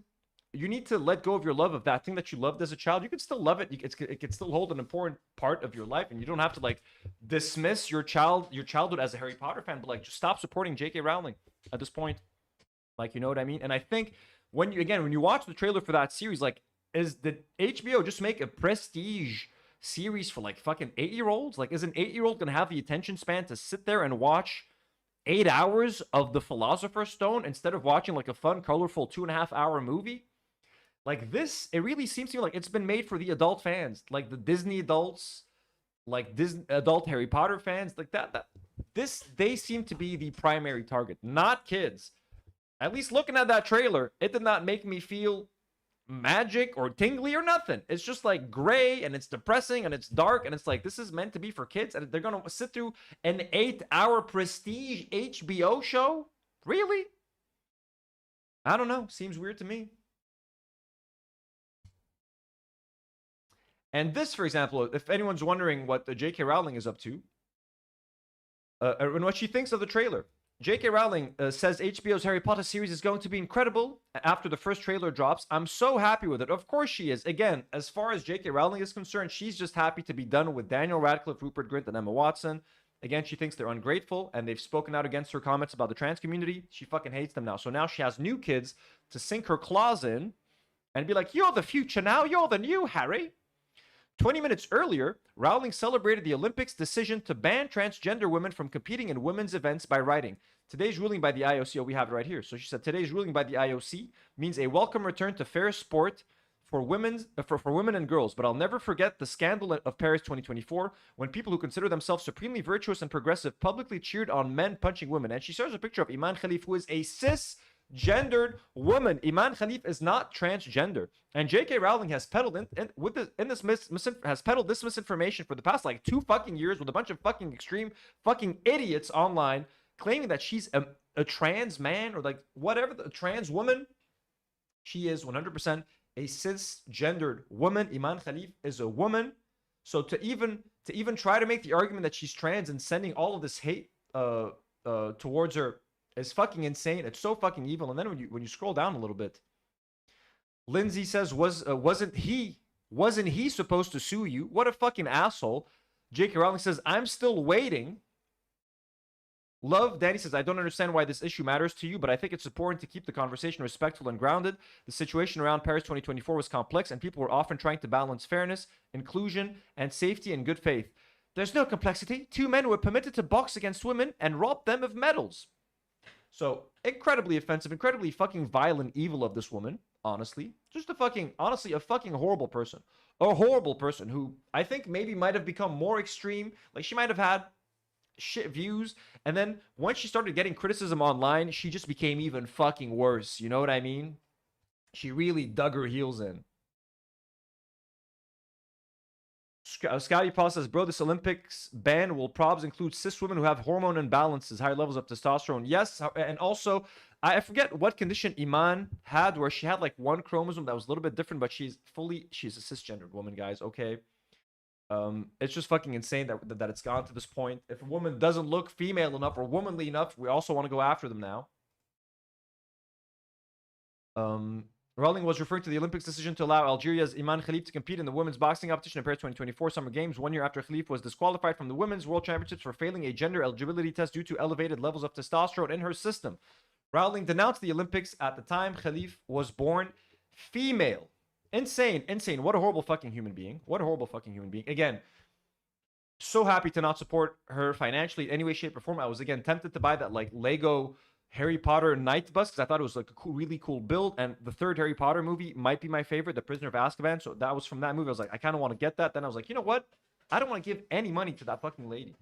you need to let go of your love of that thing that you loved as a child. You can still love it. It can still hold an important part of your life, and you don't have to like dismiss your childhood as a Harry Potter fan. But like, just stop supporting J.K. Rowling at this point. Like, you know what I mean? And I think when you watch the trailer for that series, like, did HBO just make a prestige series for like fucking 8-year-olds? Like, is an 8-year-old gonna have the attention span to sit there and watch 8 hours of the Philosopher's Stone instead of watching like a fun, colorful 2.5-hour movie? Like, this, it really seems to me like it's been made for the adult fans, like the Disney adults, like Disney adult Harry Potter fans, like that. They seem to be the primary target, not kids. At least looking at that trailer, it did not make me feel magic or tingly or nothing. It's just like gray, and it's depressing, and it's dark, and it's like, this is meant to be for kids, and they're gonna sit through an 8-hour prestige HBO show? Really? I don't know. Seems weird to me. And this, for example, if anyone's wondering what the J.K. Rowling is up to, and what she thinks of the trailer, J.K. Rowling says HBO's Harry Potter series is going to be incredible after the first trailer drops. I'm so happy with it. Of course she is. Again, as far as J.K. Rowling is concerned, she's just happy to be done with Daniel Radcliffe, Rupert Grint, and Emma Watson. Again, she thinks they're ungrateful, and they've spoken out against her comments about the trans community. She fucking hates them now. So now she has new kids to sink her claws in and be like, you're the future now. You're the new Harry. 20 minutes earlier, Rowling celebrated the Olympics' decision to ban transgender women from competing in women's events by writing, today's ruling by the IOC, we have it right here. So she said, today's ruling by the IOC means a welcome return to fair sport for women and girls. But I'll never forget the scandal of Paris 2024, when people who consider themselves supremely virtuous and progressive publicly cheered on men punching women. And she shows a picture of Iman Khalif, who is a cisgendered woman. Iman Khalif is not transgender. And J.K. Rowling has peddled has peddled this misinformation for the past like 2 fucking years with a bunch of fucking extreme fucking idiots online, claiming that she's a trans man or like whatever, a trans woman. She is 100% a cisgendered woman. Iman Khalif is a woman. So to even try to make the argument that she's trans and sending all of this hate towards her is fucking insane. It's so fucking evil. And then when you scroll down a little bit, Lindsay says, wasn't he supposed to sue you? What a fucking asshole. J.K. Rowling says, I'm still waiting. Love, Danny says, I don't understand why this issue matters to you, but I think it's important to keep the conversation respectful and grounded. The situation around Paris 2024 was complex, and people were often trying to balance fairness, inclusion, and safety in good faith. There's no complexity. 2 men were permitted to box against women and rob them of medals. So, incredibly offensive, incredibly fucking violent evil of this woman, honestly. Just a fucking horrible person. A horrible person who I think maybe might have become more extreme. Like, she might have had shit views, and then once she started getting criticism online, she just became even fucking worse. You know what I mean? She really dug her heels in. Scotty Paul says, bro, this Olympics ban will probs include cis women who have hormone imbalances, higher levels of testosterone. Yes, and also, I forget what condition Iman had, where she had like 1 chromosome that was a little bit different, but she's a cisgendered woman, guys, okay? It's just fucking insane that it's gone to this point. If a woman doesn't look female enough or womanly enough, we also want to go after them now. Rowling was referring to the Olympics decision to allow Algeria's Iman Khalif to compete in the women's boxing competition in Paris 2024 Summer Games 1 year after Khalif was disqualified from the Women's World Championships for failing a gender eligibility test due to elevated levels of testosterone in her system. Rowling denounced the Olympics at the time Khalif was born female. Insane. What a horrible fucking human being. Again, so happy to not support her financially in any way, shape, or form. I was, again, tempted to buy that, like, Lego Harry Potter Night Bus because I thought it was like a really cool build, and the third Harry Potter movie might be my favorite, The Prisoner of Azkaban. So that was from that movie. I was like, I kind of want to get that. Then I was like, you know what? I don't want to give any money to that fucking lady,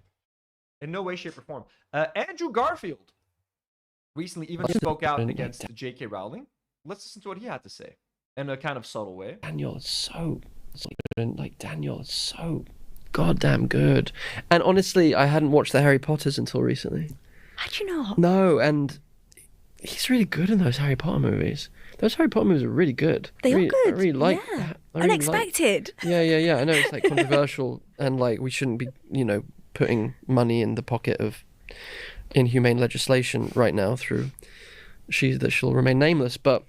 in no way, shape, or form. Andrew Garfield recently even spoke out against J.K. Rowling. Let's listen to what he had to say in a kind of subtle way. Daniel is so goddamn good. And honestly, I hadn't watched the Harry Potters until recently. Had you not? No, and he's really good in those Harry Potter movies. Those Harry Potter movies are really good. They are good. I really like yeah. I really Unexpected. Yeah. I know it's like controversial and like we shouldn't be, putting money in the pocket of inhumane legislation right now through She That Shall Remain Nameless, but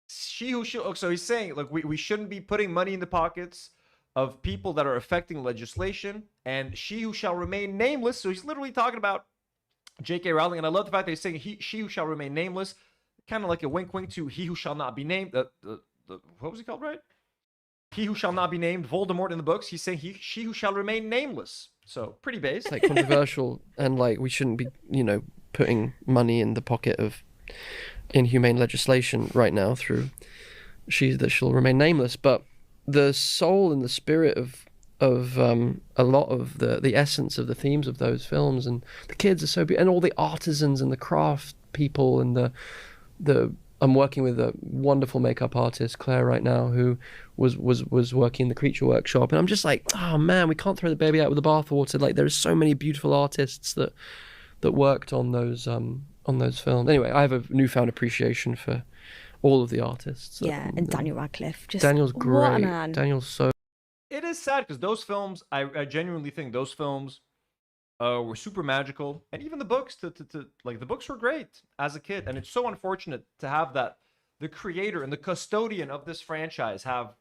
She Who Shall... So he's saying, look, we shouldn't be putting money in the pockets of people that are affecting legislation, and She Who Shall Remain Nameless. So he's literally talking about J.K. Rowling, and I love the fact that he's saying She Who Shall Remain Nameless, kind of like a wink to He Who Shall Not Be Named. What was he called, right? He Who Shall Not Be Named, Voldemort in the books. He's saying She Who Shall Remain Nameless. So pretty base. It's like controversial and like we shouldn't be, putting money in the pocket of inhumane legislation right now through She That Shall Remain Nameless. But the soul and the spirit of a lot of the essence of the themes of those films, and the kids are so beautiful, and all the artisans and the craft people and the I'm working with a wonderful makeup artist, Claire, right now, who was working in the Creature Workshop, and I'm just like, oh man, we can't throw the baby out with the bathwater. Like there's so many beautiful artists that worked on those films. Anyway, I have a newfound appreciation for all of the artists. Yeah, and Daniel Radcliffe. Daniel's great. What a man. Daniel's so. It is sad because those films, I genuinely think those films were super magical, and even the books, like the books were great as a kid, and it's so unfortunate to have that the creator and the custodian of this franchise have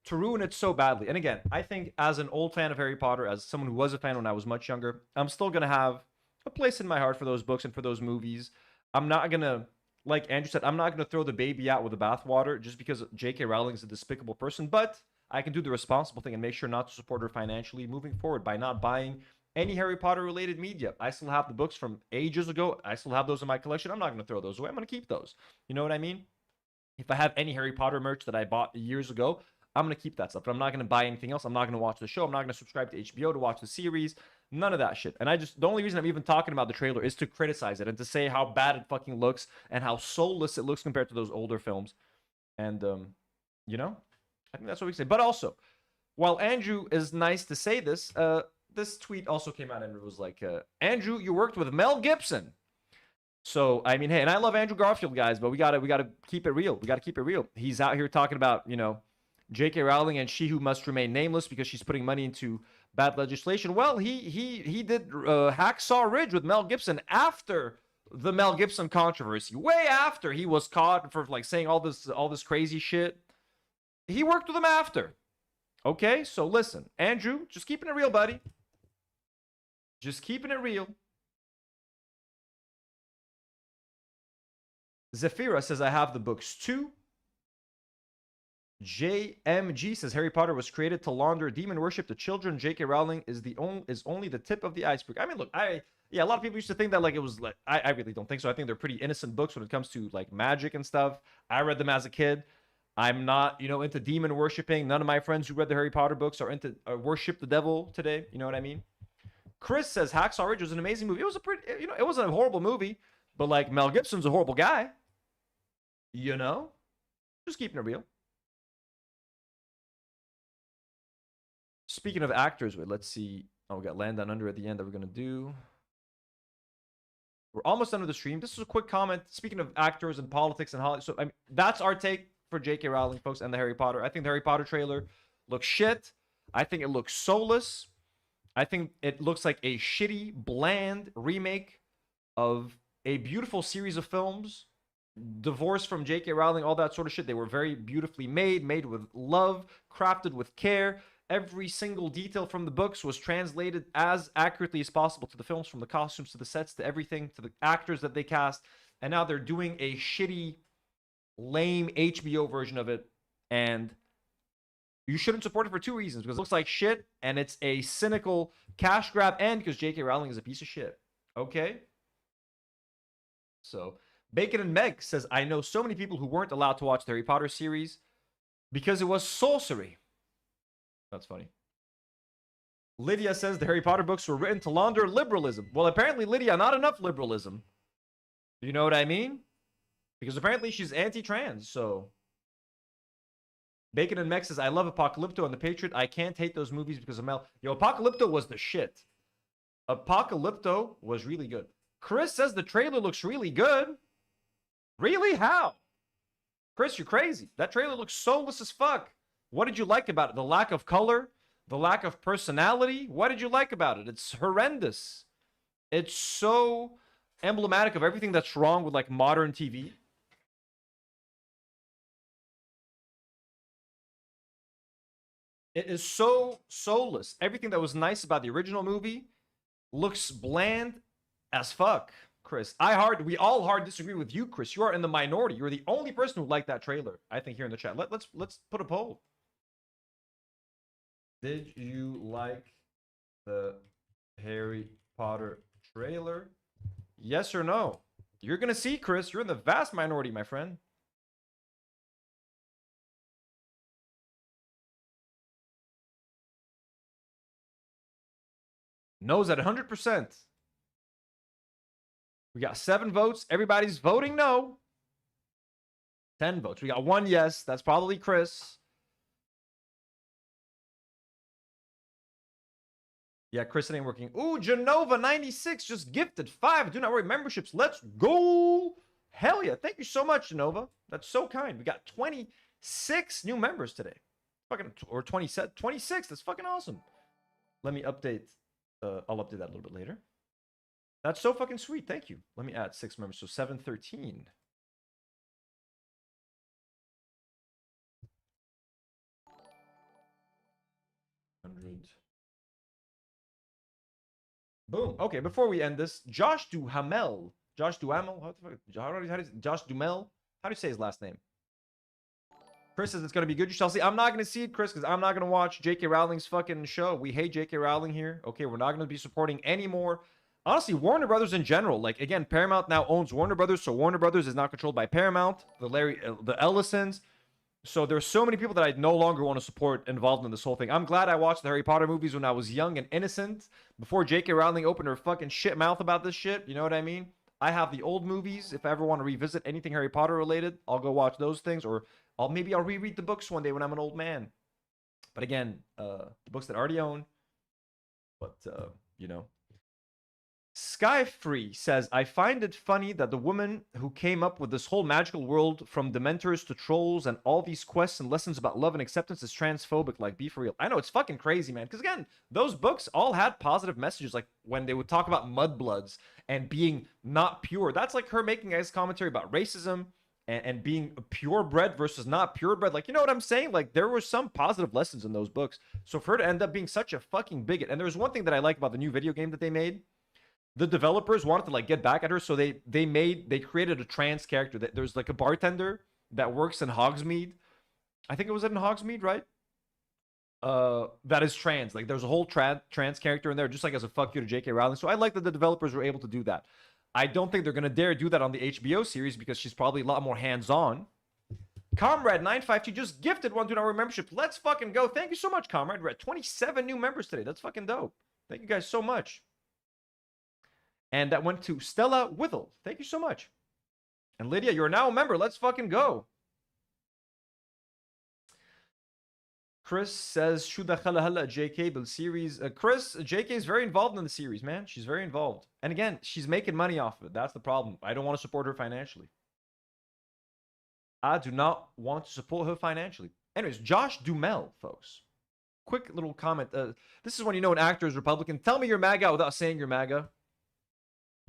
to ruin it so badly. And again, I think as an old fan of Harry Potter, as someone who was a fan when I was much younger, I'm still gonna have a place in my heart for those books and for those movies. I'm not gonna, like Andrew said, I'm not gonna throw the baby out with the bathwater just because J.K. Rowling is a despicable person, but I can do the responsible thing and make sure not to support her financially moving forward by not buying any Harry Potter related media. I still have the books from ages ago. I still have those in my collection. I'm not going to throw those away. I'm going to keep those. You know what I mean? If I have any Harry Potter merch that I bought years ago, I'm going to keep that stuff. But I'm not going to buy anything else. I'm not going to watch the show. I'm not going to subscribe to HBO to watch the series. None of that shit. And the only reason I'm even talking about the trailer is to criticize it and to say how bad it fucking looks and how soulless it looks compared to those older films. And, I think that's what we say. But also, while Andrew is nice to say this, this tweet also came out and it was like, Andrew, you worked with Mel Gibson. So, I mean, hey, and I love Andrew Garfield, guys, but we gotta keep it real. We gotta keep it real. He's out here talking about, J.K. Rowling and She Who Must Remain Nameless because she's putting money into bad legislation. Well, he did Hacksaw Ridge with Mel Gibson after the Mel Gibson controversy, way after he was caught for like saying all this crazy shit. He worked with him after. Okay, so listen, Andrew, just keeping it real, buddy. Just keeping it real. Zafira says, I have the books too. JMG says, Harry Potter was created to launder demon worship to children. J.K. Rowling is only the tip of the iceberg. I mean, look, a lot of people used to think that like it was like, I really don't think so. I think they're pretty innocent books when it comes to like magic and stuff. I read them as a kid. I'm not, into demon worshiping. None of my friends who read the Harry Potter books are into worship the devil today. You know what I mean? Chris says Hacksaw Ridge was an amazing movie. It was it wasn't a horrible movie, but like Mel Gibson's a horrible guy. Just keeping it real. Speaking of actors, let's see. Oh, we got Land Down Under at the end that we're gonna do. We're almost done with the stream. This is a quick comment. Speaking of actors and politics and Hollywood, so I mean, that's our take for J.K. Rowling, folks, and the Harry Potter. I think the Harry Potter trailer looks shit. I think it looks soulless. I think it looks like a shitty, bland remake of a beautiful series of films divorce from J.K. Rowling, all that sort of shit. They were very beautifully made with love, crafted with care. Every single detail from the books was translated as accurately as possible to the films, from the costumes to the sets to everything, to the actors that they cast. And now they're doing a shitty, lame HBO version of it. And you shouldn't support it for two reasons. Because it looks like shit, and it's a cynical cash grab, and because J.K. Rowling is a piece of shit. Okay? So, Bacon and Meg says, I know so many people who weren't allowed to watch the Harry Potter series because it was sorcery. That's funny. Lydia says the Harry Potter books were written to launder liberalism. Well, apparently, Lydia, not enough liberalism. You know what I mean? Because apparently she's anti-trans, so... Bacon and Meg says, I love Apocalypto and The Patriot. I can't hate those movies because of Mel. Yo, Apocalypto was the shit. Apocalypto was really good. Chris says the trailer looks really good. Really? How? Chris, you're crazy. That trailer looks soulless as fuck. What did you like about it? The lack of color? The lack of personality? What did you like about it? It's horrendous. It's so emblematic of everything that's wrong with like modern TV. It is so soulless. Everything that was nice about the original movie looks bland as fuck, Chris. We all hard disagree with you, Chris. You are in the minority. You're the only person who liked that trailer, I think, here in the chat. Let's put a poll. Did you like the Harry Potter trailer? Yes or no? You're gonna see, Chris. You're in the vast minority, my friend. No's at 100%. We got 7 votes. Everybody's voting no. 10 votes. We got 1 yes. That's probably Chris. Yeah, Chris, it ain't working. Ooh, Genova96 just gifted 5 Do Not Worry memberships. Let's go. Hell yeah. Thank you so much, Genova. That's so kind. We got 26 new members today. Fucking, or 26. That's fucking awesome. Let me update. I'll update that a little bit later. That's so fucking sweet. Thank you. Let me add 6 members. So 713. Boom. Okay, before we end this, Josh Duhamel. Josh Duhamel? How do you say his last name? Chris says it's going to be good. You shall see. I'm not going to see it, Chris, because I'm not going to watch J.K. Rowling's fucking show. We hate J.K. Rowling here. Okay, we're not going to be supporting any more. Honestly, Warner Brothers in general. Like, again, Paramount now owns Warner Brothers, so Warner Brothers is now controlled by Paramount, the Ellisons. So there's so many people that I no longer want to support involved in this whole thing. I'm glad I watched the Harry Potter movies when I was young and innocent, before J.K. Rowling opened her fucking shit mouth about this shit. You know what I mean? I have the old movies. If I ever want to revisit anything Harry Potter related, I'll go watch those things, or maybe I'll reread the books one day when I'm an old man. But again, the books that I already own. But you know. Skyfree says, I find it funny that the woman who came up with this whole magical world, from dementors to trolls and all these quests and lessons about love and acceptance, is transphobic. Like, be for real. I know, it's fucking crazy, man. Because again, those books all had positive messages. Like when they would talk about mudbloods and being not pure. That's like her making a commentary about racism and being purebred versus not purebred. Like, you know what I'm saying? Like, there were some positive lessons in those books. So for her to end up being such a fucking bigot. And there's one thing that I like about the new video game that they made. The developers wanted to like get back at her, so they created a trans character. There's like a bartender that works in Hogsmeade. I think it was in Hogsmeade, right? That is trans. Like, there's a whole trans character in there, just like as a fuck you to J.K. Rowling. So I like that the developers were able to do that. I don't think they're gonna dare do that on the HBO series because she's probably a lot more hands-on. Comrade952 just gifted 1 Do Not Worry membership. Let's fucking go. Thank you so much, Comrade. We're at 27 new members today. That's fucking dope. Thank you guys so much. And that went to Stella Withel. Thank you so much. And Lydia, you're now a member. Let's fucking go. Chris says, Shuda khala hala JK bil series. Chris, JK is very involved in the series, man. She's very involved. And again, she's making money off of it. That's the problem. I don't want to support her financially. I do not want to support her financially. Anyways, Josh Duhamel, folks. Quick little comment. This is when you know an actor is Republican. Tell me you're MAGA without saying you're MAGA.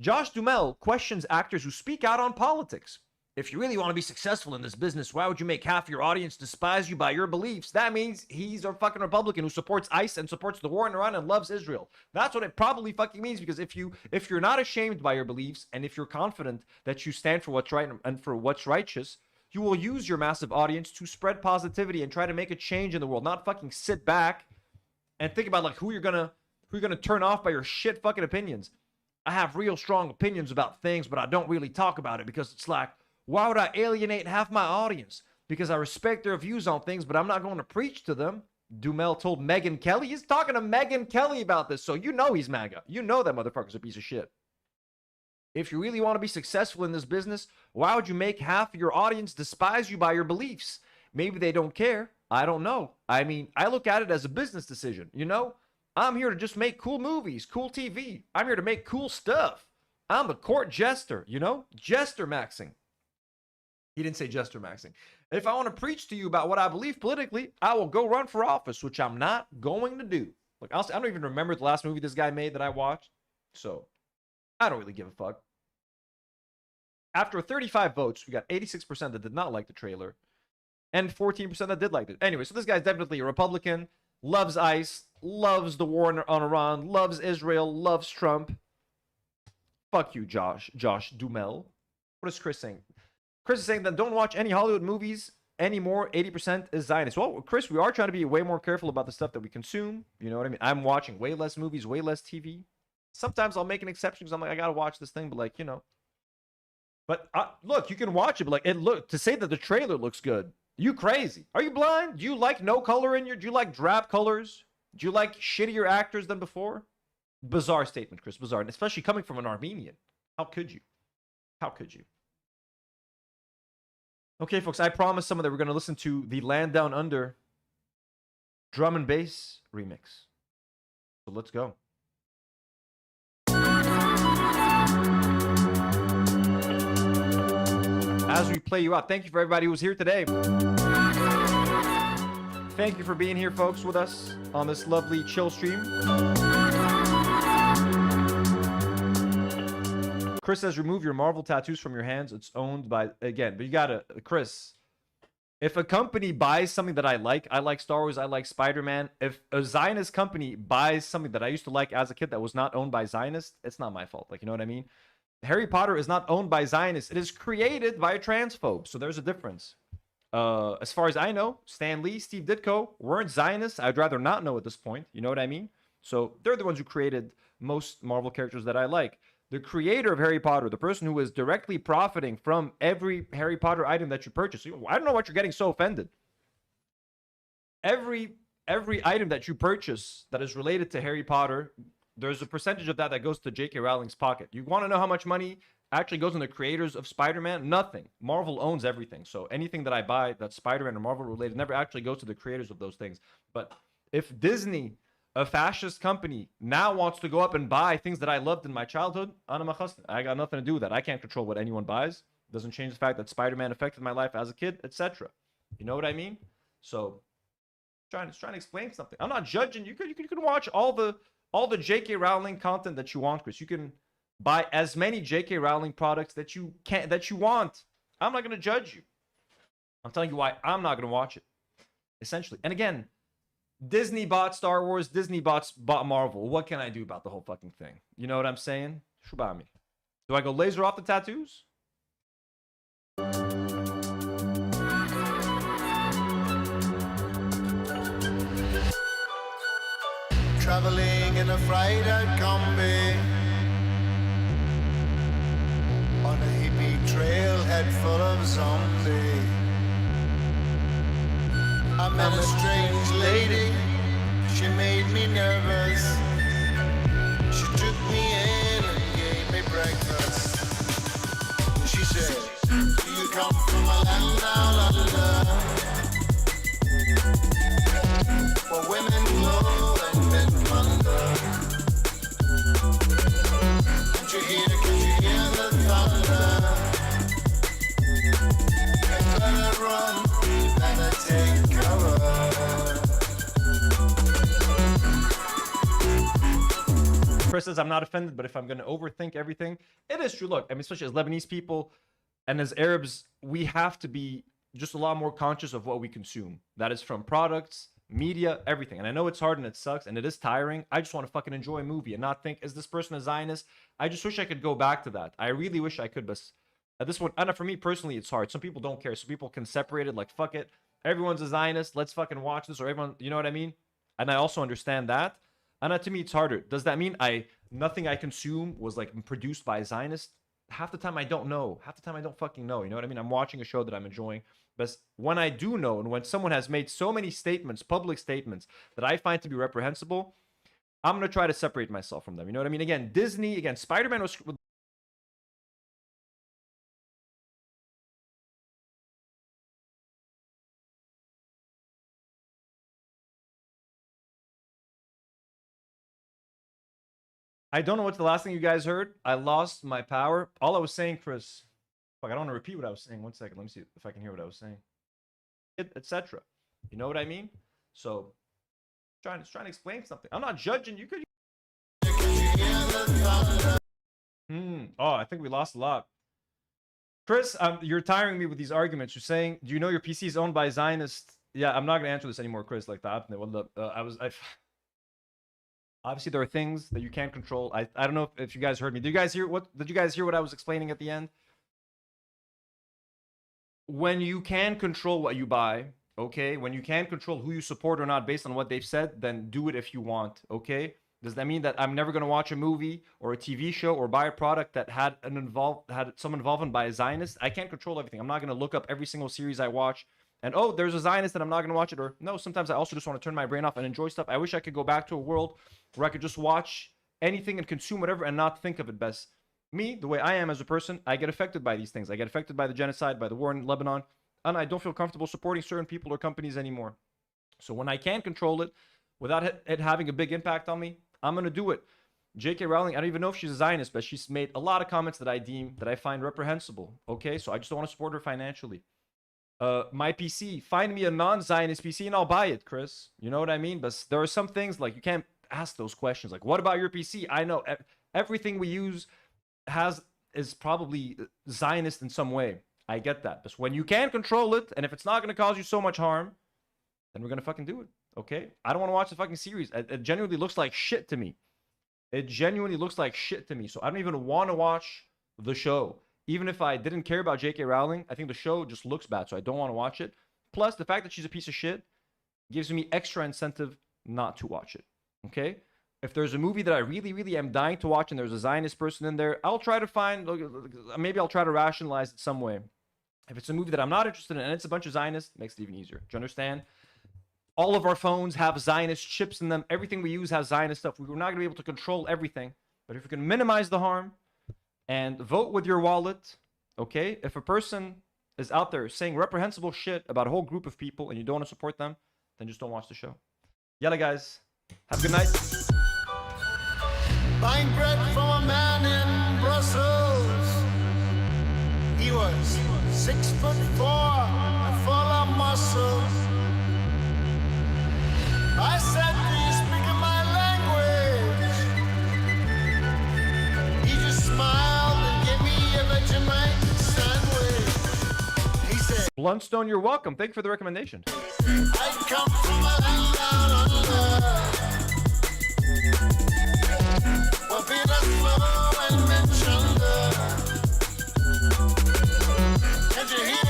Josh Duhamel questions actors who speak out on politics. if you really want to be successful in this business, why would you make half your audience despise you by your beliefs? That means he's a fucking Republican who supports ICE and supports the war in Iran and loves Israel. That's what it probably fucking means, because if you're not ashamed by your beliefs, and if you're confident that you stand for what's right and for what's righteous, you will use your massive audience to spread positivity and try to make a change in the world, not fucking sit back and think about like who you're gonna turn off by your shit fucking opinions. I have real strong opinions about things, but I don't really talk about it because it's like, why would I alienate half my audience? Because I respect their views on things, but I'm not going to preach to them. Duhamel told Megyn Kelly. He's talking to Megyn Kelly about this, so you know he's MAGA. You know that motherfucker's a piece of shit. If you really want to be successful in this business, why would you make half of your audience despise you by your beliefs? Maybe they don't care. I don't know. I mean, I look at it as a business decision, you know? I'm here to just make cool movies, cool TV. I'm here to make cool stuff. I'm the court jester, you know? Jester maxing. He didn't say jester maxing. If I want to preach to you about what I believe politically, I will go run for office, which I'm not going to do. Like, honestly, I don't even remember the last movie this guy made that I watched. So, I don't really give a fuck. After 35 votes, we got 86% that did not like the trailer and 14% that did like it. Anyway, so this guy's definitely a Republican, loves ICE, loves the war on Iran, loves Israel, loves Trump. Fuck you, Josh Duhamel. What is Chris saying? Chris is saying that don't watch any Hollywood movies anymore. 80% is Zionist. Well, Chris, we are trying to be way more careful about the stuff that we consume. You know what I mean? I'm watching way less movies, way less TV. Sometimes I'll make an exception because I'm like, I gotta watch this thing, but like, you know. But look, you can watch it, but like, to say that the trailer looks good, you crazy? Are you blind? Do you like no color in your? Do you like drab colors? Do you like shittier actors than before? Bizarre statement, Chris. Bizarre, and especially coming from an Armenian. How could you? How could you? Okay, folks, I promised someone that we're going to listen to the Land Down Under drum and bass remix. So let's go. As we play you out, thank you for everybody who was here today. Thank you for being here, folks, with us on this lovely chill stream. Chris says, remove your Marvel tattoos from your hands. It's owned by, again, but you gotta, Chris, if a company buys something that I like Star Wars, I like Spider-Man. If a Zionist company buys something that I used to like as a kid that was not owned by Zionists, it's not my fault. Like, you know what I mean? Harry Potter is not owned by Zionists. It is created by a transphobe. So there's a difference. As far as I know, Stan Lee, Steve Ditko weren't Zionists. I'd rather not know at this point. You know what I mean? So they're the ones who created most Marvel characters that I like. The creator of Harry Potter, the person who is directly profiting from every Harry Potter item that you purchase. I don't know what you're getting so offended. Every item that you purchase that is related to Harry Potter, there's a percentage of that goes to J.K. Rowling's pocket. You want to know how much money actually goes in the creators of Spider-Man? Nothing. Marvel owns everything. So anything that I buy that's Spider-Man or Marvel related never actually goes to the creators of those things. But if Disney, a fascist company, now wants to go up and buy things that I loved in my childhood, I got nothing to do with that. I can't control what anyone buys. It doesn't change the fact that Spider-Man affected my life as a kid, etc. You know what I mean? So, trying to explain something. I'm not judging. You can watch all the J.K. Rowling content that you want, Chris. You can buy as many J.K. Rowling products that you want. I'm not going to judge you. I'm telling you why I'm not going to watch it. Essentially. And again, Disney bought Star Wars. Disney bought Marvel. What can I do about the whole fucking thing? You know what I'm saying? Shubami. Do I go laser off the tattoos? Traveling in a fried-out combi on a hippie trailhead full of zombies. I met a strange lady, she made me nervous. She took me in and gave me breakfast. She said, do you come from a land down under, where women glow and men wonder? Can't you hear the thunder? You better run, you better take cover. Chris says, I'm not offended, but if I'm going to overthink everything, it is true. Look, I mean, especially as Lebanese people, And as Arabs, we have to be just a lot more conscious of what we consume. That is from products, media, everything. And I know it's hard and it sucks and it is tiring. I just want to fucking enjoy a movie and not think, is this person a Zionist? I just wish I could go back to that. I really wish I could, but at this point, I know for me personally, it's hard. Some people don't care. Some people can separate it like, fuck it. Everyone's a Zionist. Let's fucking watch this, or everyone, you know what I mean? And I also understand that. And to me, it's harder. Does that mean nothing I consume was like produced by a Zionist? Half the time I don't know. Half the time I don't fucking know. You know what I mean? I'm watching a show that I'm enjoying. But when I do know, and when someone has made so many statements, public statements, that I find to be reprehensible, I'm going to try to separate myself from them. You know what I mean? Again, Disney, again, Spider-Man was... I don't know what's the last thing you guys heard. I lost my power. All I was saying, Chris... Fuck, I don't want to repeat what I was saying. 1 second. Let me see if I can hear what I was saying. Etc. You know what I mean? So, trying to explain something. I'm not judging. You could... Oh, I think we lost a lot. Chris, you're tiring me with these arguments. You're saying, do you know your PC is owned by Zionists? Yeah, I'm not going to answer this anymore, Chris. Like that. Obviously, there are things that you can't control. I don't know if you guys heard me. Did you guys hear what I was explaining at the end? When you can control what you buy, okay? When you can control who you support or not based on what they've said, then do it if you want, okay? Does that mean that I'm never going to watch a movie or a TV show or buy a product that had some involvement by a Zionist? I can't control everything. I'm not going to look up every single series I watch and, oh, there's a Zionist and I'm not going to watch it. Or, no, sometimes I also just want to turn my brain off and enjoy stuff. I wish I could go back to a world where I could just watch anything and consume whatever and not think of it best. Me, the way I am as a person, I get affected by these things. I get affected by the genocide, by the war in Lebanon, and I don't feel comfortable supporting certain people or companies anymore. So when I can control it without it having a big impact on me, I'm going to do it. J.K. Rowling, I don't even know if she's a Zionist, but she's made a lot of comments that I find reprehensible. Okay, so I just don't want to support her financially. My PC, find me a non-Zionist PC and I'll buy it, Chris. You know what I mean? But there are some things like you can't ask those questions. Like, what about your PC? I know everything we use is probably Zionist in some way. I get that. But when you can control it, and if it's not going to cause you so much harm, then we're going to fucking do it. Okay? I don't want to watch the fucking series. It genuinely looks like shit to me. It genuinely looks like shit to me. So I don't even want to watch the show. Even if I didn't care about J.K. Rowling, I think the show just looks bad, so I don't want to watch it. Plus, the fact that she's a piece of shit gives me extra incentive not to watch it. Okay? If there's a movie that I really, really am dying to watch and there's a Zionist person in there, I'll try to find, maybe I'll try to rationalize it some way. If it's a movie that I'm not interested in and it's a bunch of Zionists, it makes it even easier. Do you understand? All of our phones have Zionist chips in them. Everything we use has Zionist stuff. We're not going to be able to control everything. But if we can minimize the harm and vote with your wallet, okay? If a person is out there saying reprehensible shit about a whole group of people and you don't want to support them, then just don't watch the show. Yalla, guys. Have a good night. Buying bread from a man in Brussels. He was 6'4" and full of muscle. I said, do you speak my language? He just smiled and gave me a Vegemite sandwich. He said, Bluntstone, you're welcome. Thank you for the recommendation. I come from a land down under. Where people slow and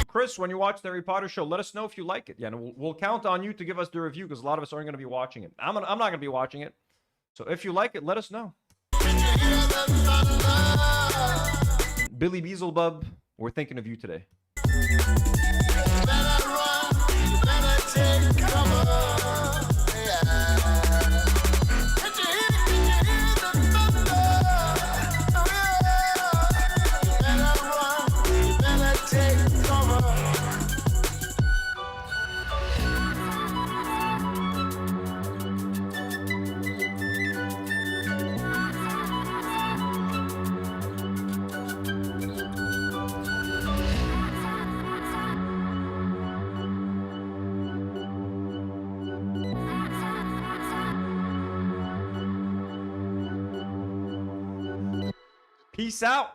Chris, when you watch the Harry Potter show, let us know if you like it. Yeah, and we'll count on you to give us the review because a lot of us aren't going to be watching it. I'm not going to be watching it. So if you like it, let us know. Billy Beelzebub, we're thinking of you today. Peace out.